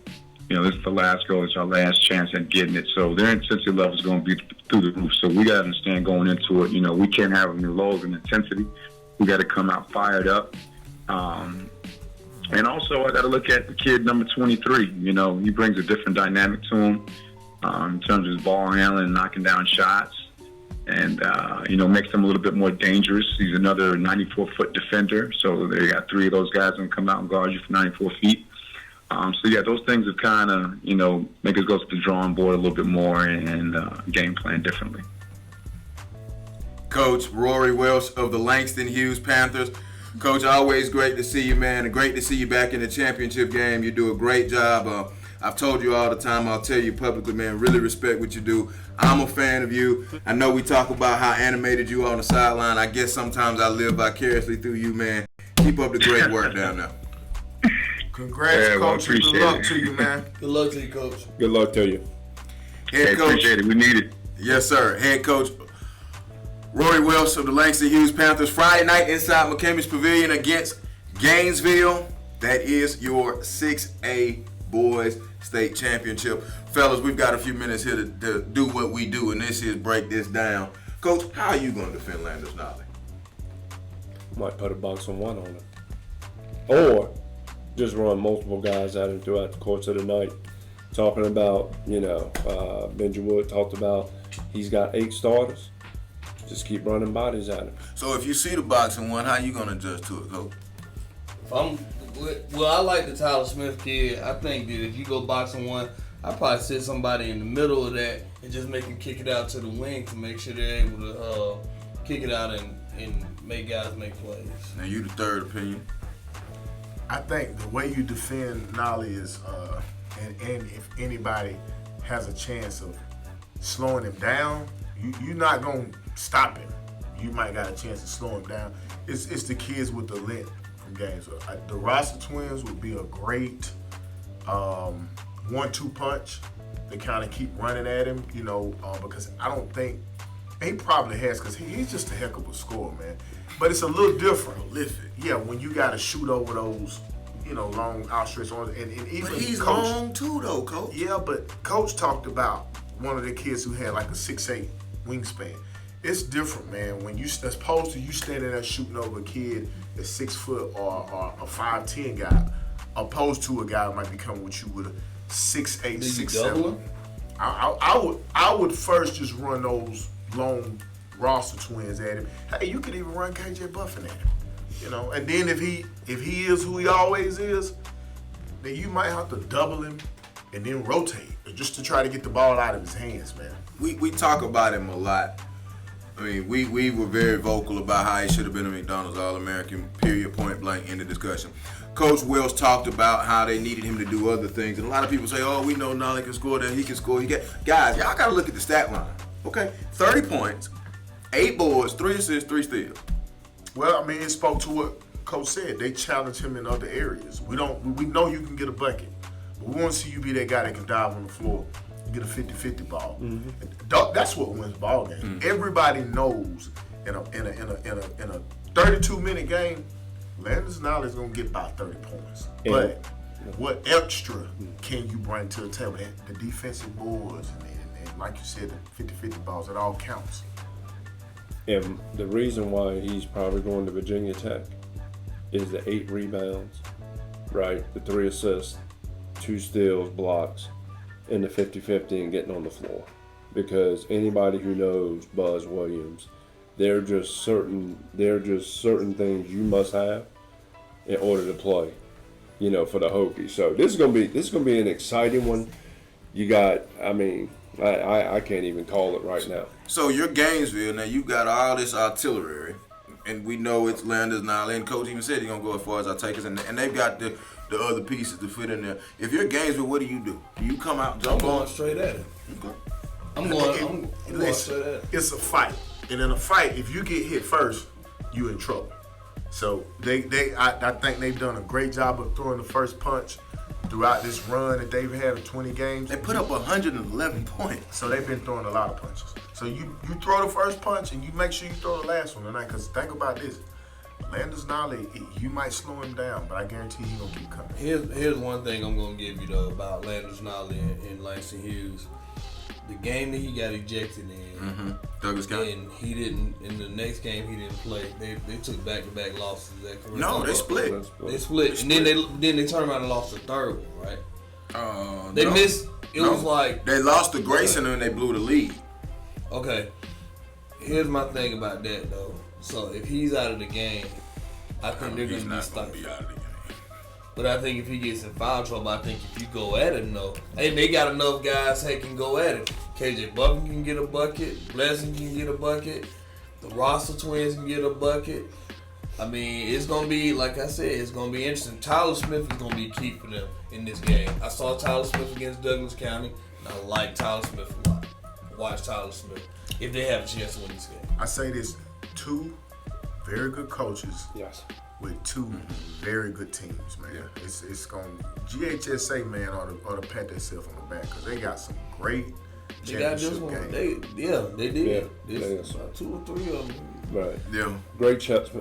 This is the last go. It's our last chance at getting it. So their intensity level is going to be through the roof. So we got to understand going into it, we can't have any lows in intensity. We got to come out fired up. And also I got to look at the kid number 23. He brings a different dynamic to him in terms of his ball handling and knocking down shots. And, makes him a little bit more dangerous. He's another 94-foot defender. So they got 3 of those guys going to come out and guard you for 94 feet. Those things have kind of, make us go to the drawing board a little bit more and game plan differently. Coach Rory Welsh of the Langston Hughes Panthers. Coach, always great to see you, man, and great to see you back in the championship game. You do a great job. I've told you all the time, I'll tell you publicly, man, really respect what you do. I'm a fan of you. I know we talk about how animated you are on the sideline. I guess sometimes I live vicariously through you, man. Keep up the great work down there. Congrats, Coach. Good luck to you, man. Good luck to you, Coach. Good luck to you. Head coach. Appreciate it. We need it. Yes, sir. Head coach Rory Wilson of the Langston Hughes Panthers. Friday night inside McCamish Pavilion against Gainesville. That is your 6A Boys State Championship. Fellas, we've got a few minutes here to do what we do, and this is break this down. Coach, how are you going to defend Landers Nolley? Might put a box on one on it. Or just run multiple guys at him throughout the course of the night. Talking about, Benji Wood talked about he's got 8 starters. Just keep running bodies at him. So if you see the boxing one, how you going to adjust to it, Coach? Well, I like the Tyler Smith kid. I think that if you go boxing one, I'd probably sit somebody in the middle of that and just make them kick it out to the wing to make sure they're able to kick it out and make guys make plays. Now you the third opinion. I think the way you defend Nolley is, and if anybody has a chance of slowing him down, you're not going to stop him. You might got a chance to slow him down. It's the kids with the length from Gainesville. The Rosser twins would be a great 1-2 punch to kind of keep running at him, because I don't think, he probably has, because he's just a heck of a scorer, man. But it's a little different. Prolific. Yeah, when you got to shoot over those, long outstretched arms. And even But he's Coach, long too, though, Coach. Yeah, but Coach talked about one of the kids who had like a 6'8" wingspan. It's different, man. When as opposed to you standing there shooting over a kid that's 6 foot or a 5'10" guy, opposed to a guy who might be coming with you with a 6'8", 6'7". I would first just run those long Rosser twins at him. Hey, you could even run KJ Buffin at him. And then if he is who he always is, then you might have to double him and then rotate just to try to get the ball out of his hands, man. We talk about him a lot. I mean, we were very vocal about how he should have been a McDonald's All-American, period, point blank, end of discussion. Coach Wells talked about how they needed him to do other things. And a lot of people say, we know Nolley can score, that he can score. Guys, y'all got to look at the stat line. Okay, 30 points, 8 boards, 3 assists, 3 steals. Well, I mean, it spoke to what Coach said. They challenge him in other areas. We know you can get a bucket, but we want to see you be that guy that can dive on the floor and get a 50-50 ball. Mm-hmm. That's what wins ball games. Mm-hmm. Everybody knows in a 32-minute game, Landers Nolley is gonna get about 30 points. Yeah. But what extra can you bring to the table? The defensive boards and like you said, the 50-50 balls, it all counts. And the reason why he's probably going to Virginia Tech is the 8 rebounds, right? The 3 assists, 2 steals, blocks, and the 50-50 and getting on the floor. Because anybody who knows Buzz Williams, there are just certain things you must have in order to play, for the Hokies. So this is gonna be an exciting one. You got, I can't even call it right now. So you're Gainesville, now you got all this artillery, and we know it's Landers Nolley, and Coach even said he's going to go as far as our takers, and they've got the other pieces to fit in there. If you're Gainesville, what do? Do you come out and jump on? I'm going straight at it. Okay. I'm going straight at it. It's a fight, and in a fight, if you get hit first, you're in trouble. So I think they've done a great job of throwing the first punch throughout this run that they've had of 20 games. They put up 111 points. So they've been throwing a lot of punches. So you throw the first punch and you make sure you throw the last one tonight. Because think about this. Landers Nolley, you might slow him down, but I guarantee he's going to keep coming. Here's one thing I'm going to give you, though, about Landers Nolley and Langston Hughes. The game that he got ejected in, Douglas County, and he didn't. In the next game, he didn't play. They took back-to-back losses. Is that correct? No, they split. They split, and then they turned around and lost the third one, right? They missed. It was like they lost to Grayson and they blew the lead. Okay, here's my thing about that though. So if he's out of the game, I think they're gonna be stuck. But I think if he gets in foul trouble, I think if you go at it, hey, they got enough guys that can go at it. KJ Buffin can get a bucket. Blessing can get a bucket. The Rosser twins can get a bucket. I mean, it's going to be, like I said, it's going to be interesting. Tyler Smith is going to be key for them in this game. I saw Tyler Smith against Douglas County, and I like Tyler Smith a lot. Watch Tyler Smith if they have a chance to win this game. I say this, 2 very good coaches. Yes. With 2 very good teams, man. Yeah. It's going GHSA, man, ought to pat themselves on the back because they got some great They got this one. They did. Yeah, This about 2 or 3 of them. Right. Yeah. Great chess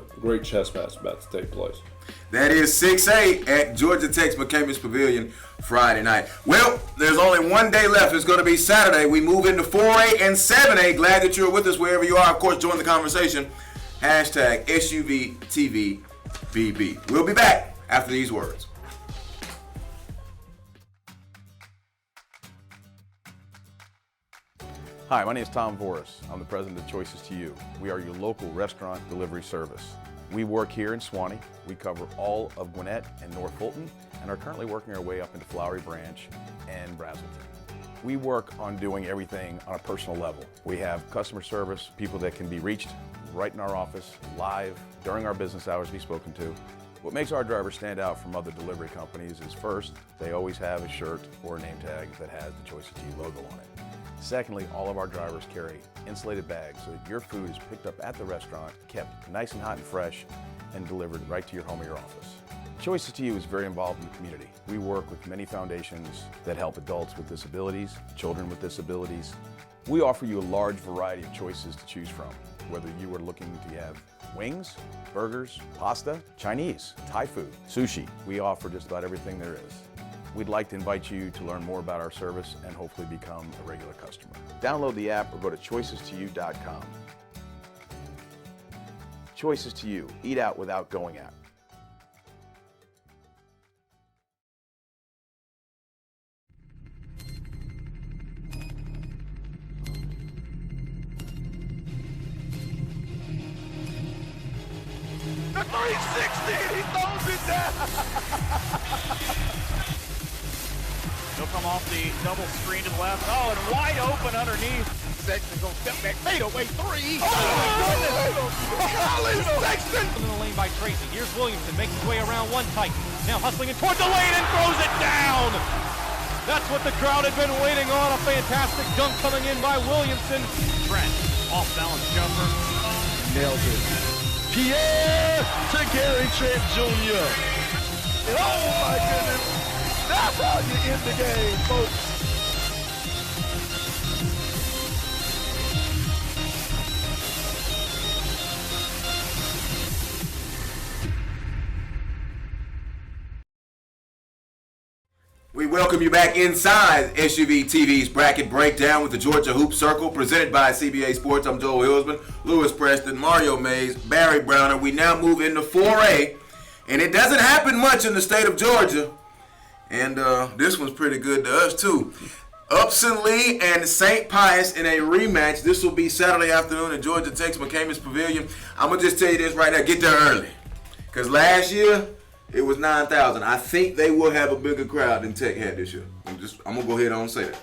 match about to take place. That is 6-8 at Georgia Tech's McCamish Pavilion Friday night. Well, there's only one day left. It's going to be Saturday. We move into 4A and 7A. Glad that you're with us wherever you are. Of course, join the conversation. Hashtag SUVTVBB. We'll be back after these words. Hi, my name is Tom Voris. I'm the president of Choices to You. We are your local restaurant delivery service. We work here in Swanee. We cover all of Gwinnett and North Fulton and are currently working our way up into Flowery Branch and Brazelton. We work on doing everything on a personal level. We have customer service, people that can be reached right in our office, live, during our business hours to be spoken to. What makes our drivers stand out from other delivery companies is first, they always have a shirt or a name tag that has the Choices to You logo on it. Secondly, all of our drivers carry insulated bags so that your food is picked up at the restaurant, kept nice and hot and fresh, and delivered right to your home or your office. Choices to You is very involved in the community. We work with many foundations that help adults with disabilities, children with disabilities. We offer you a large variety of choices to choose from, whether you are looking to have wings, burgers, pasta, Chinese, Thai food, sushi. We offer just about everything there is. We'd like to invite you to learn more about our service and hopefully become a regular customer. Download the app or go to choicestouYou.com. Choices to You. Eat out without going out. The 360, he throws it down. He'll come off the double screen to the left. Oh, and wide open underneath. Sexton goes step back, fade away 3. Oh, my goodness. Colin Sexton. In the lane by Tracy. Here's Williamson, makes his way around one tight. Now hustling in towards the lane and throws it down. That's what the crowd had been waiting on. A fantastic dunk coming in by Williamson. Trent, off balance jumper. Nails it. Pierre to Gary Trent Jr. Oh my goodness. That's how you end the game, folks. We welcome you back inside SUV TV's Bracket Breakdown with the Georgia Hoop Circle, presented by CBA Sports. I'm Joel Hillsman, Lewis Preston, Mario Mays, Barry Browner. We now move into 4A, and it doesn't happen much in the state of Georgia. And this one's pretty good to us, too. Upson Lee and St. Pius in a rematch. This will be Saturday afternoon at Georgia Tech's McCamish Pavilion. I'm going to just tell you this right now. Get there early. Because last year, it was 9,000. I think they will have a bigger crowd than Tech had this year. I'm going to go ahead and say that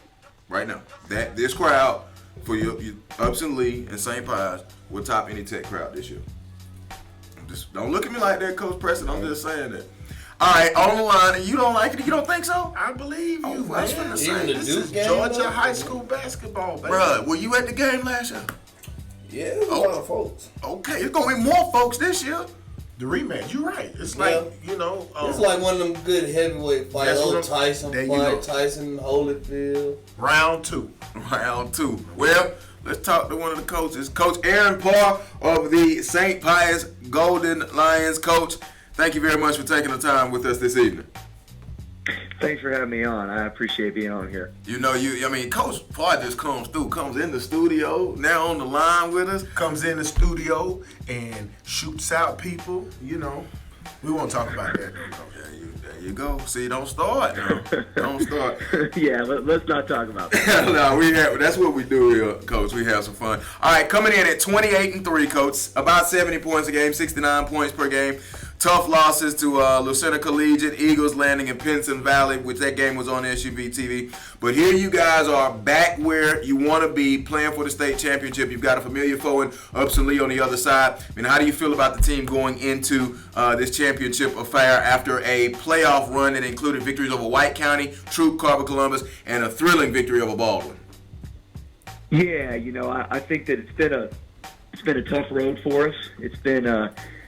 right now. This crowd for your Upson Lee and St. Pius will top any Tech crowd this year. Just don't look at me like that, Coach Preston. I'm just saying that. All right, on the line, and you don't like it? You don't think so? I believe you. I was finna say, This is Georgia high school basketball, baby. Bruh, were you at the game last year? Yeah, it was a lot of folks. Okay, it's going to be more folks this year. The rematch, you're right. It's like, you know. It's like one of them good heavyweight fights. That's what Tyson there you fight, go. Tyson Holyfield. Round 2. Round 2. Well, let's talk to one of the coaches. Coach Aaron Parr of the St. Pius Golden Lions. Coach, thank you very much for taking the time with us this evening. Thanks for having me on. I appreciate being on here. You know, Coach Parr just comes in the studio, now on the line with us. Comes in the studio and shoots out people, you know. We won't talk about that. There you go. See, don't start. Don't start. Yeah, let's not talk about that. No, that's what we do here, Coach. We have some fun. All right, coming in at 28-3, Coach. About 70 points a game, 69 points per game. Tough losses to Lucena Collegiate, Eagles Landing, and Pinson Valley, which that game was on SUV TV. But here you guys are back where you want to be, playing for the state championship. You've got a familiar foe in Upson Lee on the other side. I mean, how do you feel about the team going into this championship affair after a playoff run that included victories over White County, Troup, Carver Columbus, and a thrilling victory over Baldwin? Yeah, I think that it's been a tough road for us. It's been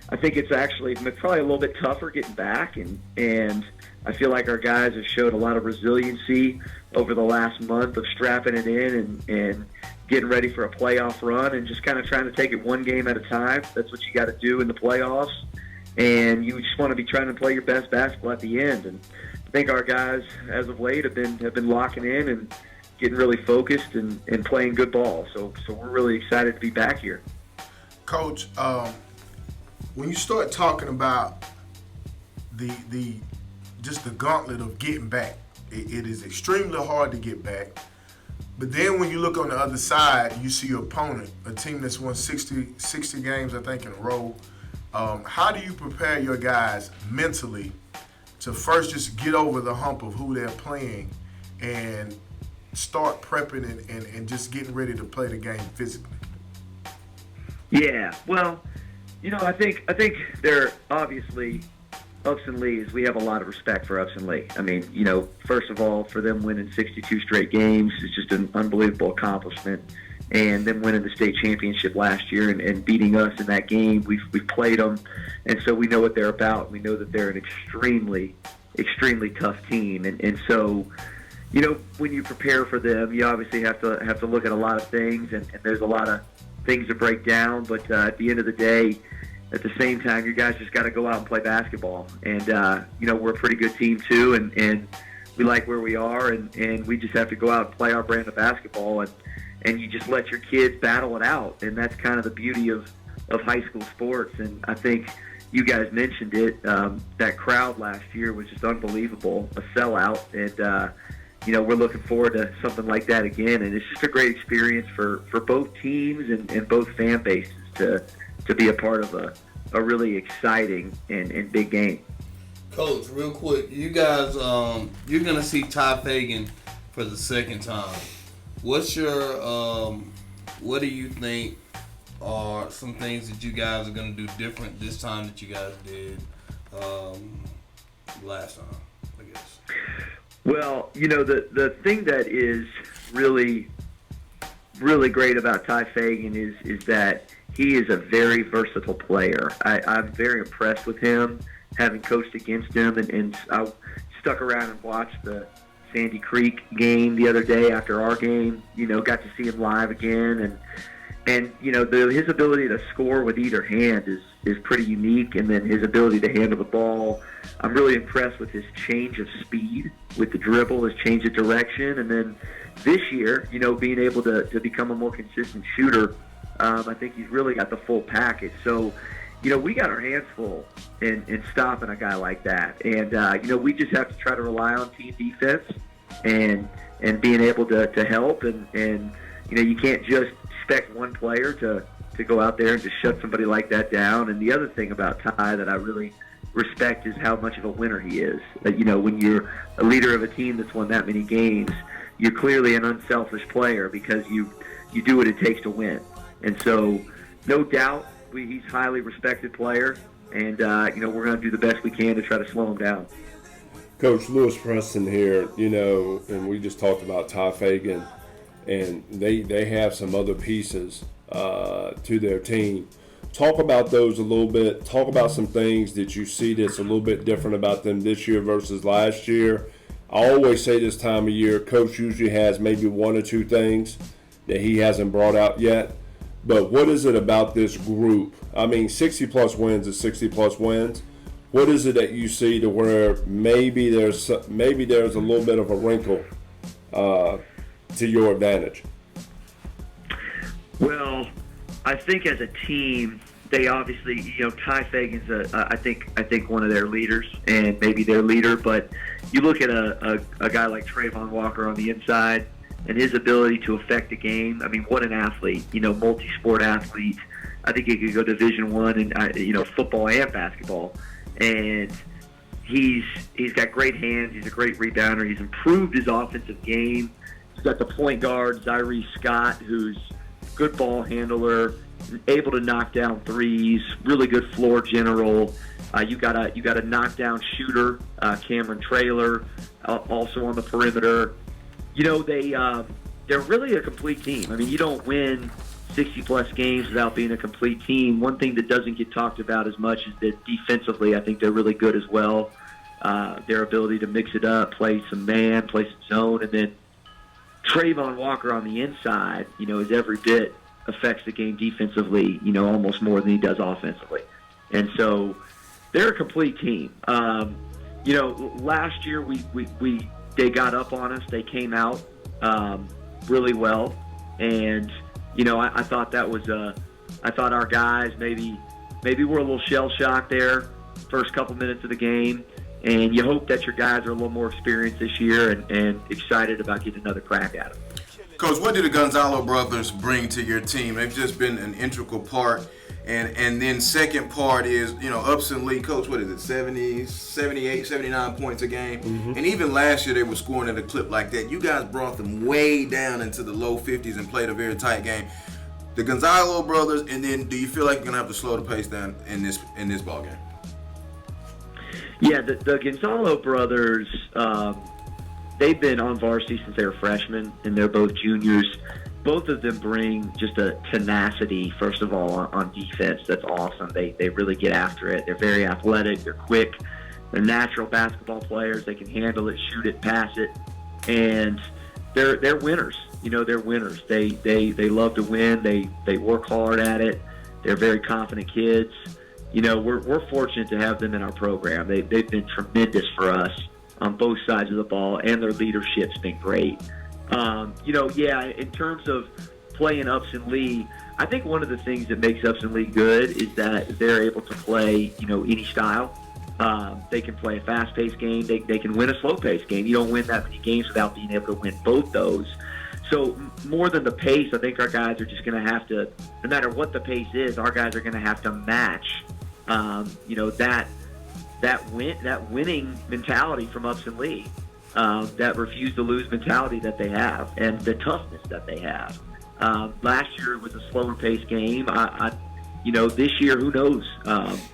I think it's actually probably a little bit tougher getting back, and I feel like our guys have showed a lot of resiliency over the last month of strapping it in and getting ready for a playoff run and just kind of trying to take it one game at a time. That's what you got to do in the playoffs, and you just want to be trying to play your best basketball at the end. And I think our guys, as of late, have been locking in and getting really focused and playing good ball. So we're really excited to be back here. Coach, when you start talking about the just the gauntlet of getting back, it is extremely hard to get back. But then when you look on the other side, you see your opponent, a team that's won 60 games, I think, in a row. How do you prepare your guys mentally to first just get over the hump of who they're playing and start prepping and just getting ready to play the game physically? Yeah, well, I think they're obviously Upson Lee's. We have a lot of respect for Upson Lee. I mean, first of all, for them winning 62 straight games is just an unbelievable accomplishment. And them winning the state championship last year and beating us in that game, we've played them, and so we know what they're about. We know that they're an extremely, extremely tough team, and so, when you prepare for them, you obviously have to look at a lot of things, and there's a lot of things to break down. But at the end of the day, at the same time, you guys just got to go out and play basketball. And, we're a pretty good team too, and we like where we are, and we just have to go out and play our brand of basketball, and you just let your kids battle it out. And that's kind of the beauty of high school sports. And I think you guys mentioned it, that crowd last year was just unbelievable, a sellout. And, we're looking forward to something like that again. And it's just a great experience for both teams and both fan bases to be a part of a really exciting and big game. Coach, real quick, you guys, you're going to see Ty Fagan for the second time. What do you think are some things that you guys are going to do different this time that you guys did last time, I guess? Well, the thing that is really, really great about Ty Fagan is that he is a very versatile player. I'm very impressed with him, having coached against him, and I stuck around and watched the Sandy Creek game the other day after our game. Got to see him live again, and his ability to score with either hand is pretty unique, and then his ability to handle the ball. I'm really impressed with his change of speed with the dribble, his change of direction, and then this year, being able to become a more consistent shooter. I think he's really got the full package. So, we got our hands full in stopping a guy like that. And, we just have to try to rely on team defense and being able to help. And you can't just expect one player to go out there and just shut somebody like that down. And the other thing about Ty that I really respect is how much of a winner he is. When you're a leader of a team that's won that many games, you're clearly an unselfish player because you do what it takes to win. And so, no doubt, he's a highly respected player, and we're going to do the best we can to try to slow him down. Coach, Lewis Preston here, and we just talked about Ty Fagan, and they have some other pieces to their team. Talk about those a little bit. Talk about some things that you see that's a little bit different about them this year versus last year. I always say this time of year, Coach usually has maybe one or two things that he hasn't brought out yet. But what is it about this group? I mean, 60-plus wins is 60-plus wins. What is it that you see to where maybe there's a little bit of a wrinkle to your advantage? Well, I think as a team, they obviously, Ty Fagan's I think one of their leaders and maybe their leader. But you look at a guy like Trayvon Walker on the inside, and his ability to affect the game. I mean, what an athlete, multi-sport athlete. I think he could go Division I and, football and basketball. And he's got great hands. He's a great rebounder. He's improved his offensive game. He's got the point guard, Zyree Scott, who's a good ball handler, able to knock down threes, really good floor general. You got a knockdown shooter, Cameron Traylor, also on the perimeter. They're really a complete team. I mean, you don't win 60-plus games without being a complete team. One thing that doesn't get talked about as much is that defensively, I think they're really good as well. Their ability to mix it up, play some man, play some zone, and then Trayvon Walker on the inside, is every bit affects the game defensively, almost more than he does offensively. And so they're a complete team. Last year they got up on us. They came out really well, and I thought that was I thought our guys maybe were a little shell shocked there first couple minutes of the game, and you hope that your guys are a little more experienced this year and excited about getting another crack at them. Coach, what did the Gonzalo brothers bring to your team? They've just been an integral part. And then second part is, Upson Lee, Coach, what is it, 70, 78, 79 points a game? Mm-hmm. And even last year they were scoring at a clip like that. You guys brought them way down into the low 50s and played a very tight game. The Gonzalo brothers, and then do you feel like you're going to have to slow the pace down in this ball game? Yeah, the Gonzalo brothers, they've been on varsity since they were freshmen, and they're both juniors. Both of them bring just a tenacity, first of all, on defense. That's awesome. They really get after it. They're very athletic. They're quick. They're natural basketball players. They can handle it, shoot it, pass it, and they're winners. They're winners. They love to win. They work hard at it. They're very confident kids. We're fortunate to have them in our program. They've been tremendous for us on both sides of the ball, and their leadership's been great. In terms of playing Upson Lee, I think one of the things that makes Upson Lee good is that they're able to play, any style. They can play a fast-paced game. They can win a slow-paced game. You don't win that many games without being able to win both those. So more than the pace, I think our guys are just going to have to, no matter what the pace is, our guys are going to have to match, that winning mentality from Upson Lee. That refuse to lose mentality that they have and the toughness that they have. Last year it was a slower paced game. This year, who knows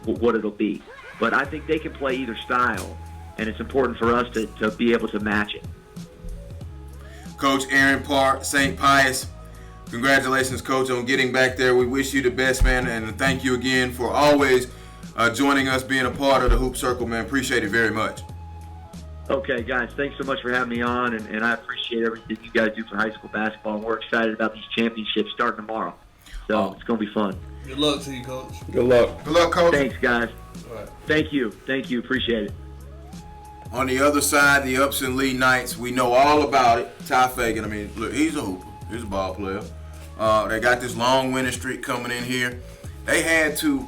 what it'll be. But I think they can play either style, and it's important for us to be able to match it. Coach Aaron Parr, St. Pius, congratulations, Coach, on getting back there. We wish you the best, man, and thank you again for always joining us, being a part of the Hoop Circle, man. Appreciate it very much. Okay, guys, thanks so much for having me on, and I appreciate everything you guys do for high school basketball, and we're excited about these championships starting tomorrow. So it's going to be fun. Good luck to you, Coach. Good luck. Good luck, Coach. Thanks, guys. All right. Thank you. Appreciate it. On the other side, the Upson Lee Knights, we know all about it. Ty Fagan, look, he's a hooper. He's a ball player. They got this long winning streak coming in here. They had to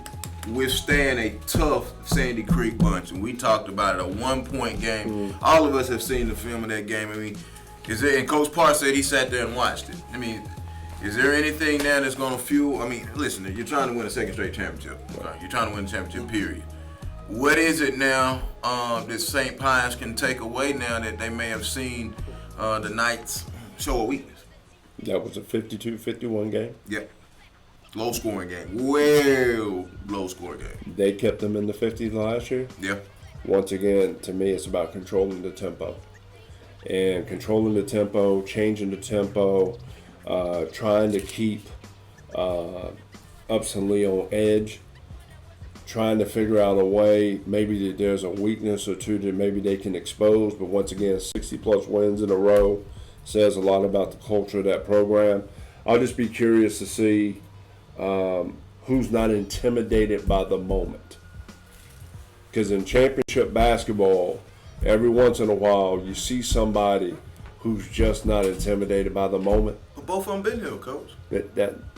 withstand a tough Sandy Creek bunch, and we talked about it, a 1-point game. All of us have seen the film of that game. And Coach Parr said he sat there and watched it. Is there anything now that's going to fuel? Listen, you're trying to win a second straight championship. Okay? You're trying to win a championship, period. What is it now that St. Pius can take away now that they may have seen the Knights show a weakness? That was a 52-51 game? Yep. Low scoring game. Well, low scoring game. They kept them in the 50s last year? Yeah. Once again, to me, it's about controlling the tempo. And controlling the tempo, changing the tempo, trying to keep Upson Lee on edge, trying to figure out a way, maybe that there's a weakness or two that maybe they can expose. But once again, 60-plus wins in a row says a lot about the culture of that program. I'll just be curious to see who's not intimidated by the moment. Because in championship basketball, every once in a while, you see somebody who's just not intimidated by the moment. But both of them been here, Coach.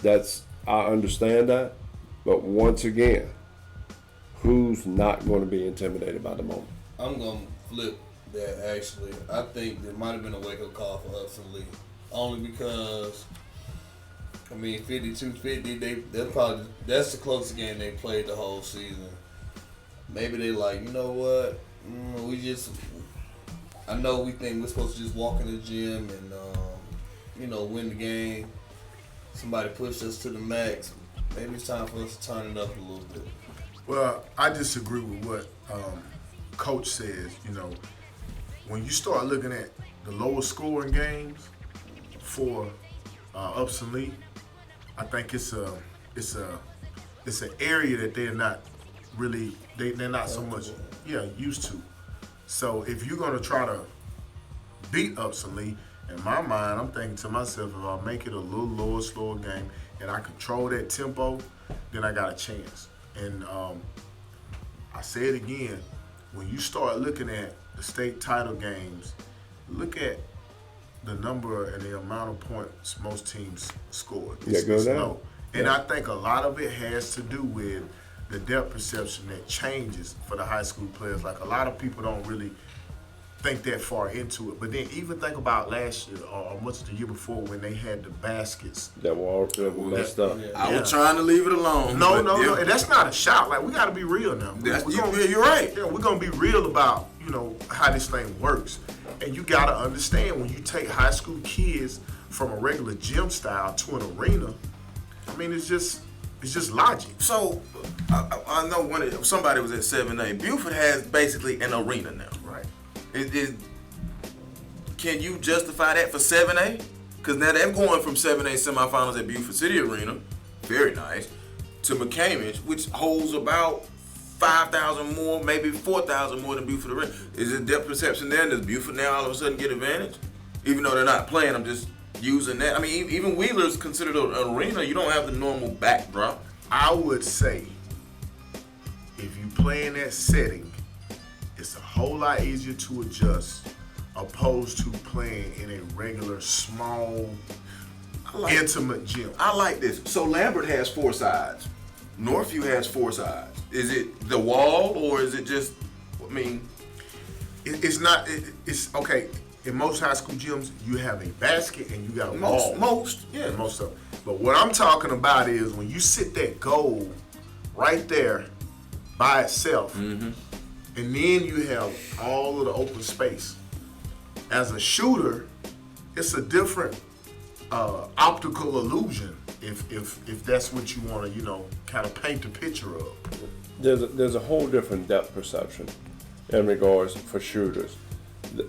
That's I understand that. But once again, who's not going to be intimidated by the moment? I'm going to flip that, actually. I think there might have been a wake-up call for Upson Lee. Only because 52-50, that's the closest game they played the whole season. Maybe they like, you know what? I know we think we're supposed to just walk in the gym and, win the game. Somebody pushed us to the max. Maybe it's time for us to turn it up a little bit. Well, I disagree with what Coach says. When you start looking at the lower scoring games for Upson Lee, I think it's an area that they're not really they're not so much used to. So if you're gonna try to beat Upson Lee, in my mind, I'm thinking to myself, if I make it a little lower, slower game, and I control that tempo, then I got a chance. And I say it again, when you start looking at the state title games, look at the number and the amount of points most teams scored. It's low. And I think a lot of it has to do with the depth perception that changes for the high school players. Like, a lot of people don't really think that far into it. But then even think about last year, or what's the year before, when they had the baskets that were all messed up. I was trying to leave it alone. No, and that's not a shout. Like, we got to be real now. You're right. Yeah, we're gonna be real about how this thing works. And you got to understand, when you take high school kids from a regular gym style to an arena, I mean, it's just logic. So I know somebody was at 7A. Buford has basically an arena now. Right. Can you justify that for 7A? Because now they're going from 7A semifinals at Buford City Arena, very nice, to McCamish, which holds about 5,000 more, maybe 4,000 more than Buford Arena. Is it depth perception there? Does Buford now all of a sudden get advantage? Even though they're not playing, I'm just using that. I mean, even Wheeler's considered an arena. You don't have the normal backdrop. I would say, if you play in that setting, it's a whole lot easier to adjust opposed to playing in a regular, small, intimate gym. I like this. So Lambert has 4 sides. Northview has 4 sides. Is it the wall, or is it just, I mean... It's not, it's okay. In most high school gyms, you have a basket and you got a wall. Most of them. But what I'm talking about is when you sit that goal right there by itself, and then you have all of the open space. As a shooter, it's a different optical illusion if that's what you want to, kind of paint the picture of. There's a whole different depth perception in regards for shooters.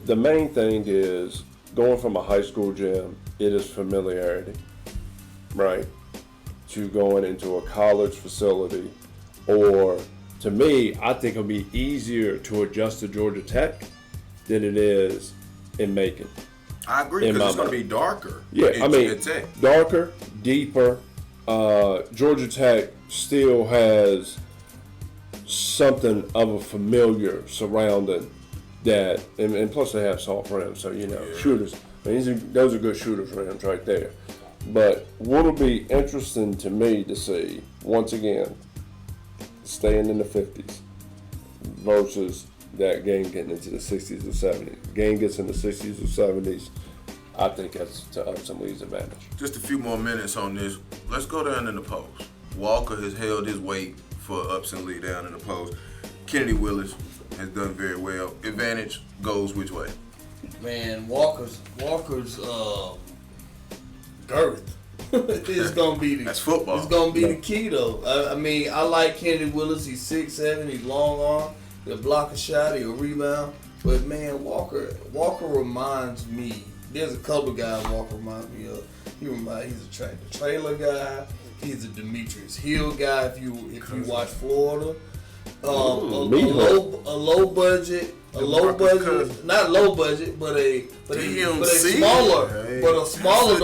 The main thing is, going from a high school gym, it is familiarity, right? To going into a college facility, or to me, I think it'll be easier to adjust to Georgia Tech than it is in Macon. I agree, because it's going to be darker. Yeah, I mean, darker, deeper. Georgia Tech still has something of a familiar surrounding that, and plus they have soft rims, so shooters. I mean, those are good shooters rims right there. But what'll be interesting to me to see, once again, staying in the 50s versus that game getting into the 60s or 70s. The game gets in the 60s or 70s, I think that's to Upson Lee's advantage. Just a few more minutes on this. Let's go down in the post. Walker has held his weight for Upson Lee down in the post. Kennedy Willis has done very well. Advantage goes which way? Man, Walker's girth is gonna be that's football. It's gonna be the key though. I mean, I like Kennedy Willis. He's 6'7", he's long arm. He'll block a shot, he'll rebound. But man, Walker reminds me. There's a couple guys Walker reminds me of. He's a tractor trailer guy. He's a Demetrius Hill guy. If you watch Florida, a low budget, not low budget, but a smaller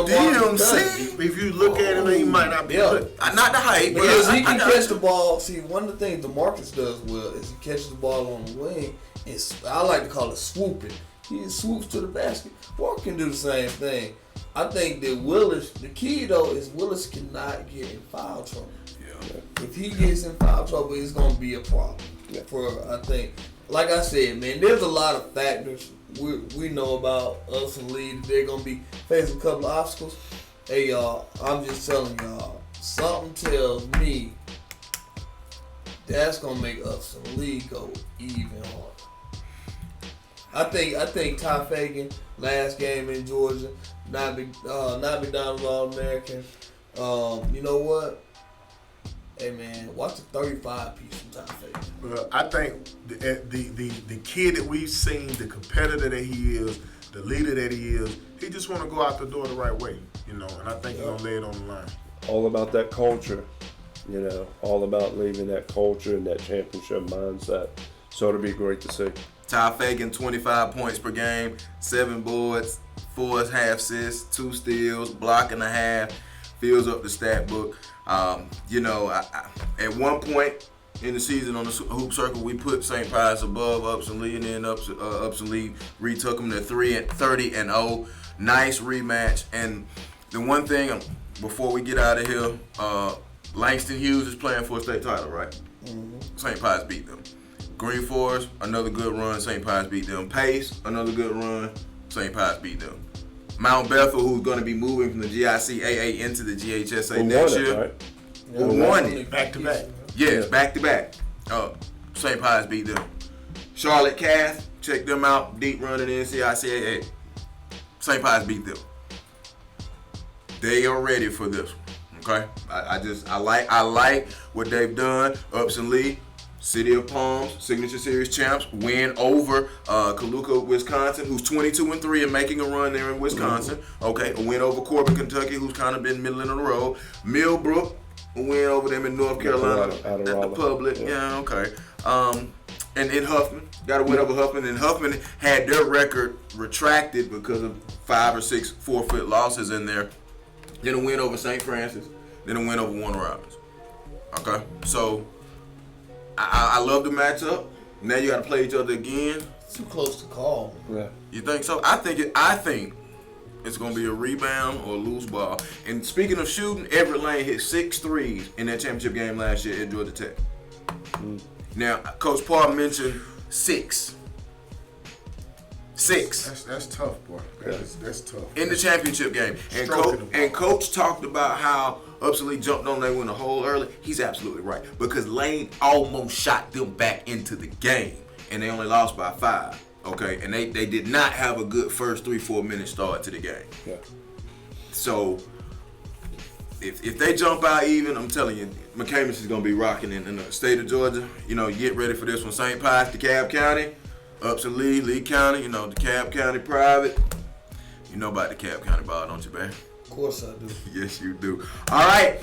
DMC. If you look at him, he might not be good. Not the height, because he can catch the ball. See, one of the things DeMarcus does well is he catches the ball on the wing. I like to call it swooping. He swoops to the basket. Walker can do the same thing. I think that Willis, the key though, is Willis cannot get in foul trouble. Yeah. If he gets in foul trouble, it's going to be a problem. Yeah. I think, like I said, man, there's a lot of factors we know about Upson Lee. They're going to be facing a couple of obstacles. Hey, y'all, I'm just telling y'all, something tells me that's going to make Upson Lee go even harder. I think Ty Fagan, last game in Georgia, not McDonald's All-American. You know what? Hey man, watch the 35 piece from Ty Fagan. Well, I think the kid that we've seen, the competitor that he is, the leader that he is, he just want to go out the door the right way, and I think he's gonna lay it on the line. all about that culture, you know, all about leaving that culture and that championship mindset. So it'll be great to see. Ty Fagan, 25 points per game, 7 boards, 4 half assists, 2 steals, block and a half, fills up the stat book. You know, at one point in the season on the Hoop Circle, we put St. Pius above Upson Lee, and then Upson Lee retook them to 30-0. Nice rematch. And the one thing, before we get out of here, Langston Hughes is playing for a state title, right? Mm-hmm. St. Pius beat them. Green Forest, another good run, St. Pius beat them. Pace, another good run, St. Pius beat them. Mount Bethel, who's going to be moving from the GICAA into the GHSA next year. Right? Who won it? Back to back. Yes, back to back. St. Pius beat them. Charlotte Cath, check them out. Deep run in the NCICAA. St. Pius beat them. They are ready for this one. Okay, I like what they've done. Upson Lee, City of Palms, Signature Series champs, win over Kaluka, Wisconsin, who's 22-3 and making a run there in Wisconsin. Okay, a win over Corbin, Kentucky, who's kind of been middle of the road. Millbrook, a win over them in North Carolina at the Public. Yeah, okay. And then Huffman got a win over Huffman, and Huffman had their record retracted because of 5 or 6 forfeit losses in there. Then a win over St. Francis, then a win over Warner Robins. Okay, so I love the matchup. Now you got to play each other again. Too close to call. Yeah. You think so? I think it's going to be a rebound or a loose ball. And speaking of shooting, Everett Lane hit 6 threes in that championship game last year at Georgia Tech. Now, Coach Paul mentioned 6. 6. That's tough, boy. That's tough. In the championship game. And Coach talked about how Upson Lee jumped on they went a hole early. He's absolutely right. Because Lane almost shot them back into the game. And they only lost by 5. Okay? And they did not have a good first 3-4 minute start to the game. Yeah. So if they jump out even, I'm telling you, McCamish is going to be rocking in the state of Georgia. You know, get ready for this one. St. Pius, DeKalb County, Upson Lee, Lee County, you know, DeKalb County private. You know about DeKalb County ball, don't you, man? Of course I do. Yes, you do. All right.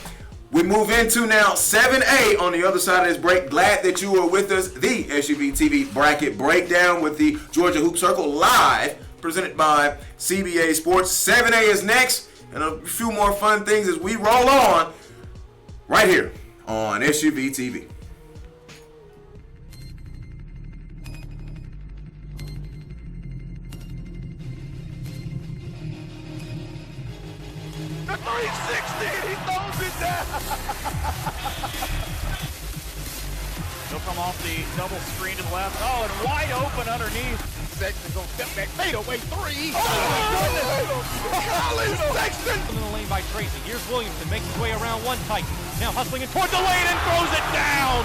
We move into now 7A on the other side of this break. Glad that you are with us. The SUV TV bracket breakdown with the Georgia Hoop Circle live, presented by CBA Sports. 7A is next, and a few more fun things as we roll on right here on SUV TV. The 360, he throws it down. He'll come off the double screen to the left. Oh, and wide open underneath. Sexton goes step back, fade away 3. Oh, my goodness. Colin Sexton. In the lane by Tracy. Here's Williamson, makes his way around one Titan. Now hustling in toward the lane and throws it down.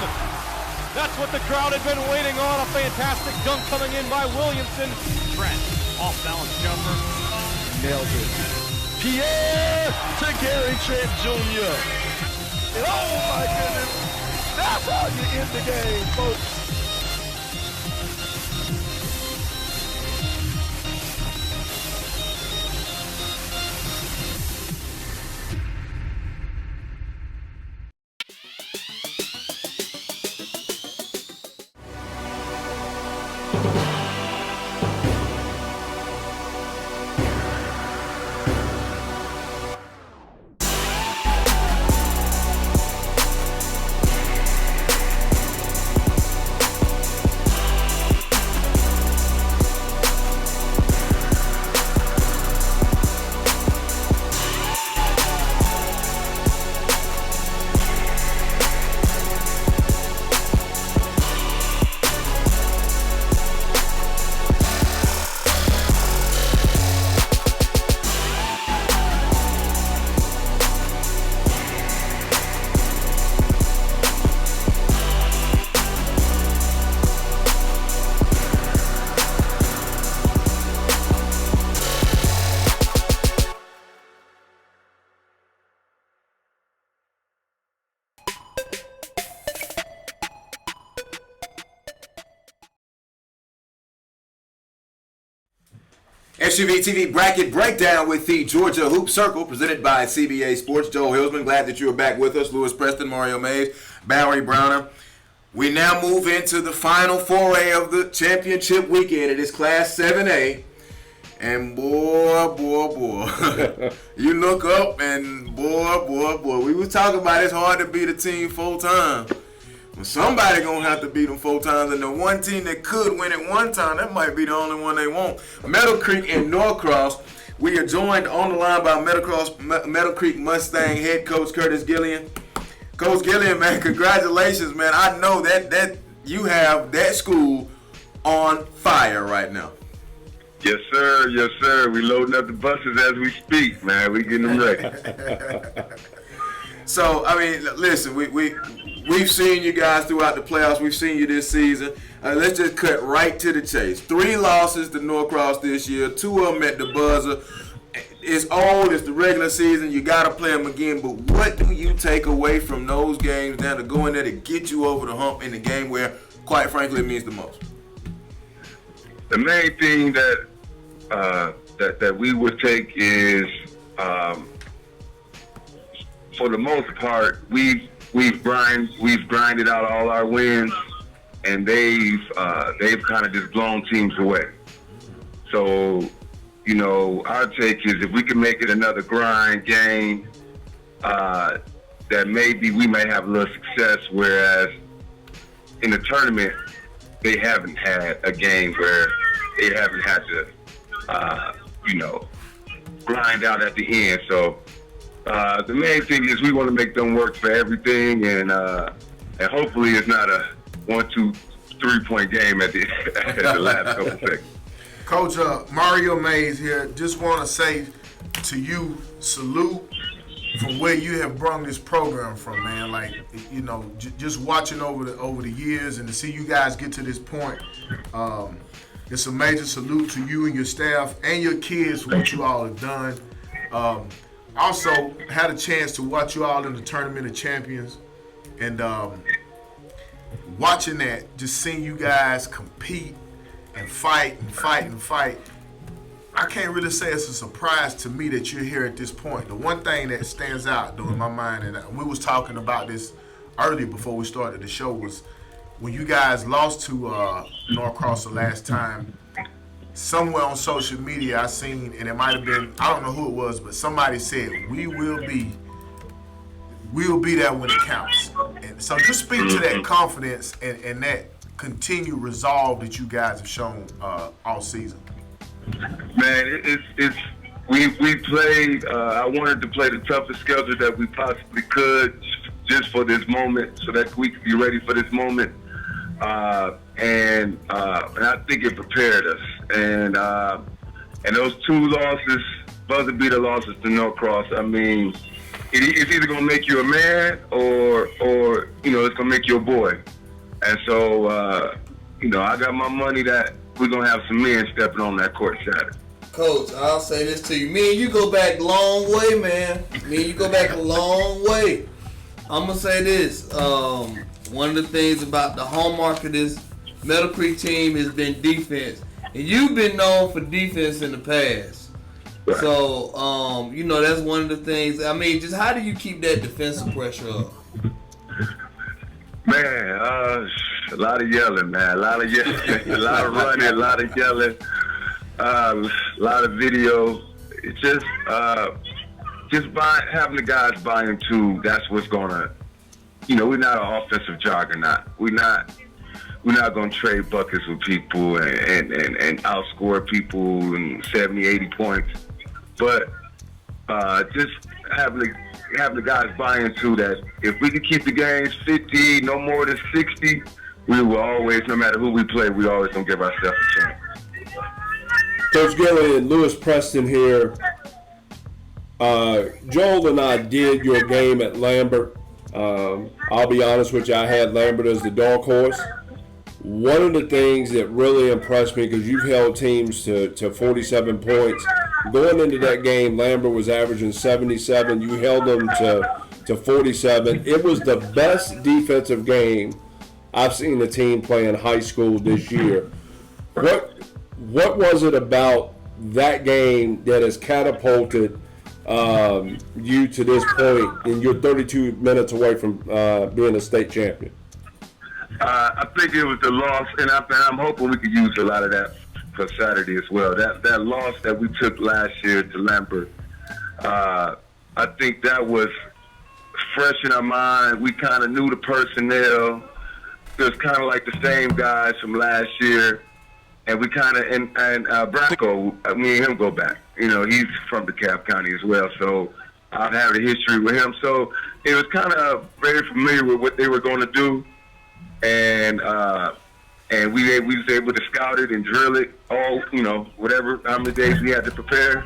That's what the crowd had been waiting on. A fantastic dunk coming in by Williamson. Trent, off balance jumper. Nails it. Pierre to Gary Trent Jr. And oh my goodness, that's how you end the game, folks. SUV TV Bracket Breakdown with the Georgia Hoop Circle, presented by CBA Sports. Joel Hillsman, glad that you are back with us. Lewis Preston, Mario Mays, Bowery Browner. We now move into the final foray of the championship weekend. It is Class 7A. And boy, you look up and boy, we was talking about it's hard to beat a team 4 times. Well, somebody gonna have to beat them 4 times, and the one team that could win it 1 time, that might be the only one they want. Meadow Creek and Norcross. We are joined on the line by Meadow Creek Mustang head coach Curtis Gillian. Coach Gillian, man, congratulations, man. I know that you have that school on fire right now. Yes, sir. Yes, sir. We loading up the buses as we speak, man. We getting them ready. So, I mean, listen, we've seen you guys throughout the playoffs. We've seen you this season. Let's just cut right to the chase. 3 losses to Norcross this year, 2 of them at the buzzer. It's old. It's the regular season. You got to play them again. But what do you take away from those games now to go in there to get you over the hump in the game where, quite frankly, it means the most? The main thing that we would take is, for the most part, we've grinded out all our wins, and they've kind of just blown teams away. So, you know, our take is if we can make it another grind game, that maybe we may have a little success. Whereas in the tournament, they haven't had a game where they haven't had to, grind out at the end. So the main thing is we want to make them work for everything, and hopefully it's not a 1, 2, 3-point game at the last couple seconds. Coach Mario Mays here. Just want to say to you, salute from where you have brought this program from, man. Like, you know, just watching over the years and to see you guys get to this point. It's a major salute to you and your staff and your kids for what you all have done. Also had a chance to watch you all in the Tournament of Champions, and watching that, just seeing you guys compete and fight and fight and fight. I can't really say it's a surprise to me that you're here at this point. The one thing that stands out though in my mind, and we was talking about this earlier before we started the show, was when you guys lost to Norcross the last time. Somewhere on social media I seen, and it might have been, I don't know who it was, but somebody said we will be there when it counts. And so just speak to that confidence and that continued resolve that you guys have shown all season. Man, we played. I wanted to play the toughest schedule that we possibly could, just for this moment, so that we could be ready for this moment. And I think it prepared us. And those 2 losses, buzzer beater losses to Norcross, I mean, it's either gonna make you a man or it's gonna make you a boy. And so I got my money that we're gonna have some men stepping on that court Saturday. Coach, I'll say this to you. Me and you go back a long way, man. Me and you go back a long way. I'm gonna say this. One of the things about the hallmark of this Meadow Creek team has been defense. And you've been known for defense in the past. Right. So, that's one of the things. I mean, just how do you keep that defensive pressure up? Man, a lot of yelling, man. A lot of yelling, a lot of running, a lot of yelling, a lot of video. It's just having the guys buy into that's what's gonna. We're not an offensive juggernaut. We're not going to trade buckets with people and outscore people in 70, 80 points. But just having the guys buy into that, if we can keep the games 50, no more than 60, we will always, no matter who we play, we always going to give ourselves a chance. Coach Gillian, Lewis Preston here. Joel and I did your game at Lambert. I'll be honest with you, I had Lambert as the dark horse. One of the things that really impressed me, because you've held teams to 47 points, going into that game, Lambert was averaging 77. You held them to 47. It was the best defensive game I've seen the team play in high school this year. What was it about that game that has catapulted you to this point, and you're 32 minutes away from being a state champion? I think it was the loss, and I'm hoping we could use a lot of that for Saturday as well. That loss that we took last year to Lambert, I think that was fresh in our mind. We kind of knew the personnel. It was kind of like the same guys from last year. And we kind of, and Branco, me and him go back. You know, he's from DeKalb County as well, so I've had a history with him. So it was kind of very familiar with what they were going to do. And we was able to scout it and drill it all, you know, whatever, how many days we had to prepare.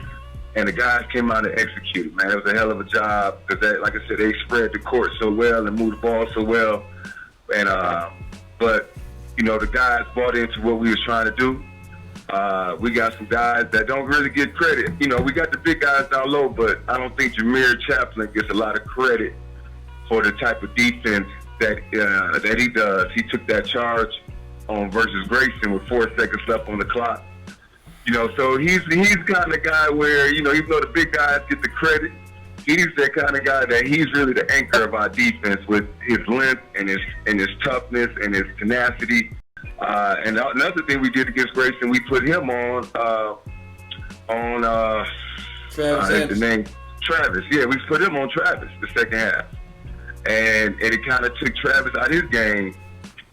And the guys came out and executed, man. It was a hell of a job because, like I said, they spread the court so well and moved the ball so well. And but, you know, the guys bought into what we was trying to do. We got some guys that don't really get credit. You know, we got the big guys down low, but I don't think Jameer Chaplin gets a lot of credit for the type of defense that he does. He took that charge on versus Grayson with 4 seconds left on the clock. You know, so he's kind of guy where, you know, even though the big guys get the credit, he's that kind of guy that he's really the anchor of our defense with his length and his toughness and his tenacity. And another thing we did against Grayson, we put him on the name Travis. Yeah, we put him on Travis the second half, and it kind of took Travis out of his game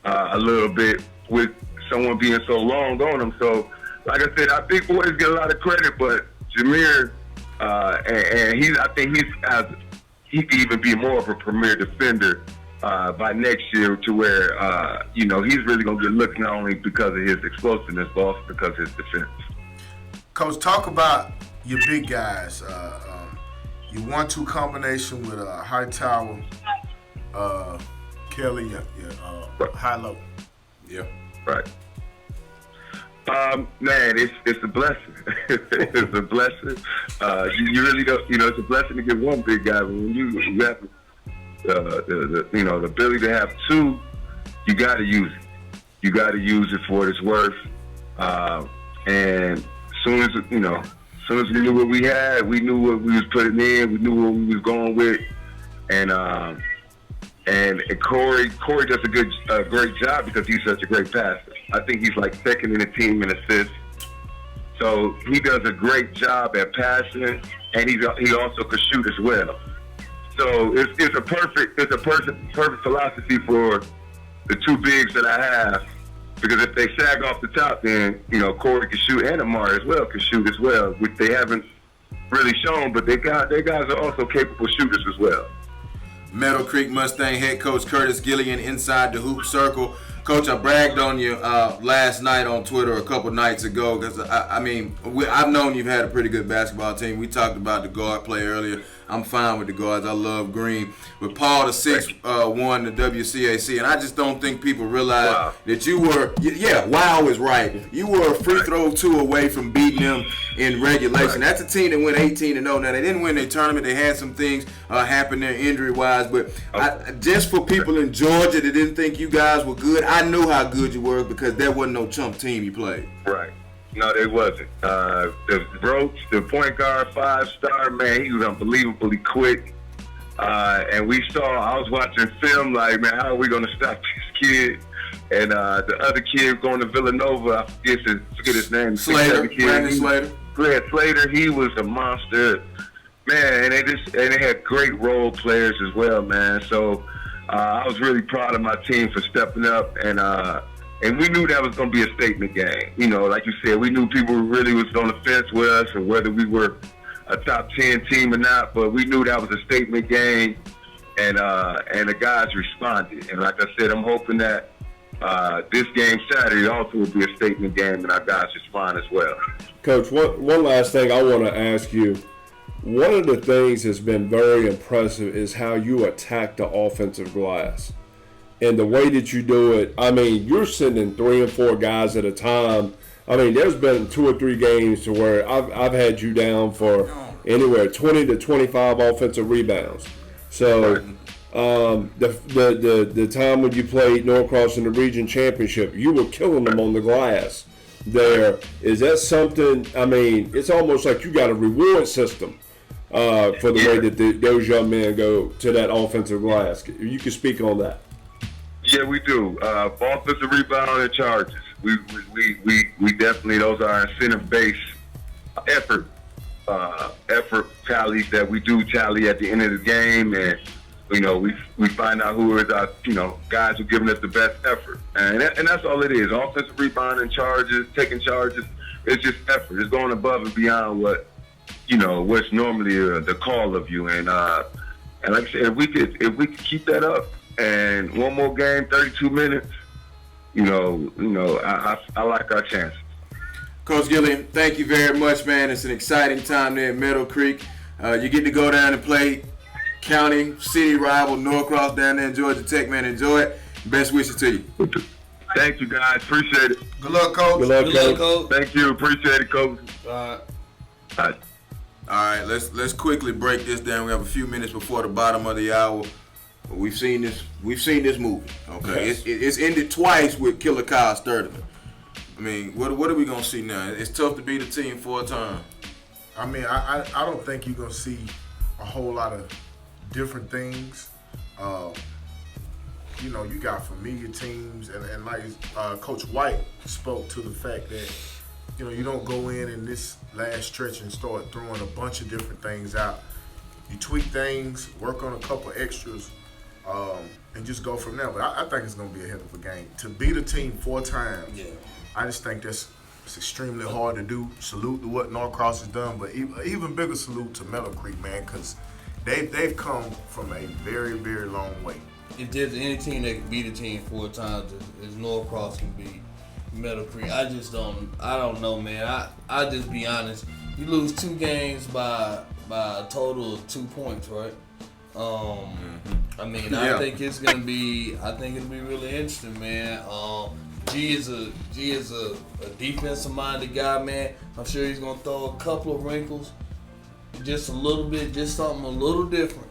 a little bit with someone being so long on him. So, like I said, our big boys get a lot of credit, but Jameer, and I think he could even be more of a premier defender by next year, to where you know, he's really gonna get looked not only because of his explosiveness, but also because of his defense. Coach, talk about your big guys. Your 1-2 combination with Hightower, Kelly, High-Low. Yeah, right. Man, it's a blessing. It's a blessing. You really don't, you know, it's a blessing to get one big guy, but when you have the ability to have two, you got to use it. You got to use it for what it's worth. And as soon as we knew what we had, we knew what we was putting in, we knew what we was going with, and Corey does a great job because he's such a great passer. I think he's like second in the team in assists. So he does a great job at passing, and he also could shoot as well. So it's a perfect philosophy for the two bigs that I have, because if they sag off the top, then, you know, Corey can shoot, and Amar as well can shoot as well, which they haven't really shown, but their guys are also capable shooters as well. Meadow Creek Mustang head coach Curtis Gillian inside the hoop circle. Coach, I bragged on you last night on Twitter a couple nights ago because, I've known you've had a pretty good basketball team. We talked about the guard play earlier. I'm fine with the guards. I love Green. But Paul the Sixth won the WCAC, and I just don't think people realize that you were, wow is right. You were a free throw 2 away from beating them in regulation. That's a team that went 18-0. Now, they didn't win their tournament. They had some things happen there injury-wise, but just for people in Georgia that didn't think you guys were good, I knew how good you were because there wasn't no chump team you played. Right. No, they wasn't. The Roach, the point guard, 5-star, man, he was unbelievably quick. And I was watching film like, man, how are we going to stop this kid? And the other kid going to Villanova, I forget his name. Slater, Brandon Slater. Yeah, Slater, he was a monster. Man, and they had great role players as well, man. So I was really proud of my team for stepping up, and we knew that was going to be a statement game. You know, like you said, we knew people really was on the fence with us or whether we were a top 10 team or not, but we knew that was a statement game, and the guys responded. And like I said, I'm hoping that this game Saturday also will be a statement game and our guys respond as well. Coach, one last thing I want to ask you. One of the things that's been very impressive is how you attack the offensive glass. And the way that you do it, I mean, you're sending 3 and 4 guys at a time. I mean, there's been 2 or 3 games to where I've had you down for anywhere 20 to 25 offensive rebounds. So the time when you played Norcross in the region championship, you were killing them on the glass. there. Is that something, I mean, it's almost like you got a reward system for the way that those young men go to that offensive glass. You can speak on that. Yeah, we do. Offensive rebound and charges. We definitely, those are incentive-based effort tallies that we do tally at the end of the game, and we find out who is our guys who are giving us the best effort, and that's all it is. Offensive rebound and charges, taking charges. It's just effort. It's going above and beyond what's normally the call of you, and like I said, if we could keep that up, and one more game, 32 minutes, I like our chances. Coach Gilliam, thank you very much, man. It's an exciting time there at Meadow Creek. You get to go down and play county, city rival Norcross down there in Georgia Tech, man. Enjoy it. Best wishes to you. Thank you, guys. Appreciate it. Good luck, Coach. Good luck, Coach. Thank you. Appreciate it, Coach. All right, let's quickly break this down. We have a few minutes before the bottom of the hour. We've seen this movie. Okay, Yes. it's ended twice with Killer Kyle Sturdivant. I mean, what are we gonna see now? It's tough to beat a team 4 times. I mean, I don't think you're gonna see a whole lot of different things. You got familiar teams, and like Coach White spoke to the fact that you don't go in this last stretch and start throwing a bunch of different things out. You tweak things, work on a couple extras, and just go from there. But I think it's gonna be a heck of a game. To beat a team 4 times, I just think it's extremely hard to do. Salute to what Norcross has done, but even bigger salute to Meadow Creek, man, because they've come from a very, very long way. If there's any team that can beat a team 4 times, is Norcross can beat Meadow Creek. I don't know, man. I just be honest. You lose 2 games by a total of 2 points, right? I mean, I think it'll be really interesting, man. G is a defensive-minded guy, man. I'm sure he's gonna throw a couple of wrinkles, just a little bit, just something a little different.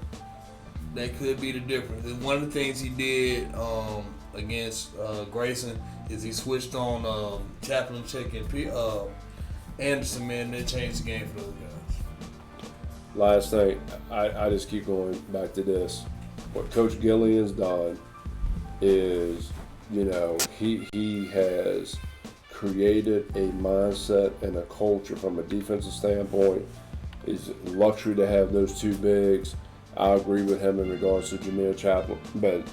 That could be the difference. And one of the things he did against Grayson is he switched on Chaplin, Chick, and Anderson, man. That changed the game for those guys. Last thing, I just keep going back to this. What Coach Gilliam's done is, he has created a mindset and a culture from a defensive standpoint. It's a luxury to have those 2 bigs. I agree with him in regards to Jameer Chaplin. But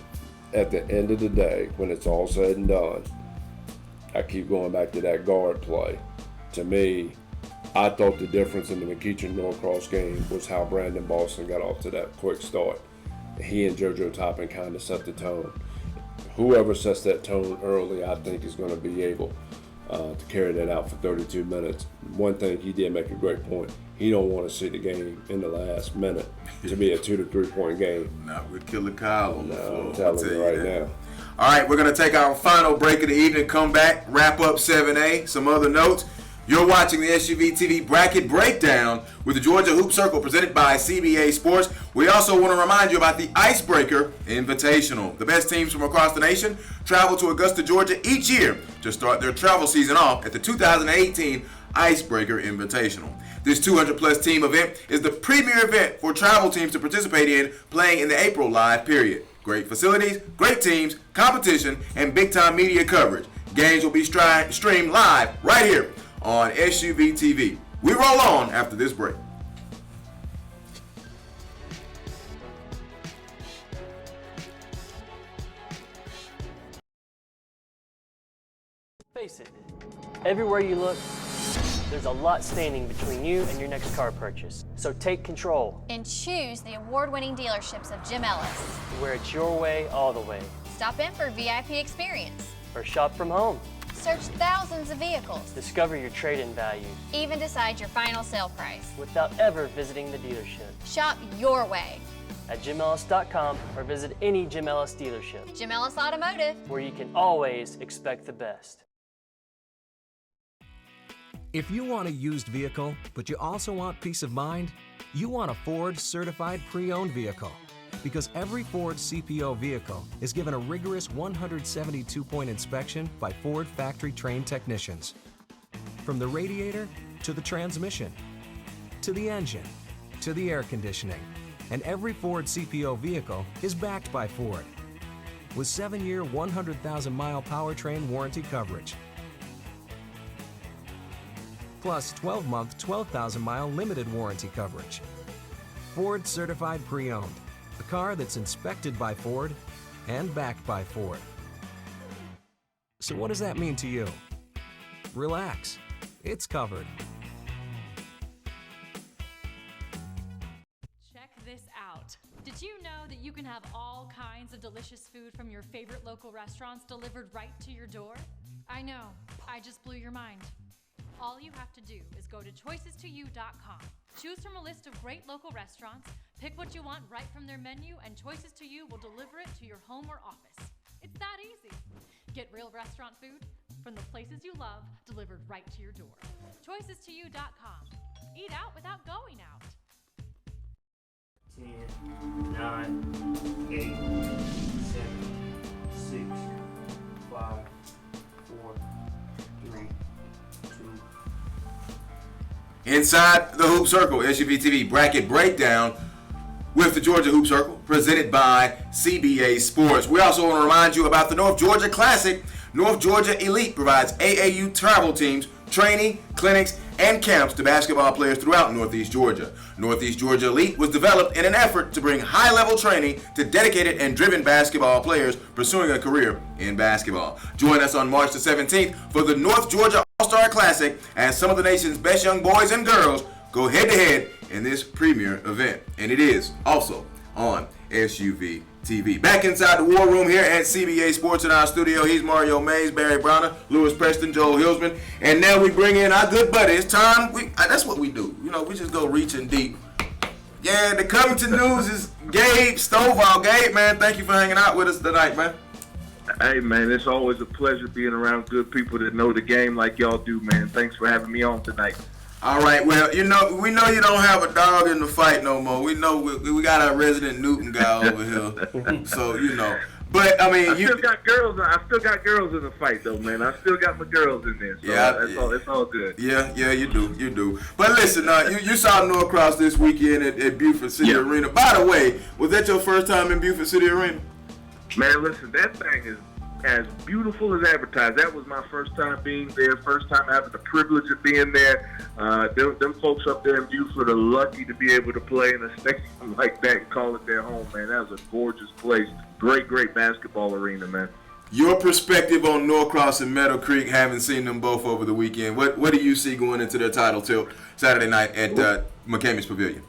at the end of the day, when it's all said and done, I keep going back to that guard play. To me, I thought the difference in the McEachern-Norcross game was how Brandon Boston got off to that quick start. He and JoJo Toppin kind of set the tone. Whoever sets that tone early, I think, is going to be able to carry that out for 32 minutes. One thing, he did make a great point. He don't want to see the game in the last minute to be a 2 to 3 point game. Not with Killer Kyle on the floor. I'm telling you right now. All right, we're going to take our final break of the evening, come back, wrap up 7A, some other notes. You're watching the SUV TV Bracket Breakdown with the Georgia Hoop Circle presented by CBA Sports. We also want to remind you about the Icebreaker Invitational. The best teams from across the nation travel to Augusta, Georgia each year to start their travel season off at the 2018 Icebreaker Invitational. This 200-plus team event is the premier event for travel teams to participate in, playing in the April live period. Great facilities, great teams, competition, and big-time media coverage. Games will be streamed live right here on SUV TV. We roll on after this break. Face it, everywhere you look, there's a lot standing between you and your next car purchase. So take control. And choose the award-winning dealerships of Jim Ellis. Where it's your way all the way. Stop in for VIP experience. Or shop from home. Search thousands of vehicles. Discover your trade-in value. Even decide your final sale price. Without ever visiting the dealership. Shop your way. At JimEllis.com or visit any Jim Ellis dealership. Jim Ellis Automotive. Where you can always expect the best. If you want a used vehicle, but you also want peace of mind, you want a Ford certified pre-owned vehicle. Because every Ford CPO vehicle is given a rigorous 172-point inspection by Ford factory-trained technicians. From the radiator to the transmission, to the engine, to the air conditioning. And every Ford CPO vehicle is backed by Ford with 7-year, 100,000-mile powertrain warranty coverage. Plus 12-month, 12,000-mile limited warranty coverage. Ford Certified Pre-Owned, a car that's inspected by Ford and backed by Ford. So what does that mean to you? Relax, it's covered. Check this out. Did you know that you can have all kinds of delicious food from your favorite local restaurants delivered right to your door? I know, I just blew your mind. All you have to do is go to choices2you.com. Choose from a list of great local restaurants, pick what you want right from their menu, and Choices to You will deliver it to your home or office. It's that easy. Get real restaurant food from the places you love delivered right to your door. Choices2you.com. Eat out without going out. 10, 9, 8, 7, 6, 5, 4, 3, 2. Inside the Hoop Circle, SUV TV bracket breakdown with the Georgia Hoop Circle, presented by CBA Sports. We also want to remind you about the North Georgia Classic. North Georgia Elite provides AAU travel teams, training, clinics, and camps to basketball players throughout Northeast Georgia. Northeast Georgia Elite was developed in an effort to bring high-level training to dedicated and driven basketball players pursuing a career in basketball. Join us on March the 17th for the North Georgia All-Star Classic as some of the nation's best young boys and girls go head-to-head in this premier event. And it is also on SUV TV. Back inside the war room here at CBA Sports in our studio, he's Mario Mays, Barry Browner, Lewis Preston, Joel Hilsman, and now we bring in our good buddy. It's time. That's what we do. You know, we just go reaching deep. Yeah, the Covington News is Gabe Stovall. Gabe, man, thank you for hanging out with us tonight, man. Hey, man, it's always a pleasure being around good people that know the game like y'all do, man. Thanks for having me on tonight. All right, well, you know, we know you don't have a dog in the fight no more. We know we got our resident Newton guy over here, so you know. But I mean, I still got girls in the fight, though, man. I still got my girls in there. So yeah, it's all good. Yeah, you do. But listen, you saw Norcross this weekend at Buford City Arena. By the way, was that your first time in Buford City Arena? Man, listen, that thing is as beautiful as advertised. That was my first time being there, first time having the privilege of being there. Them folks up there in Buford are lucky to be able to play in a stadium like that and call it their home, man. That was a gorgeous place. Great basketball arena, man. Your perspective on Norcross and Meadow Creek, having seen them both over the weekend, what do you see going into their title tilt Saturday night at McCamey's Pavilion?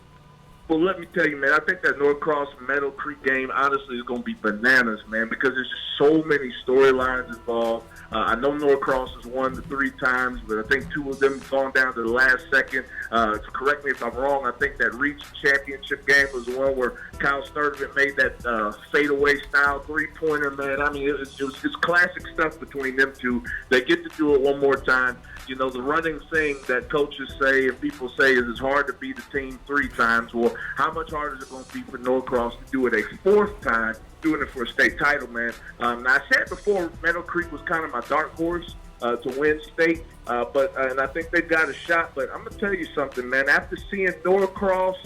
Well, let me tell you, man, I think that Norcross Meadow Creek game, honestly, is going to be bananas, man, because there's just so many storylines involved. I know Norcross has won the 3 times, but I think 2 of them have gone down to the last second. Correct me if I'm wrong. I think that Reach championship game was the one where Kyle Sturdivant made that fadeaway style 3-pointer, man. I mean, it's classic stuff between them two. They get to do it one more time. You know, the running thing that coaches say and people say is it's hard to beat a team 3 times. Well, how much harder is it going to be for Norcross to do it a 4th time, doing it for a state title, man? Now, I said before, Meadow Creek was kind of my dark horse to win state, and I think they've got a shot. But I'm going to tell you something, man. After seeing Norcross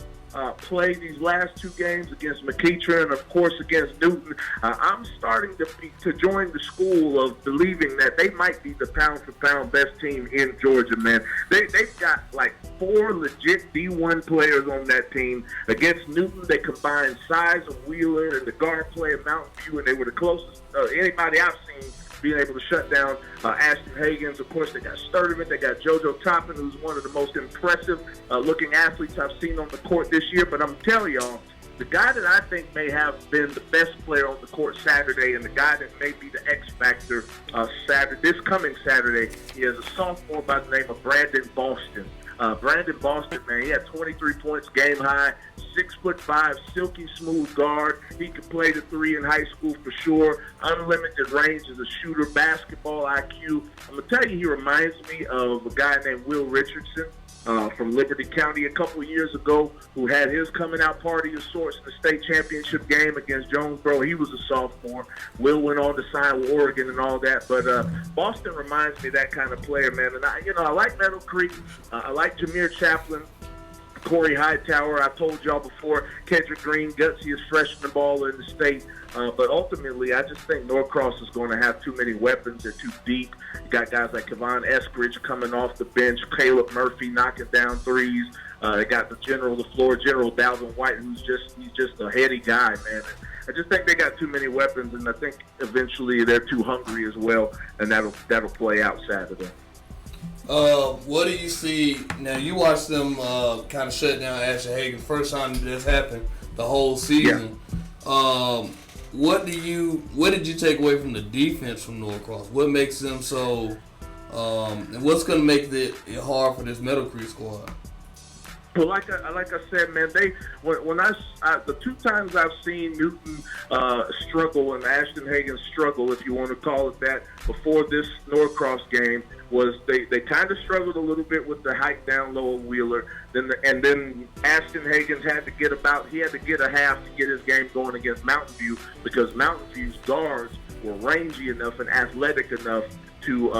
play these last 2 games against McEachern and, of course, against Newton, I'm starting to join the school of believing that they might be the pound-for-pound best team in Georgia, man. They've got, like, 4 legit D1 players on that team. Against Newton, they combined size of Wheeler and the guard play of Mountain View, and they were the closest anybody I've seen being able to shut down Ashton Hagans. Of course, they got Sturdivant. They got JoJo Toppin, who's one of the most impressive looking athletes I've seen on the court this year. But I'm telling y'all, the guy that I think may have been the best player on the court Saturday and the guy that may be the X factor this coming Saturday, he is a sophomore by the name of Brandon Boston. Brandon Boston, man, he had 23 points game high, 6'5", silky smooth guard. He could play the 3 in high school for sure. Unlimited range as a shooter, basketball IQ. I'm gonna tell you, he reminds me of a guy named Will Richardson. from Liberty County a couple of years ago, who had his coming out party of sorts in the state championship game against Jonesboro. He was a sophomore. Will went on to sign with Oregon and all that. But Boston reminds me of that kind of player, man. And I like Meadow Creek. I like Jameer Chaplin, Corey Hightower. I told y'all before, Kendrick Green, gutsiest freshman baller in the state. But ultimately, I just think Norcross is going to have too many weapons. They're too deep. You got guys like Kevon Eskridge coming off the bench, Caleb Murphy knocking down threes. They got the floor general, Dalvin White, he's just a heady guy, man. I just think they got too many weapons, and I think eventually they're too hungry as well, and that'll play out Saturday. What do you see now? You watched them kind of shut down Ashton Hagen first time this happened the whole season. Yeah. What did you take away from the defense from Norcross? What makes them so? And what's going to make it hard for this Meadow Creek squad? Well, like I said, man, when the two times I've seen Newton struggle and Ashton Hagen struggle, if you want to call it that, before this Norcross game, was they kind of struggled a little bit with the height down low of Wheeler. Then Ashton Hagen had to get a half to get his game going against Mountain View, because Mountain View's guards were rangy enough and athletic enough to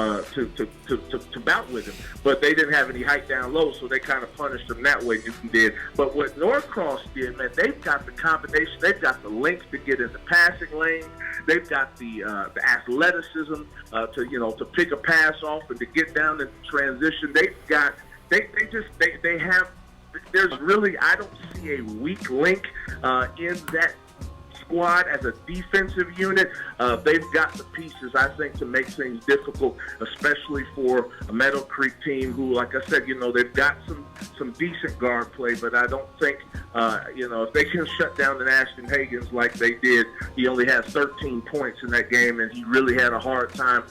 bout with him, but they didn't have any height down low, so they kind of punished him that way. Newton did, but what Norcross did, man, they've got the combination, they've got the length to get in the passing lanes, they've got the athleticism to pick a pass off and to get down in transition. There's really, I don't see a weak link in that squad as a defensive unit. They've got the pieces, I think, to make things difficult, especially for a Meadow Creek team who, like I said, they've got some decent guard play, but I don't think, if they can shut down an Ashton Hagens like they did. He only had 13 points in that game, and he really had a hard time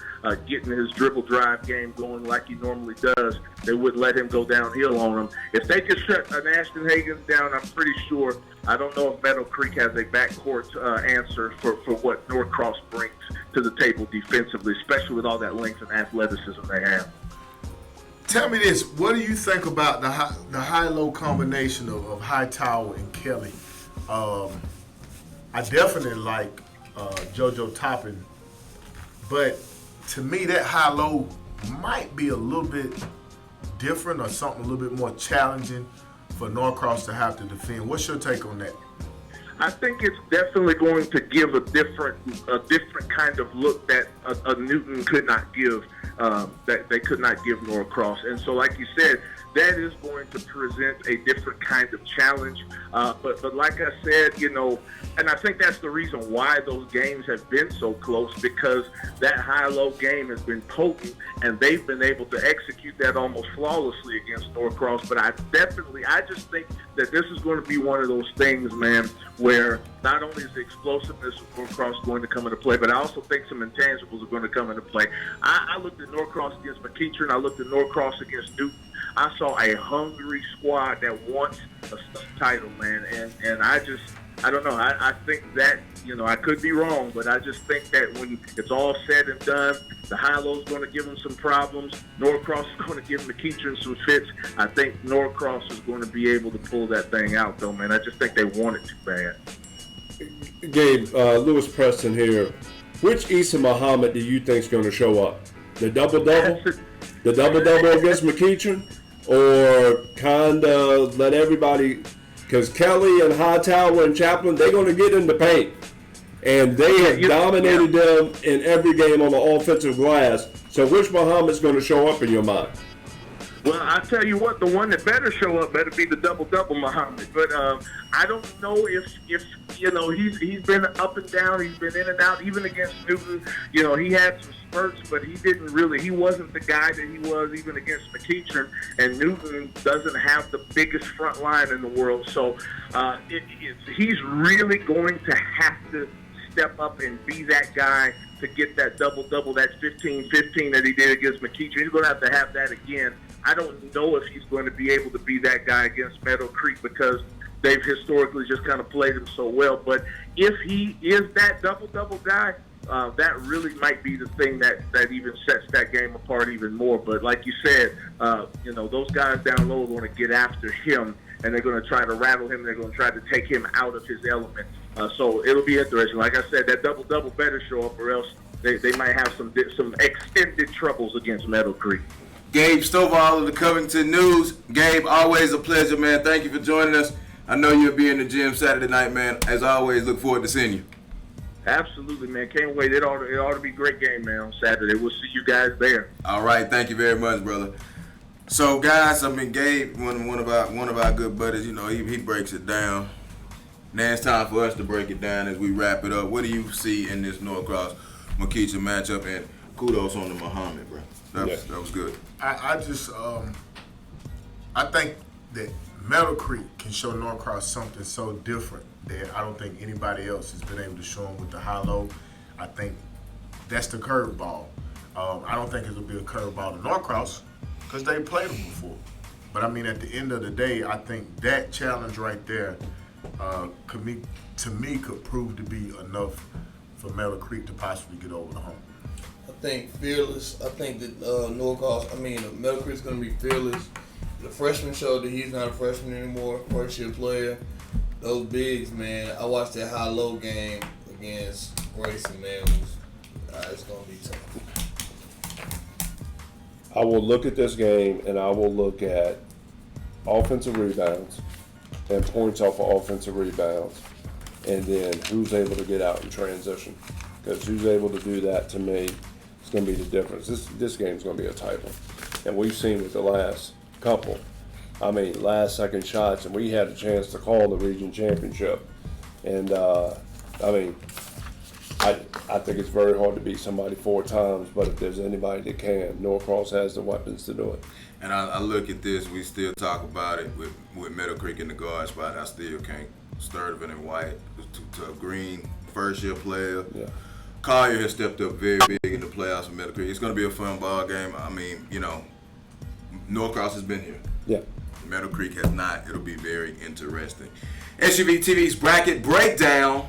getting his dribble drive game going like he normally does. They wouldn't let him go downhill on him. If they could shut an Ashton Hagens down, I'm pretty sure, I don't know if Meadow Creek has a backcourt answer for what Norcross brings to the table defensively, especially with all that length and athleticism they have. Tell me this, what do you think about the high-low combination of Hightower and Kelly? I definitely like JoJo Toppin, but to me that high-low might be a little bit different or something a little bit more challenging for Norcross to have to defend. What's your take on that? I think it's definitely going to give a different kind of look that a Newton could not give, that they could not give Norcross. And so, like you said, that is going to present a different kind of challenge. But like I said, and I think that's the reason why those games have been so close, because that high-low game has been potent, and they've been able to execute that almost flawlessly against Norcross. But I just think that this is going to be one of those things, man, where not only is the explosiveness of Norcross going to come into play, but I also think some intangibles are going to come into play. I looked at Norcross against McEachern. I looked at Norcross against Newton. I saw a hungry squad that wants a state title, man, and I don't know. I think that, I could be wrong, but I just think that when it's all said and done, the high-low is going to give them some problems. Norcross is going to give McEachern some fits. I think Norcross is going to be able to pull that thing out, though, man. I just think they want it too bad. Gabe, Lewis Preston here. Which Issa Muhammad do you think is going to show up? The double-double? The double-double against McEachern? Or kind of let everybody, because Kelly and Hightower and Chaplin, they're going to get in the paint. And they have dominated them in every game on the offensive glass. So which Muhammad's going to show up in your mind? Well, I tell you what, the one that better show up better be the double-double Muhammad. But I don't know if he's been up and down, he's been in and out, even against Newton. He had some spurts, but he wasn't the guy that he was even against McEachern. And Newton doesn't have the biggest front line in the world. So he's really going to have to step up and be that guy to get that double-double, that 15-15 that he did against McEachern. He's going to have that again. I don't know if he's going to be able to be that guy against Meadow Creek, because they've historically just kind of played him so well. But if he is that double-double guy, that really might be the thing that even sets that game apart even more. But like you said, those guys down low are going to get after him, and they're going to try to rattle him. They're going to try to take him out of his element. So it'll be interesting. Like I said, that double-double better show up, or else they might have some extended troubles against Meadow Creek. Gabe Stovall of the Covington News. Gabe, always a pleasure, man. Thank you for joining us. I know you'll be in the gym Saturday night, man. As always, look forward to seeing you. Absolutely, man. Can't wait. It ought to be a great game, man, on Saturday. We'll see you guys there. All right. Thank you very much, brother. So, guys, Gabe, one of our good buddies, he breaks it down. Now it's time for us to break it down as we wrap it up. What do you see in this Norcross Mokecha matchup? And kudos on the Muhammad, bro. That was good. I think that Meadow Creek can show Norcross something so different that I don't think anybody else has been able to show them with the high-low. I think that's the curveball. I don't think it'll be a curveball to Norcross because they played them before. But I mean, at the end of the day, I think that challenge right there could prove to be enough for Meadow Creek to possibly get over the hump. I think fearless. I think that Meadow Creek's going to be fearless. The freshman showed that he's not a freshman anymore, first-year player. Those bigs, man. I watched that high-low game against Grayson, man. It's going to be tough. I will look at this game and I will look at offensive rebounds and points off of offensive rebounds, and then who's able to get out in transition. Because who's able to do that, to me, is going to be the difference. This game's going to be a tight one. And we've seen with the last couple, last second shots, and we had a chance to call the region championship. And I think it's very hard to beat somebody 4 times, but if there's anybody that can, Norcross has the weapons to do it. And I look at this, we still talk about it with Meadow Creek in the guard spot. I still can't. Sturtevant and White, to a Green, first-year player. Yeah. Collier has stepped up very big in the playoffs for Meadow Creek. It's going to be a fun ball game. Norcross has been here. Yeah. Meadow Creek has not. It'll be very interesting. SUV TV's bracket breakdown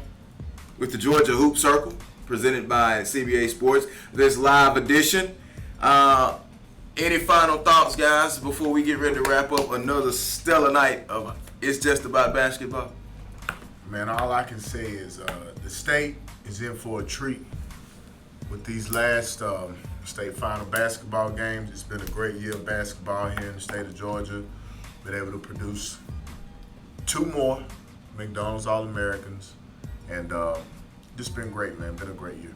with the Georgia Hoop Circle, presented by CBA Sports. This live edition. Any final thoughts, guys, before we get ready to wrap up another stellar night of It's Just About Basketball? Man, all I can say is the state is in for a treat with these last state final basketball games. It's been a great year of basketball here in the state of Georgia. Been able to produce 2 more McDonald's All-Americans, and just been great, man. Been a great year.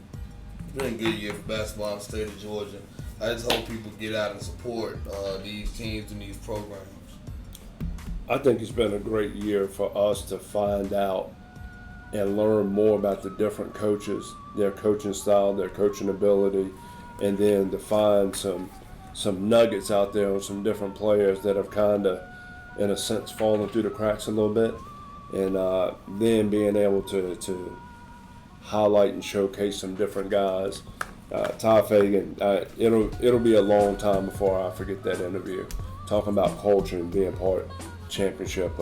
It's been a good year for basketball in the state of Georgia. I just hope people get out and support these teams and these programs. I think it's been a great year for us to find out and learn more about the different coaches, their coaching style, their coaching ability, and then to find some nuggets out there on some different players that have kind of, in a sense, fallen through the cracks a little bit, and then being able to highlight and showcase some different guys. Ty Fagan, it'll be a long time before I forget that interview, talking about culture and being part of championship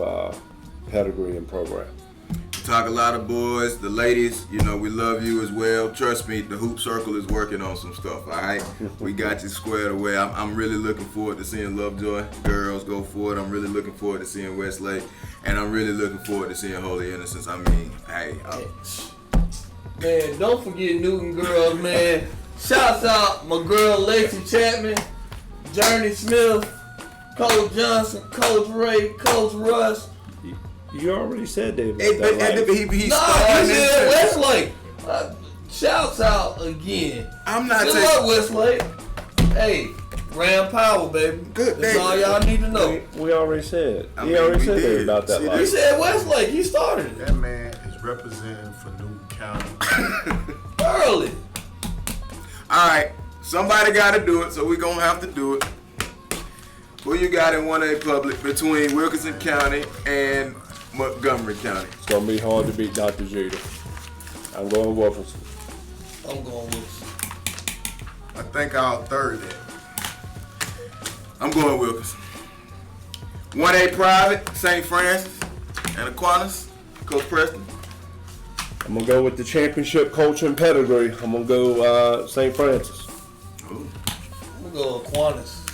pedigree and program. We talk a lot of boys, the ladies, we love you as well. Trust me, the Hoop Circle is working on some stuff, all right? We got you squared away. I'm really looking forward to seeing Lovejoy girls go forward. I'm really looking forward to seeing Westlake, and I'm really looking forward to seeing Holy Innocents. Man, don't forget Newton girls, man. Shouts out my girl Lacey Chapman, Journey Smith, Coach Johnson, Coach Ray, Coach Russ. You already said that. He said Westlake. Shouts out again. I'm not Good luck, Westlake. Hey, Ram Power, baby. Good. That's all y'all need to know. We already said. He already said that about that. He said Westlake. He started it. That man is representing for Newton County. Early. All right, somebody got to do it, so we're going to have to do it. Who you got in 1A public between Wilkinson County and Montgomery County? It's going to be hard to beat Dr. Jeter. I'm going Wilkinson. I'm going Wilkinson. I think I'll third that. I'm going Wilkinson. 1A private, St. Francis and Aquinas. Coach Preston. I'm gonna go with the championship culture and pedigree. I'm gonna go St. Francis. I'm gonna go Aquinas.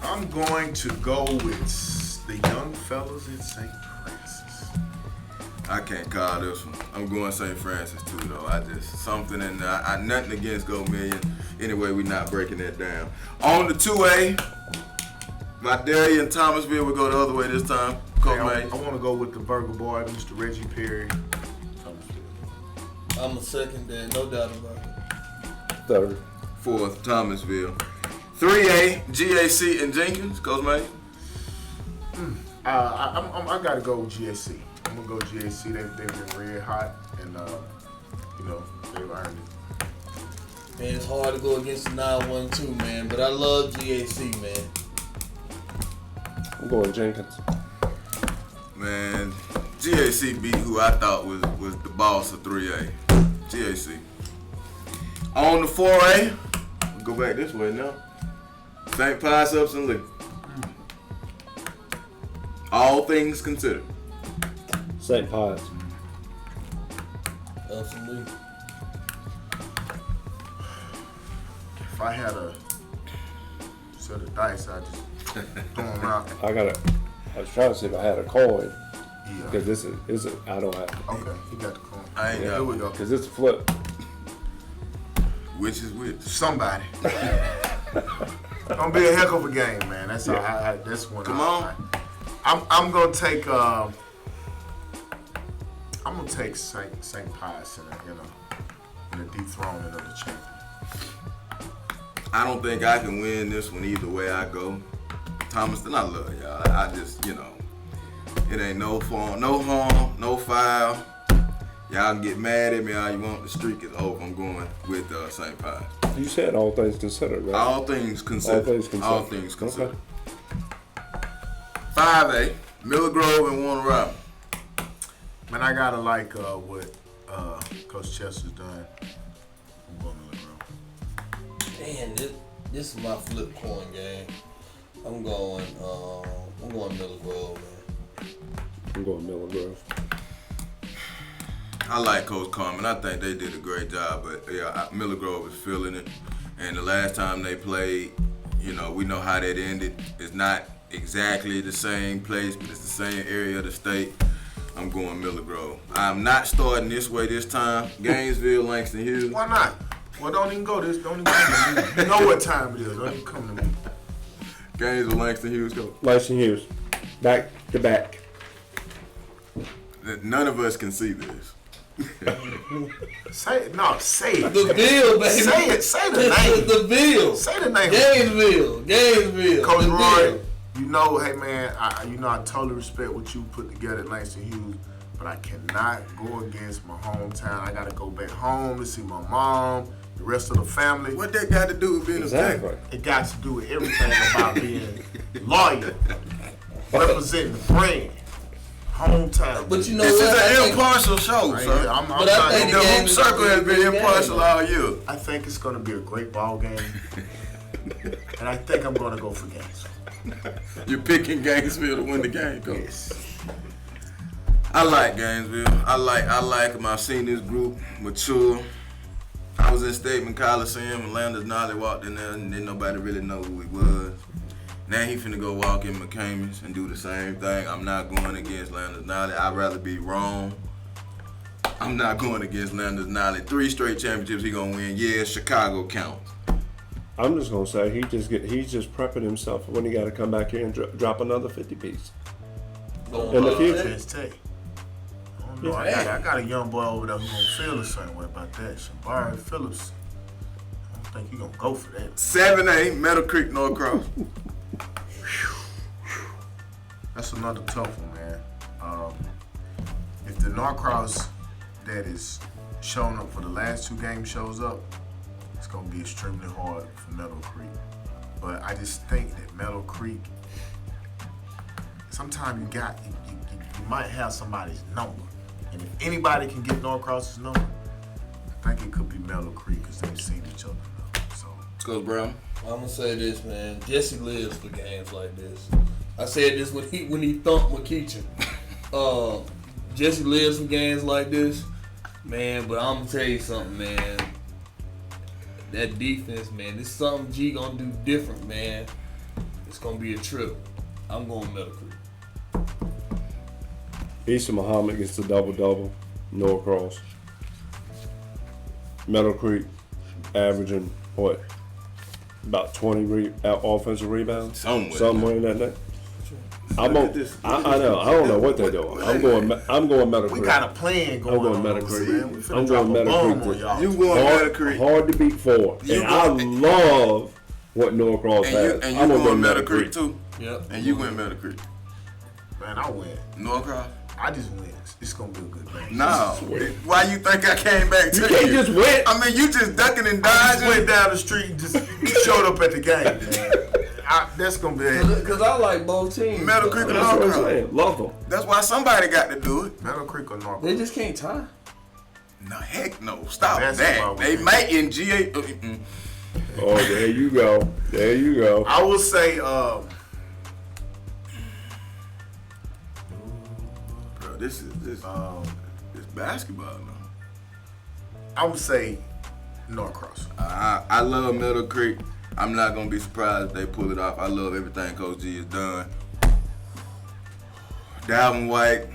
I'm going to go with the young fellas at St. Francis. I can't call this one. I'm going St. Francis too, though. I just something, and I nothing against Go Million. Anyway, we're not breaking that down. On the 2A, Vidalia and Thomasville. We go the other way this time. I want to go with the Burger Boy, Mr. Reggie Perry. I'm a second there, no doubt about it. Third. Fourth, Thomasville. 3A, GAC and Jenkins. Coach May. I got to go with GAC. I'm going to go GAC. They've been red hot, and, they've earned it. Man, it's hard to go against the 9-1-2, man, but I love GAC, man. I'm going Jenkins. Man, GAC beat who I thought was the boss of 3A. GAC. On the 4A, we'll go back this way now. St. Pius Upson Lee. All things considered. St. Pius. Upson Lee. If I had a set of dice, I'd just throw them out. I was trying to see if I had a coin. Yeah. Because this is I don't have it. Okay, you got the coin. I ain't got Here we go. Because it's a flip. Which is which? Somebody. Gonna be a heck of a game, man. That's all. That's one. Come on. I'm gonna take. I'm gonna take St. Pius in the dethroning of the champion. I don't think I can win this one either way I go. Thomaston, I love y'all. I just, it ain't no form, no harm, no foul. Y'all can get mad at me all you want. The streak is over. I'm going with St. Pius. You said all things considered, right? All things considered. All things considered. Okay. 5A, Miller Grove and Warner Robin. Man, I gotta like what Coach Chester's done. I'm going Miller Grove. Man, this is my flip coin game. I'm going Miller Grove, man. I'm going Miller Grove. I like Coach Carmen. I think they did a great job, but yeah, Miller Grove is feeling it. And the last time they played, we know how that ended. It's not exactly the same place, but it's the same area of the state. I'm going Miller Grove. I'm not starting this way this time. Gainesville, Langston Hughes. Why not? Well, don't even go this. Don't even come to me. You know what time it is. Don't even come to me. Gainesville, Langston Hughes, go. Langston Hughes. Back to back. None of us can see this. Say it. The Bill, baby. Say the name. The Bill. Say the name. Gainesville. Coach the Roy, Bill. hey man, I totally respect what you put together at Langston Hughes, but I cannot go against my hometown. I gotta go back home to see my mom, the rest of the family. What that got to do with being a state? It got to do with everything about being loyal, representing the brand. Hometown. But you know this what? is an impartial show, sir. The Hoop Circle has been impartial all year. I think it's going to be a great ball game, and I think I'm going to go for Gainesville. You're picking Gainesville to win the game, Coach. Yes. I like Gainesville. I like them. I've seen this group mature. I was in Statement Coliseum and Landers Nolly walked in there and didn't nobody really know who he was. Now he finna go walk in McCamus and do the same thing. I'm not going against Landers Nolly. I'd rather be wrong. I'm not going against Landers Nolly. 3 straight championships he gonna win. Yeah, Chicago counts. I'm just gonna say he's just prepping himself for when he got to come back here and drop another 50 piece in the future. I got a young boy over there who's gonna feel the same way about that. Shabari Phillips. I don't think he's gonna go for that. 7A, Meadow Creek, Norcross. That's another tough one, man. If the Norcross that is showing up for the last 2 games shows up, it's gonna be extremely hard for Meadow Creek. But I just think that Meadow Creek, sometimes you might have somebody's number. And if anybody can get Norcross's number, I think it could be Meadow Creek because they've seen each other now. So let's go, Brown. I'm gonna say this, man. Jesse lives for games like this. I said this when he thumped McKeachin. Jesse lives some games like this, man. But I'm gonna tell you something, man. That defense, man, this is something G gonna do different, man. It's gonna be a trip. I'm going Meadow Creek. Easter Muhammad gets the double-double, Norcross. Meadow Creek averaging, what, about 20 offensive rebounds? Somewhere in that day. I know. I don't know what they're doing. I'm going Meadow Creek. We got a plan going on. I'm going Meadow Creek. Man. I'm going Meadow Creek. You going Meadow Creek? Hard to beat 4. And I love what Norcross has. And I'm you gonna going go Meadow Creek too? Yep. And you went Meadow Creek. Man, I win. Norcross? I just win. It's gonna be a good game. No. Why you think I came back to you? You can't just win. I mean, you just ducking and I just dodging. went down the street and just showed up at the game. Man. That's gonna be it. Because I like both teams. Meadow Creek or That's what I'm Norcross? saying. Love them. That's why somebody got to do it. Meadow Creek or Norcross? They just can't tie. No, heck no. Stop Basketball that. They weekend. might in GA. Oh, there you go. There you go. I will say, Bro, this basketball now. I would say Norcross. I love Meadow Creek. I'm not gonna be surprised if they pull it off. I love everything Coach G has done. Dalvin White,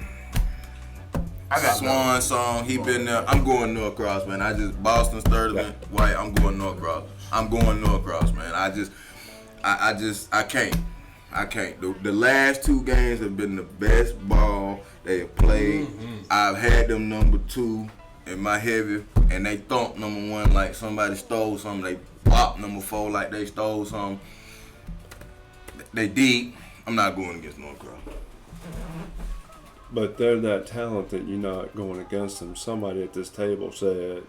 Swan Song, he been there. I'm going Norcross, man. Boston Sturtevant, White. I'm going Norcross. I'm going Norcross, man. I can't. The last 2 games have been the best ball they have played. I've had them number 2 in my heavy, and they thumped number 1 like somebody stole something. They popped number 4 like they stole something. They deep. I'm not going against Norcross. But they're that talented, you're not going against them. Somebody at this table said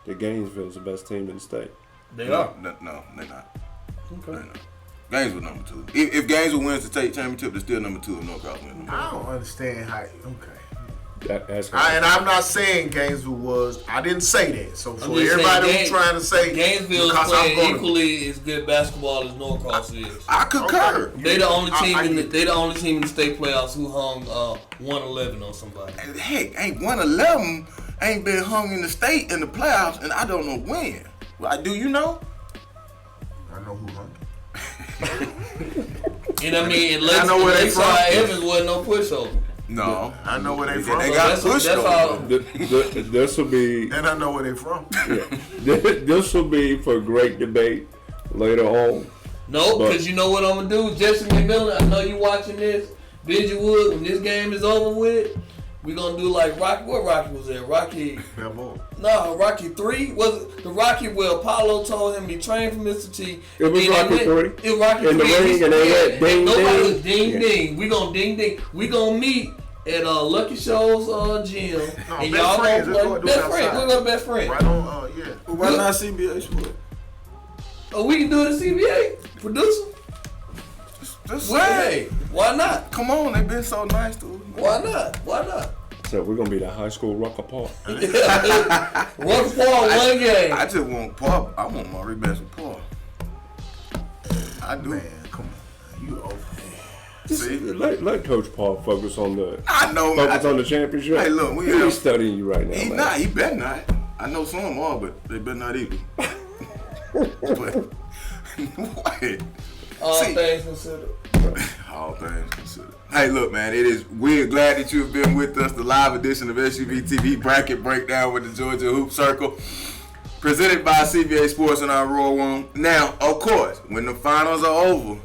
that Gainesville's the best team in the state. They are. No, they're not. Okay. They're not. Gainesville number 2. If Gainesville wins the state championship, they're still number 2 if Norcross wins number 1. I don't understand how. Okay. And I'm not saying Gainesville was. I didn't say that. So I'm for just everybody saying who's trying to say Gainesville is because I'm playing going equally as good basketball as Norcross is. I concur. They the only team they the only team in the state playoffs who hung 111 on somebody. Heck, ain't 111 ain't been hung in the state in the playoffs, and I don't know when. Well, do you know? I know who hung. And I mean, I know where they from. Evans wasn't no pushover. No, I know where they from. They got pushed over. This will be. And I know where they from. This will be for great debate later on. No, because you know what I'm gonna do, Jesse McMillan. I know you watching this. Benji Wood, when this game is over with, we gonna do like Rocky. What Rocky was there? Rocky. No, Rocky 3 was it the Rocky where Apollo told him he trained for Mr. T. It was Rocky 3. It was Rocky 3. In the ring, and they went ding nobody ding. was ding ding. We gonna ding ding. We gonna meet at Lucky Show's gym, and y'all gonna play best friend. We're gonna best friend. Right on. Yeah. Why not CBA sport? Oh, we can do it at CBA. Producer. Just Hey, why not? Come on, they've been so nice to us. Why not? Why not? So we're gonna be the high school Rucker Park. Rucker Park one game. I just want Paul. I want my rematch with Paul. I do. Man, come on. You over. See? Let Coach Paul focus on the. I know. Focus on the championship. Hey, look, He's studying you right now. He man. not. He better not. I know some are, but they better not either. But what? All things considered. All things considered. Hey, look, man. We're glad that you have been with us. The live edition of SUV TV Bracket Breakdown with the Georgia Hoop Circle, presented by CBA Sports and our Royal One. Now, of course, when the finals are over,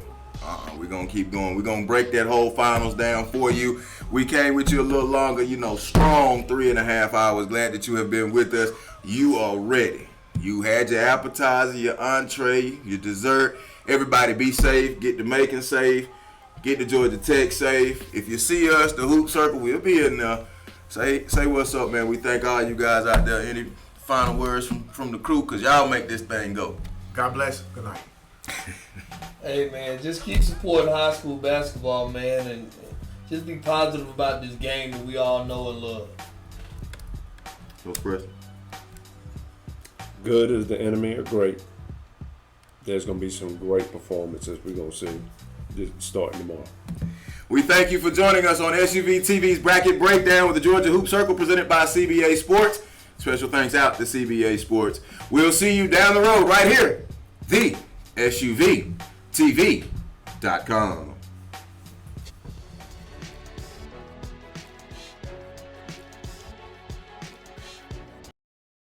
we're gonna keep going. We're gonna break that whole finals down for you. We came with you a little longer, strong 3.5 hours. Glad that you have been with us. You are ready. You had your appetizer, your entree, your dessert. Everybody be safe. Get to Macon safe. Get to Georgia Tech safe. If you see us, the Hoop Circle, we'll be in there. Say what's up, man. We thank all you guys out there. Any final words from the crew? Because y'all make this thing go. God bless. Good night. Hey, man, just keep supporting high school basketball, man, and just be positive about this game that we all know and love. What's Chris? Good is the enemy of great. There's going to be some great performances we're going to see just starting tomorrow. We thank you for joining us on SUV TV's Bracket Breakdown with the Georgia Hoop Circle presented by CBA Sports. Special thanks out to CBA Sports. We'll see you down the road right here, the SUVTV.com.